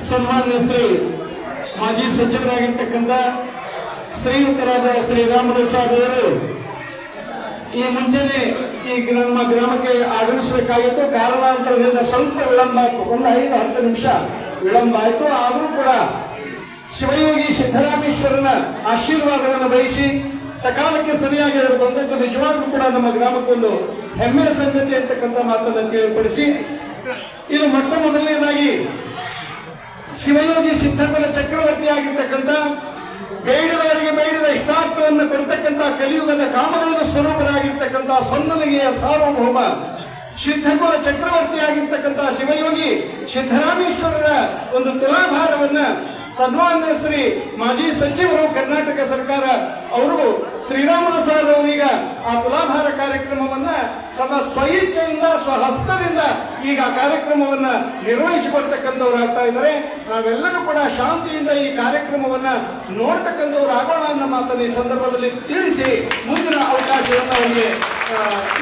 ಸನ್ಮಾನ್ಯ ಶ್ರೀ ಮಾಜಿ ಸಚಿವರಾಗಿರ್ತಕ್ಕಂಥ ಶ್ರೀಯುತರಾದ ಶ್ರೀರಾಮುಲು ಸಾಹೇಬ್ ಅವರು ಈ ಮುಂಚೆನೆ ಈ ನಮ್ಮ ಗ್ರಾಮಕ್ಕೆ ಆಗಮಿಸಬೇಕಾಗಿತ್ತು. ಕಾರಣಾಂತರದಿಂದ ಸ್ವಲ್ಪ ವಿಳಂಬ ಆಯಿತು, ಒಂದು 5-10 ನಿಮಿಷ ವಿಳಂಬ ಆಯಿತು. ಆದರೂ ಕೂಡ ಶಿವಯೋಗಿ ಸಿದ್ದರಾಮೇಶ್ವರನ ಆಶೀರ್ವಾದವನ್ನು ಬಯಸಿ ಸಕಾಲಕ್ಕೆ ಸರಿಯಾಗಿ ಅವರು ಬಂದದ್ದು ನಿಜವಾಗ್ಲೂ ಕೂಡ ನಮ್ಮ ಗ್ರಾಮಕ್ಕೊಂದು ಹೆಮ್ಮೆಯ ಸಂಗತಿ ಅಂತಕ್ಕಂಥ ಮಾತನ್ನು ತಿಳಿಪಡಿಸಿ, ಇದು ಮೊಟ್ಟ ಮೊದಲನೇದಾಗಿ ಶಿವಯೋಗಿ ಸಿದ್ದಪ್ಪನ ಚಕ್ರವರ್ತಿ ಆಗಿರ್ತಕ್ಕಂಥ ಬೇಡಿದವರಿಗೆ ಬೇಡಿದ ಇಷ್ಟಾರ್ಥವನ್ನು ಕೊಡ್ತಕ್ಕಂಥ ಕಲಿಯುಗದ ಕಾಮದೇವ ಸ್ವರೂಪರಾಗಿರ್ತಕ್ಕಂಥ ಸೊನ್ನಲಿಗೆಯ ಸಾರ್ವಭೌಮ ಸಿದ್ದಪ್ಪನ ಚಕ್ರವರ್ತಿ ಆಗಿರ್ತಕ್ಕಂಥ ಶಿವಯೋಗಿ ಸಿದ್ದರಾಮೇಶ್ವರರ ಒಂದು ತುಲಾಭಾರವನ್ನ ಸನ್ಮಾನ್ಯ ಶ್ರೀ ಮಾಜಿ ಸಚಿವರು ಕರ್ನಾಟಕ ಸರ್ಕಾರ ಅವರು ಶ್ರೀರಾಮುಲು ಸರ್ ಅವರೀಗ ಆ ತುಲಾಭಾರ ಕಾರ್ಯಕ್ರಮವನ್ನ ತಮ್ಮ ಸ್ವಇಚ್ಛೆಯಿಂದ ಸ್ವಹಸ್ತದಿಂದ ಈಗ ಆ ಕಾರ್ಯಕ್ರಮವನ್ನ ನಿರ್ವಹಿಸಿಕೊಡ್ತಕ್ಕಂಥವ್ರು ಆಗ್ತಾ ಇದ್ದಾರೆ. ನಾವೆಲ್ಲರೂ ಕೂಡ ಶಾಂತಿಯಿಂದ ಈ ಕಾರ್ಯಕ್ರಮವನ್ನ ನೋಡ್ತಕ್ಕಂಥವ್ರು ಆಗೋಣ ಅನ್ನೋ ಮಾತನ್ನು ಈ ಸಂದರ್ಭದಲ್ಲಿ ತಿಳಿಸಿ ಮುಂದಿನ ಅವಕಾಶವನ್ನು ಅವರಿಗೆ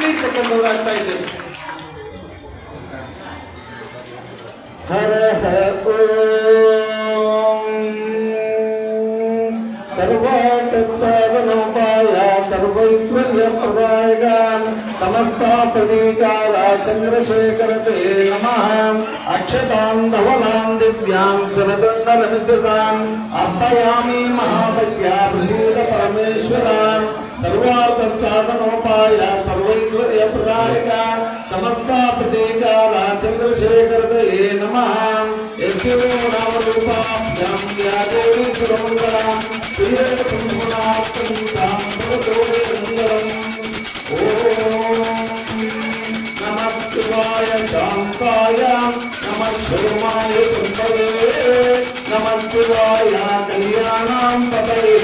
ನೀಡ್ತಕ್ಕಂಥವ್ರು ಆಗ್ತಾ ಇದ್ದೇವೆ. ಹರ ಹರ ಸರ್ವಾರ್ಥಸಾಧನೋಪಾಯ ಸರ್ವೈಶ್ವರ್ಯ ಪ್ರದಾಯಕ ಸಮಸ್ತಾಪದೀಕಾರ ಚಂದ್ರಶೇಖರತೆ ನಮಃ. ಅಕ್ಷತಾನ್ ಧವಲಾನ್ ದಿವ್ಯಾನ್ ಸುರದಂಡಲಮಿಸತಾನ್ ಅರ್ಪಯಾಮಿ ಮಹಾಭಗ್ಯ ಪ್ರಸೀದ ಪರಮೇಶ್ವರಾನ್. ಸರ್ವಾರ್ಥಸಾಧನೋಪಾಯ ಸರ್ವೈಶ್ವರ್ಯ ಪ್ರದಾಯಕ ಸಮಸ್ತಾಪದೀಕಾರ ಚಂದ್ರಶೇಖರತೆ ನಮಃ. ಯಸ್ಯೋ ನಾಮರೂಪಾಭ್ಯಾಂ ಯಾ ದೇವಿ ಸುರಮಂಗಲಂ ನಮಃ ಶಿವಾಯ ಶಾಂತಾಯ ನಮಃ ಶಿವಾಯ ಸುಂದರೇ ನಮಃ ಶಿವಾಯ ಕಲ್ಯಾಣಾಂ ಪತಯೇ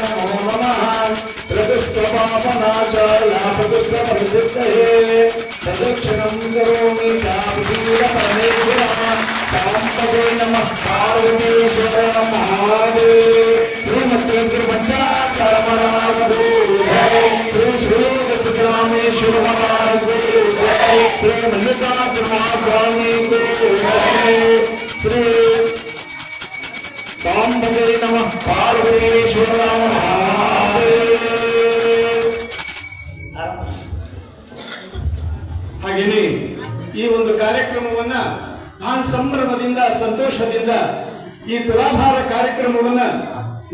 ನಮೋ ನಮಃ. ಪ್ರದುಷ್ಟಪಾಪನಾಶಾಯ ಪ್ರದುಷ್ಟಪರಿಸಿದ್ಧಯೇ ಪ್ರದಕ್ಷಿಣಂ ಕರೋಮಿ ಶಾಂತಿಯ ಪರಮೇಶ್ವರ. ಶಾಂತವೇ ನಮಃ ಪಾರ್ವತೀಶ್ವರ ಮಹಾದೇವ. ಶ್ರೀಮತ್ಯಂತ್ರ ಪಂಚಾಕ್ಷರಮರಾಗೋ ಶ್ರೀ ಶ್ರೀ ಸಿದ್ದರಾಮೇಶ್ವರ ಮಹಾರಾಜೋ ಶ್ರೀ ಮಲ್ಲಿಕಾರ್ಜುನ ಸ್ವಾಮಿ ಶ್ರೀ ಸಾಂಬವೇ ನಮಃ ಪಾರ್ವತೀಶ್ವರ ಮಹಾದೇವ. ಹಾಗೇನೆ ಈ ಒಂದು ಒಂದು ಕಾರ್ಯಕ್ರಮವನ್ನ ಬಹಳ ಸಂಭ್ರಮದಿಂದ ಸಂತೋಷದಿಂದ ಈ ತುಲಾಭಾರ ಕಾರ್ಯಕ್ರಮವನ್ನ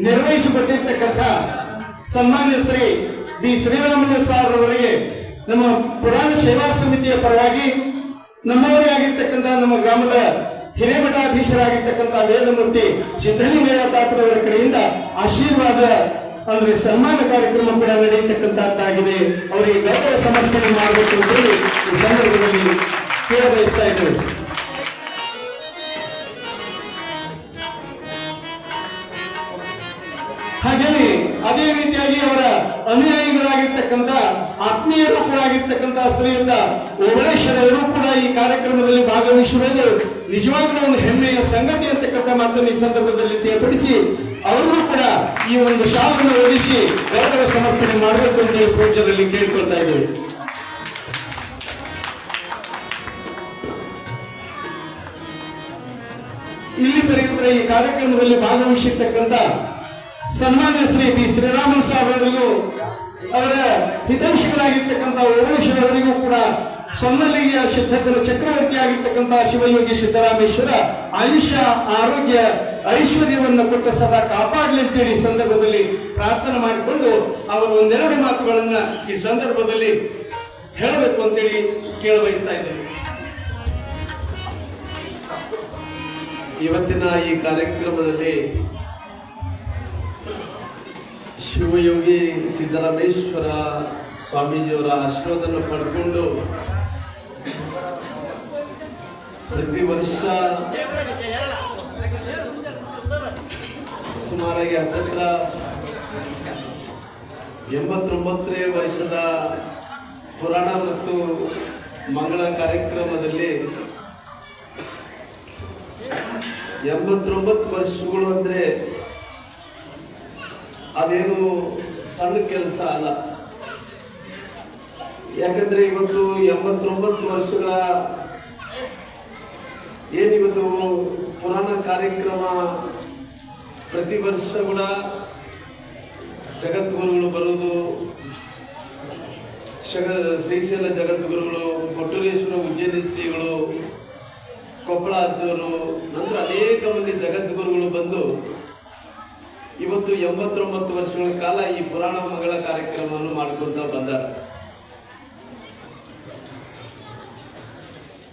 ನಿರ್ವಹಿಸಿಕೊಟ್ಟಿರ್ತಕ್ಕಂಥ ಸನ್ಮಾನ್ಯ ಶ್ರೀ ಡಿ ಶ್ರೀರಾಮಯ್ಯ ಸಾರ್ ಅವರಿಗೆ ನಮ್ಮ ಪುರಾಣ ಸೇವಾ ಸಮಿತಿಯ ಪರವಾಗಿ ನಮ್ಮವರೇ ಆಗಿರ್ತಕ್ಕಂಥ ನಮ್ಮ ಗ್ರಾಮದ ಹಿರೇಮಠಾಧೀಶರಾಗಿರ್ತಕ್ಕಂಥ ವೇದಮೂರ್ತಿ ಸಿದ್ದಲಿಂಗಯ್ಯ ತಾತರವರ ಕಡೆಯಿಂದ ಆಶೀರ್ವಾದ ಅಂದ್ರೆ ಸನ್ಮಾನ ಕಾರ್ಯಕ್ರಮ ಕೂಡ ನಡೆಯತಕ್ಕಂತಹದ್ದಾಗಿದೆ. ಅವರಿಗೆ ಗೌರವ ಸಮರ್ಪಣೆ ಮಾಡಬೇಕು ಅಂತ ಹೇಳಿ ಈ ಸಂದರ್ಭದಲ್ಲಿ ಕೇಳಬಯಸ್ತಾ ಇದ್ದೇವೆ. ಹಾಗೇನೆ ಅದೇ ರೀತಿಯಾಗಿ ಅವರ ಅನುಯಾಯಿಗಳಾಗಿರ್ತಕ್ಕಂಥ ಆತ್ಮೀಯರು ಕೂಡ ಆಗಿರ್ತಕ್ಕಂಥ ಶ್ರೀಯುತ ಓಬಳೇಶ್ವರರು ಕೂಡ ಈ ಕಾರ್ಯಕ್ರಮದಲ್ಲಿ ಭಾಗವಹಿಸುವುದು ನಿಜವಾಗ್ಲೂ ಒಂದು ಹೆಮ್ಮೆಯ ಸಂಗತಿ ಅಂತಕ್ಕಂಥ ಮಾತನ್ನು ಈ ಸಂದರ್ಭದಲ್ಲಿ ತಿಳಿಪಡಿಸಿ ಅವರಿಗೂ ಕೂಡ ಈ ಒಂದು ಶಾಲನ್ನು ಓದಿಸಿ ಗೌರವ ಸಮರ್ಪಣೆ ಮಾಡಬೇಕು ಅಂತ ಈ ಪೂಜ್ಯರಲ್ಲಿ ಕೇಳ್ಕೊಳ್ತಾ ಇದ್ದೇವೆ. ಇಲ್ಲಿ ಪರ್ಯಂತ ಈ ಕಾರ್ಯಕ್ರಮದಲ್ಲಿ ಭಾಗವಹಿಸಿರ್ತಕ್ಕಂಥ ಸನ್ಮಾನ್ಯ ಶ್ರೀ ಬಿ ಶ್ರೀರಾಮನ್ ಸಾಹೇಬ್ ಅವರಿಗೂ ಅವರ ಹಿತೈಷಿಗಳಾಗಿರ್ತಕ್ಕಂಥ ಓಬಳೇಶ್ವರವರಿಗೂ ಕೂಡ ಸೊನ್ನಲಿಗೆಯ ಸಿದ್ಧಕರ ಚಕ್ರವರ್ತಿ ಆಗಿರ್ತಕ್ಕಂಥ ಶಿವಯೋಗಿ ಸಿದ್ದರಾಮೇಶ್ವರ ಆಯುಷ್ಯ ಆರೋಗ್ಯ ಐಶ್ವರ್ಯವನ್ನು ಕೊಟ್ಟು ಸದಾ ಕಾಪಾಡಲಿ ಅಂತೇಳಿ ಈ ಸಂದರ್ಭದಲ್ಲಿ ಪ್ರಾರ್ಥನೆ ಮಾಡಿಕೊಂಡು ಅವರು ಒಂದೆರಡು ಮಾತುಗಳನ್ನ ಈ ಸಂದರ್ಭದಲ್ಲಿ ಹೇಳಬೇಕು ಅಂತೇಳಿ ಕೇಳಬಯಸ್ತಾ ಇದ್ದೇನೆ. ಇವತ್ತಿನ ಈ ಕಾರ್ಯಕ್ರಮದಲ್ಲಿ ಶಿವಯೋಗಿ ಸಿದ್ದರಾಮೇಶ್ವರ ಸ್ವಾಮೀಜಿಯವರ ಆಶೀರ್ವಾದವನ್ನು ಪಡ್ಕೊಂಡು ಪ್ರತಿ ವರ್ಷ ಸುಮಾರಾಗಿ ಹತ್ತತ್ರ 89ನೇ ವರ್ಷದ ಪುರಾಣ ಮತ್ತು ಮಂಗಳ ಕಾರ್ಯಕ್ರಮದಲ್ಲಿ 89 ವರ್ಷಗಳು ಅಂದ್ರೆ ಅದೇನು ಸಣ್ಣ ಕೆಲಸ ಅಲ್ಲ. ಯಾಕಂದ್ರೆ ಇವತ್ತು 89 ವರ್ಷಗಳ ಏನಿವತ್ತು ಪುರಾಣ ಕಾರ್ಯಕ್ರಮ ಪ್ರತಿ ವರ್ಷ ಕೂಡ ಜಗದ್ಗುರುಗಳು ಬರುವುದು, ಶ್ರೀಶೈಲ ಜಗದ್ಗುರುಗಳು, ಕೊಟ್ಟೂರೇಶ್ವರ ಉಜ್ಜಯಿನಿ ಶ್ರೀಗಳು, ಕೊಪ್ಪಳ ಅಜ್ಜವರು, ನಂತರ ಅನೇಕ ಮಂದಿ ಜಗದ್ಗುರುಗಳು ಬಂದು ಇವತ್ತು 89 ವರ್ಷಗಳ ಕಾಲ ಈ ಪುರಾಣ ಮಂಗಳ ಕಾರ್ಯಕ್ರಮವನ್ನು ಮಾಡ್ಕೊಂತ ಬಂದಾರ.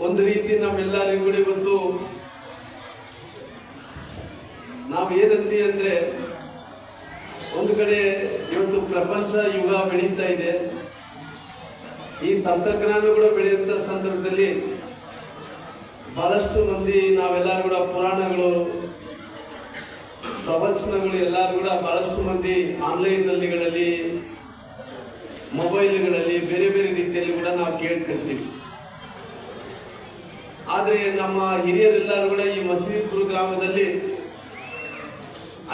ಒಂದು ರೀತಿ ನಮ್ಮೆಲ್ಲರಿಗೂ ಕೂಡ ಇವತ್ತು ನಾವು ಏನಂತೀವಿ ಅಂದ್ರೆ, ಒಂದು ಕಡೆ ಇವತ್ತು ಪ್ರಪಂಚ ಯುಗ ಬೆಳೀತಾ ಇದೆ, ಈ ತಂತ್ರಜ್ಞಾನ ಕೂಡ ಬೆಳೆಯುವಂತ ಸಂದರ್ಭದಲ್ಲಿ ಬಹಳಷ್ಟು ಮಂದಿ ನಾವೆಲ್ಲರೂ ಕೂಡ ಪುರಾಣಗಳು ಪ್ರವಚನಗಳು ಎಲ್ಲರೂ ಕೂಡ ಬಹಳಷ್ಟು ಮಂದಿ ಆನ್ಲೈನ್ ನಲ್ಲಿಗಳಲ್ಲಿ ಮೊಬೈಲ್ಗಳಲ್ಲಿ ಬೇರೆ ಬೇರೆ ರೀತಿಯಲ್ಲಿ ಕೂಡ ನಾವು ಕೇಳ್ತಿರ್ತೀವಿ. ಆದ್ರೆ ನಮ್ಮ ಹಿರಿಯರೆಲ್ಲರೂ ಕೂಡ ಈ ಮಸೀದಿಪುರ ಗ್ರಾಮದಲ್ಲಿ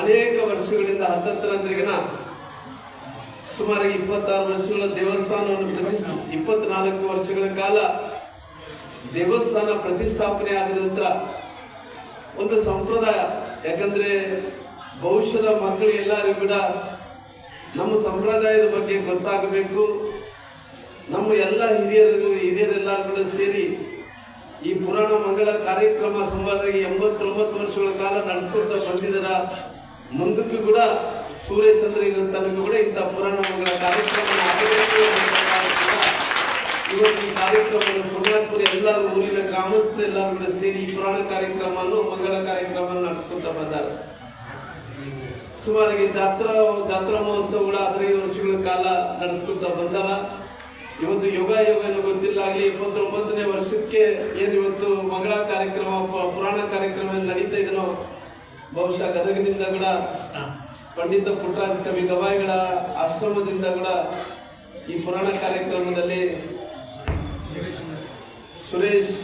ಅನೇಕ ವರ್ಷಗಳಿಂದ ಹತ್ತತ್ತರಂದ್ರಿಗಿನ ಸುಮಾರು 26 ವರ್ಷಗಳ ದೇವಸ್ಥಾನವನ್ನು 24 ವರ್ಷಗಳ ಕಾಲ ದೇವಸ್ಥಾನ ಪ್ರತಿಷ್ಠಾಪನೆ ಆದ ನಂತರ ಒಂದು ಸಂಪ್ರದಾಯ, ಯಾಕಂದ್ರೆ ಭವಿಷ್ಯದ ಮಕ್ಕಳು ಎಲ್ಲರಿಗೂ ಕೂಡ ನಮ್ಮ ಸಂಪ್ರದಾಯದ ಬಗ್ಗೆ ಗೊತ್ತಾಗಬೇಕು. ನಮ್ಮ ಎಲ್ಲ ಹಿರಿಯರೆಲ್ಲರೂ ಕೂಡ ಸೇರಿ ಈ ಪುರಾಣ ಮಂಗಳ ಕಾರ್ಯಕ್ರಮ ಸುಮಾರು 89 ವರ್ಷಗಳ ಕಾಲ ನಡೆಸ್ಕೊತ ಬಂದಿದ್ದರ. ಮುಂದಕ್ಕೂ ಕೂಡ ಸೂರ್ಯ ಚಂದ್ರ ಇರೋ ತನಕ ಕೂಡ ಇಂಥ ಪುರಾಣ ಮಂಗಳ ಕಾರ್ಯಕ್ರಮ ಇವತ್ತು ಈ ಕಾರ್ಯಕ್ರಮವನ್ನು ಪುಣ್ಯಾತ್ಮರು ಎಲ್ಲರೂ ಊರಿನ ಗ್ರಾಮಸ್ಥರು ಎಲ್ಲರೂ ಕೂಡ ಸೇರಿ ಈ ಪುರಾಣ ಕಾರ್ಯಕ್ರಮವನ್ನು ಮಂಗಳ ಕಾರ್ಯಕ್ರಮ ನಡೆಸ್ಕೊತ ಬಂದಾರೆ. ಸುಮಾರಿಗೆ ಜಾತ್ರಾ ಮಹೋತ್ಸವ ಕೂಡ 15 ವರ್ಷಗಳ ಕಾಲ ನಡೆಸ್ಕೊತ ಬಂದಾರ. ಇವತ್ತು ಯೋಗ ಗೊತ್ತಿಲ್ಲ ಆಗಲಿ 29ನೇ ವರ್ಷಕ್ಕೆ ಏನ್ ಇವತ್ತು ಮಂಗಳ ಕಾರ್ಯಕ್ರಮ ಪುರಾಣ ಕಾರ್ಯಕ್ರಮ ನಡೀತಾ ಇದನೋ, ಬಹುಶಃ ಗದಗದಿಂದ ಕೂಡ ಪಂಡಿತ ಪುಟ್ಟರಾಜ ಕವಿ ಗವಾಯಿಗಳ ಆಶ್ರಮದಿಂದ ಕೂಡ ಈ ಪುರಾಣ ಕಾರ್ಯಕ್ರಮದಲ್ಲಿ ಸುರೇಶ್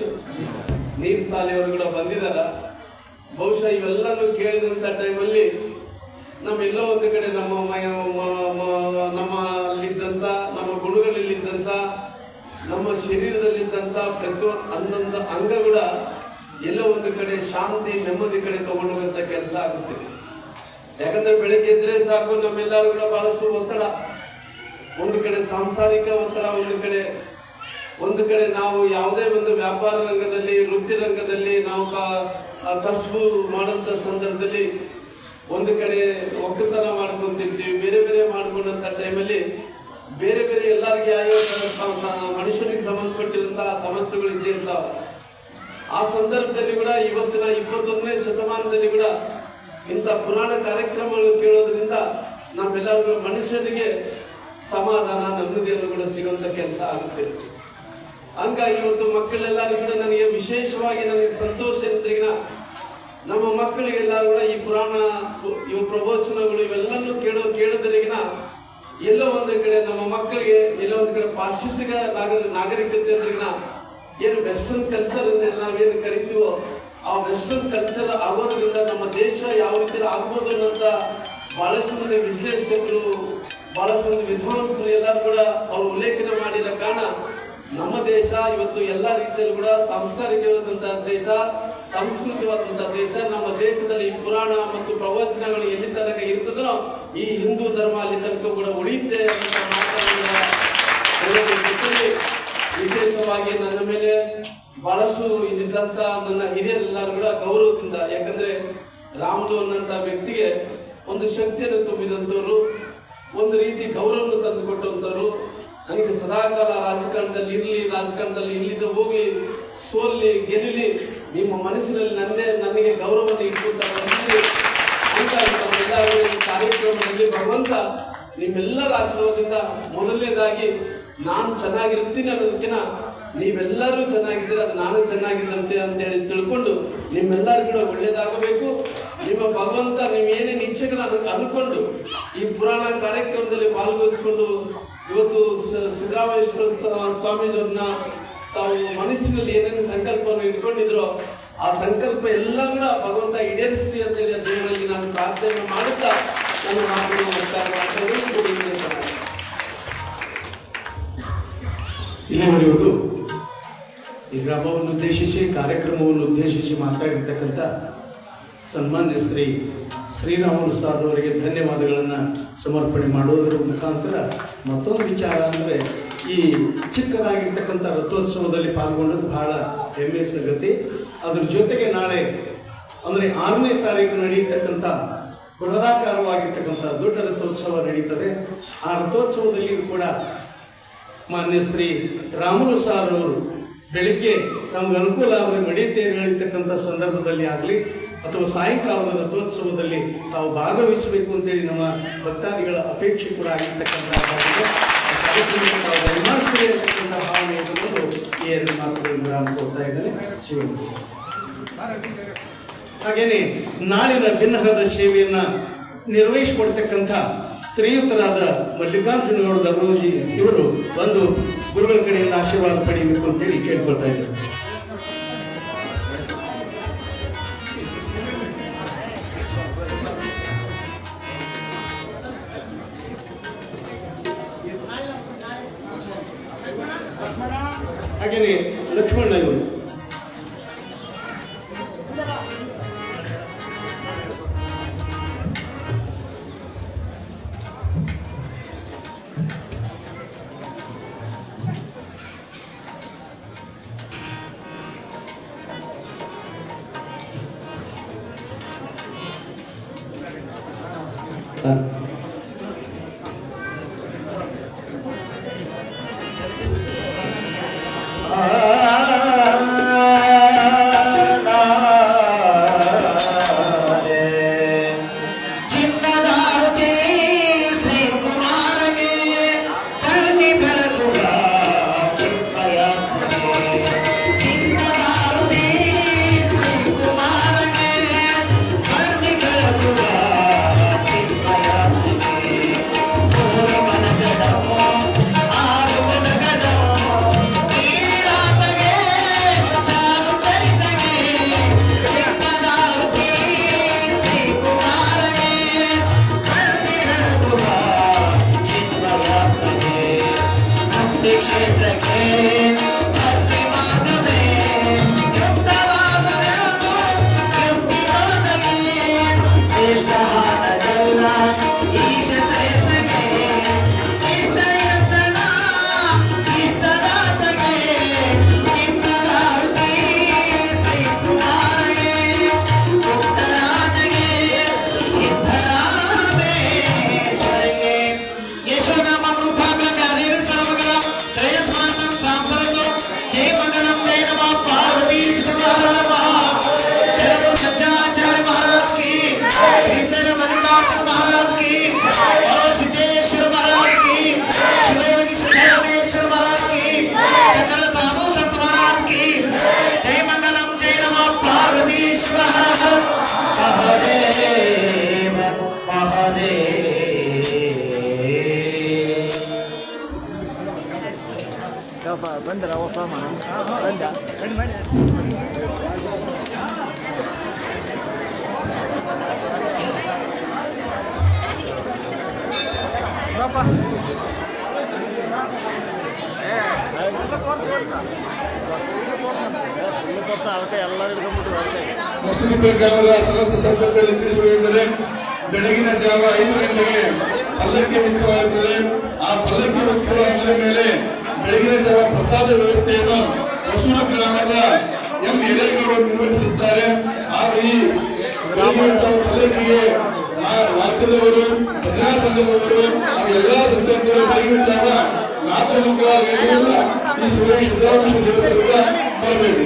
ನೀರ್ಸಾಲಿ ಅವರು ಕೂಡ ಬಂದಿದಾರ. ಬಹುಶಃ ಇವೆಲ್ಲನೂ ಕೇಳಿದಂತ ಟೈಮಲ್ಲಿ ನಮ್ಮೆಲ್ಲೋ ಒಂದು ಕಡೆ ನಮ್ಮಲ್ಲಿದ್ದಂತ ನಮ್ಮ ಗುಣಗಳಲ್ಲಿದ್ದಂತ ನಮ್ಮ ಶರೀರದಲ್ಲಿದ್ದಂತ ಪ್ರತಿಯೊಂದು ಅಂಗ ಕೂಡ ಎಲ್ಲೋ ಒಂದು ಕಡೆ ಶಾಂತಿ ನೆಮ್ಮದಿ ಕಡೆ ತಗೊಂಡು ಹೋಗುವಂತ ಕೆಲಸ ಆಗುತ್ತೆ. ಯಾಕಂದ್ರೆ ಬೆಳಗ್ಗೆ ಎದ್ರೆ ಸಾಕು ನಮ್ಮೆಲ್ಲರೂ ಕೂಡ ಬಹಳಷ್ಟು ಒತ್ತಡ, ಒಂದು ಕಡೆ ಸಾಂಸಾರಿಕ ಒತ್ತಡ, ಒಂದು ಕಡೆ ಒಂದು ಕಡೆ ನಾವು ಯಾವುದೇ ಒಂದು ವ್ಯಾಪಾರ ರಂಗದಲ್ಲಿ, ವೃತ್ತಿ ರಂಗದಲ್ಲಿ ನಾವು ಕಸುಬು ಮಾಡುವಂತ ಸಂದರ್ಭದಲ್ಲಿ ಒಂದು ಕಡೆ ಒಕ್ಕಲ್ತನ ಮಾಡ್ಕೊಂತಿರ್ತೀವಿ, ಬೇರೆ ಬೇರೆ ಮಾಡ್ಕೊಂಡಂತ ಟೈಮಲ್ಲಿ ಬೇರೆ ಬೇರೆ ಎಲ್ಲರಿಗೆ ಮನುಷ್ಯನಿಗೆ ಸಂಬಂಧಪಟ್ಟಿರುವಂತಹ ಸಮಸ್ಯೆಗಳು ಇದ್ದೇ ಇರ್ತಾವ. ಆ ಸಂದರ್ಭದಲ್ಲಿ ಕೂಡ ಇವತ್ತಿನ 21ನೇ ಶತಮಾನದಲ್ಲಿ ಕೂಡ ಇಂಥ ಪುರಾಣ ಕಾರ್ಯಕ್ರಮಗಳು ಕೇಳೋದ್ರಿಂದ ನಮ್ಮೆಲ್ಲರಿಗೂ ಮನುಷ್ಯನಿಗೆ ಸಮಾಧಾನ, ನೆಮ್ಮದಿಯನ್ನು ಕೂಡ ಸಿಗುವಂತ ಕೆಲಸ ಆಗುತ್ತೆ. ಹಂಗಾಗಿ ಇವತ್ತು ಮಕ್ಕಳೆಲ್ಲರೂ ಕೂಡ ನನಗೆ ವಿಶೇಷವಾಗಿ ನನಗೆ ಸಂತೋಷ ಎಂದ್ರಿಗಿನ ನಮ್ಮ ಮಕ್ಕಳಿಗೆಲ್ಲರೂ ಕೂಡ ಈ ಪುರಾಣ, ಇವು ಪ್ರವಚನಗಳು ಇವೆಲ್ಲನೂ ಕೇಳೋದ್ರಿಗಿನ ಎಲ್ಲೋ ಒಂದು ಕಡೆ ನಮ್ಮ ಮಕ್ಕಳಿಗೆ ಎಲ್ಲೋ ಒಂದು ಕಡೆ ಪಾಶ್ಚಾತ್ಯ ನಾಗರಿಕತೆ ಅಂದ್ರಿಗಿನ ಏನು ವೆಸ್ಟರ್ನ್ ಕಲ್ಚರ್ ಅಂತ ನಾವೇನು ಕರಿತೀವೋ ಆ ವೆಸ್ಟರ್ನ್ ಕಲ್ಚರ್ ಆಗೋದ್ರಿಂದ ನಮ್ಮ ದೇಶ ಯಾವ ರೀತಿ ಆಗ್ಬೋದು ಅನ್ನೋಂತ ಬಹಳಷ್ಟು ಮಂದಿ ವಿಶ್ಲೇಷಕರು, ಬಹಳಷ್ಟು ಮಂದಿ ವಿದ್ವಾಂಸರು ಎಲ್ಲರೂ ಕೂಡ ಅವ್ರು ಉಲ್ಲೇಖನ ಮಾಡಿರೋ ಕಾರಣ ನಮ್ಮ ದೇಶ ಇವತ್ತು ಎಲ್ಲಾ ರೀತಿಯಲ್ಲೂ ಕೂಡ ಸಾಂಸ್ಕಾರಿಕವಾದಂತಹ ದೇಶ, ಸಂಸ್ಕೃತಿವಾದಂತಹ ದೇಶ. ನಮ್ಮ ದೇಶದಲ್ಲಿ ಪುರಾಣ ಮತ್ತು ಪ್ರವಚನಗಳು ಎಲ್ಲಿ ತನಕ ಇರ್ತದೋ ಈ ಹಿಂದೂ ಧರ್ಮ ಅಲ್ಲಿ ತನಕ ಕೂಡ ಉಳಿಯುತ್ತೆ ಅಂತ ಮಾತಾಡೋದ್ರಲ್ಲಿ ವಿಶೇಷವಾಗಿ ನನ್ನ ಮೇಲೆ ಬಹಳಷ್ಟು ಇದ್ದಂತ ನನ್ನ ಹಿರಿಯರೆಲ್ಲರೂ ಕೂಡ ಗೌರವದಿಂದ, ಯಾಕಂದ್ರೆ ರಾಮುಲು ಅನ್ನಂತ ವ್ಯಕ್ತಿಗೆ ಒಂದು ಶಕ್ತಿಯನ್ನು ತುಂಬಿದಂತವ್ರು, ಒಂದು ರೀತಿ ಗೌರವವನ್ನು ತಂದುಕೊಟ್ಟಂತವ್ರು. ನನಗೆ ಸದಾಕಾಲ ರಾಜಕಾರಣದಲ್ಲಿ ಇಲ್ಲಿದ್ದು ಹೋಗಿ ಸೋಲ್ಲಿ ಗೆಲ್ಲಿ ನಿಮ್ಮ ಮನಸ್ಸಿನಲ್ಲಿ ನನಗೆ ಗೌರವವನ್ನು ಇಟ್ಕೊಳ್ತಾರೆ ಅಂತ ಕಾರ್ಯಕ್ರಮದಲ್ಲಿ ಭಗವಂತ ನಿಮ್ಮೆಲ್ಲರ ಆಶೀರ್ವಾದದಿಂದ ಮೊದಲನೇದಾಗಿ ನಾನು ಚೆನ್ನಾಗಿರ್ತೀನಿ ಅನ್ನೋದಕ್ಕಿಂತ ನೀವೆಲ್ಲರೂ ಚೆನ್ನಾಗಿದ್ದೀರ, ಅದು ನಾನು ಚೆನ್ನಾಗಿದ್ದಂತೆ ಅಂತ ಹೇಳಿ ತಿಳ್ಕೊಂಡು ನಿಮ್ಮೆಲ್ಲರೂ ಕೂಡ ಒಳ್ಳೇದಾಗಬೇಕು. ನಿಮ್ಮ ಭಗವಂತ ನೀವು ಏನೇನು ಇಚ್ಛೆಗಳನ್ನ ಅನ್ಕೊಂಡು ಈ ಪುರಾಣ ಕಾರ್ಯಕ್ರಮದಲ್ಲಿ ಭಾಗವಹಿಸಿಕೊಂಡು ಇವತ್ತು ಸಿದ್ದರಾಮೇಶ್ವರ ಸ್ವಾಮೀಜಿಯವ್ರನ್ನ ತಾವು ಮನಸ್ಸಿನಲ್ಲಿ ಏನೇನು ಸಂಕಲ್ಪವನ್ನು ಇಟ್ಕೊಂಡಿದ್ರೋ ಆ ಸಂಕಲ್ಪ ಎಲ್ಲ ಕೂಡ ಭಗವಂತ ಈಡೇರಿಸಲಿ ಅಂತ ಹೇಳಿ ದೇವರಲ್ಲಿ ನಾನು ಪ್ರಾರ್ಥನೆ ಮಾಡುತ್ತಾ ನನ್ನ ಮಾತನ್ನು ಮುಕ್ತಾಯ ಮಾಡ್ತಾ ಇಲ್ಲಿವರೆಗೂ ಈ ಗ್ರಾಮವನ್ನು ಉದ್ದೇಶಿಸಿ, ಕಾರ್ಯಕ್ರಮವನ್ನು ಉದ್ದೇಶಿಸಿ ಮಾತಾಡಿರ್ತಕ್ಕಂಥ ಸನ್ಮಾನ್ಯ ಶ್ರೀರಾಮುಲು ಸಾರ್ ಅವರಿಗೆ ಧನ್ಯವಾದಗಳನ್ನು ಸಮರ್ಪಣೆ ಮಾಡೋದರ ಮುಖಾಂತರ ಮತ್ತೊಂದು ವಿಚಾರ ಅಂದರೆ ಈ ಚಿಕ್ಕದಾಗಿರ್ತಕ್ಕಂಥ ರಥೋತ್ಸವದಲ್ಲಿ ಪಾಲ್ಗೊಂಡದ್ದು ಬಹಳ ಹೆಮ್ಮೆ ಸಂಗತಿ. ಅದ್ರ ಜೊತೆಗೆ ನಾಳೆ ಅಂದರೆ 6ನೇ ತಾರೀಕು ನಡೆಯತಕ್ಕಂಥ ಬೃಹದಾಕಾರವಾಗಿರ್ತಕ್ಕಂಥ ದೊಡ್ಡ ರಥೋತ್ಸವ ನಡೀತದೆ. ಆ ರಥೋತ್ಸವದಲ್ಲಿ ಕೂಡ ಮಾನ್ಯ ರಾಮುಲು ಸಾರ್ ಅವರು ಬೆಳಿಗ್ಗೆ ತಮ್ಗೆ ಅನುಕೂಲ ಆದರೆ ಮಡಿತೇರು ಹೇಳಿರ್ತಕ್ಕಂಥ ಸಂದರ್ಭದಲ್ಲಿ ಆಗಲಿ ಅಥವಾ ಸಾಯಂಕಾಲದ ರಥೋತ್ಸವದಲ್ಲಿ ತಾವು ಭಾಗವಹಿಸಬೇಕು ಅಂತೇಳಿ ನಮ್ಮ ಭಕ್ತಾದಿಗಳ ಅಪೇಕ್ಷೆ ಕೂಡ ಆಗಿರ್ತಕ್ಕಂಥ ಭಾವನೆ ಇಟ್ಟುಕೊಂಡು ಈ ಎರಡು ಮಾತುಗಳನ್ನು ವಿರಾಮ ಕೊಡ್ತಾ ಇದ್ದೇನೆ. ಶಿವನ್ ಹಾಗೇನೆ ನಾಳಿನ ದಿನಹದ ಸೇವೆಯನ್ನ ನಿರ್ವಹಿಸಿಕೊಡ್ತಕ್ಕಂಥ ಶ್ರೀಯುತರಾದ ಮಲ್ಲಿಕಾರ್ಜುನ ಗೌಡ ದರ್ರೋಜಿ ಇವರು ಒಂದು ಗುರುಗಳ ಕಡೆಯಿಂದ ಆಶೀರ್ವಾದ ಪಡೆಯಬೇಕು ಅಂತೇಳಿ ಕೇಳ್ಕೊಳ್ತಾ ಇದ್ದಾರೆ. ಹಾಗೇನೆ ಲಕ್ಷ್ಮಣ ಇವರು ಬಂದರ ಹೊಸ ಮನೆ ಬಂದ ಬನ್ನಿ ಮಾಡಿ ಅದಕ್ಕೆ ಎಲ್ಲರೂ ಹಿಡ್ಕೊಂಡ್ಬಿಟ್ಟು ಅದಕ್ಕೆ ಮಸೂರಿಪೇಟೆ ಗ್ರಾಮದ ಸದಸ್ಯ ಸರ್ಕಲ್ನಲ್ಲಿ ತಿಳಿಸುವುದೆಂದರೆ ಬೆಳಗಿನ ಜಾವ 5 ಗಂಟೆಗೆ ಪಲ್ಲಕ್ಕಿ ಉತ್ಸವ ಇರುತ್ತದೆ. ಆ ಪಲ್ಲಕ್ಕಿ ಉತ್ಸವ ಮುಗಿದ ಮೇಲೆ ಬೆಳಗಿನ ಜಾವ ಪ್ರಸಾದ ವ್ಯವಸ್ಥೆಯನ್ನು ಮಸೂರು ಗ್ರಾಮದ ಎಂ ಹಿರೇಗೌಡರು ನಿರ್ವಹಿಸುತ್ತಾರೆ. ಆಗ ಈ ಬೆಳಗಿನ ಜಾವ ಪಲ್ಲಕ್ಕಿಗೆ ವಾದ್ಯದವರು, ಭಜನಾ ಸಂಘದವರು ಹಾಗೂ ಎಲ್ಲಾ ಸಂಘಟನೆಗಳು ಬೆಳಗಿನ ಜಾವ 4 ಗಂಟೆಗಳ ಈ ಶಿವರಾಮ ದೇವಸ್ಥಾನದಿಂದ ಬರಬೇಕು.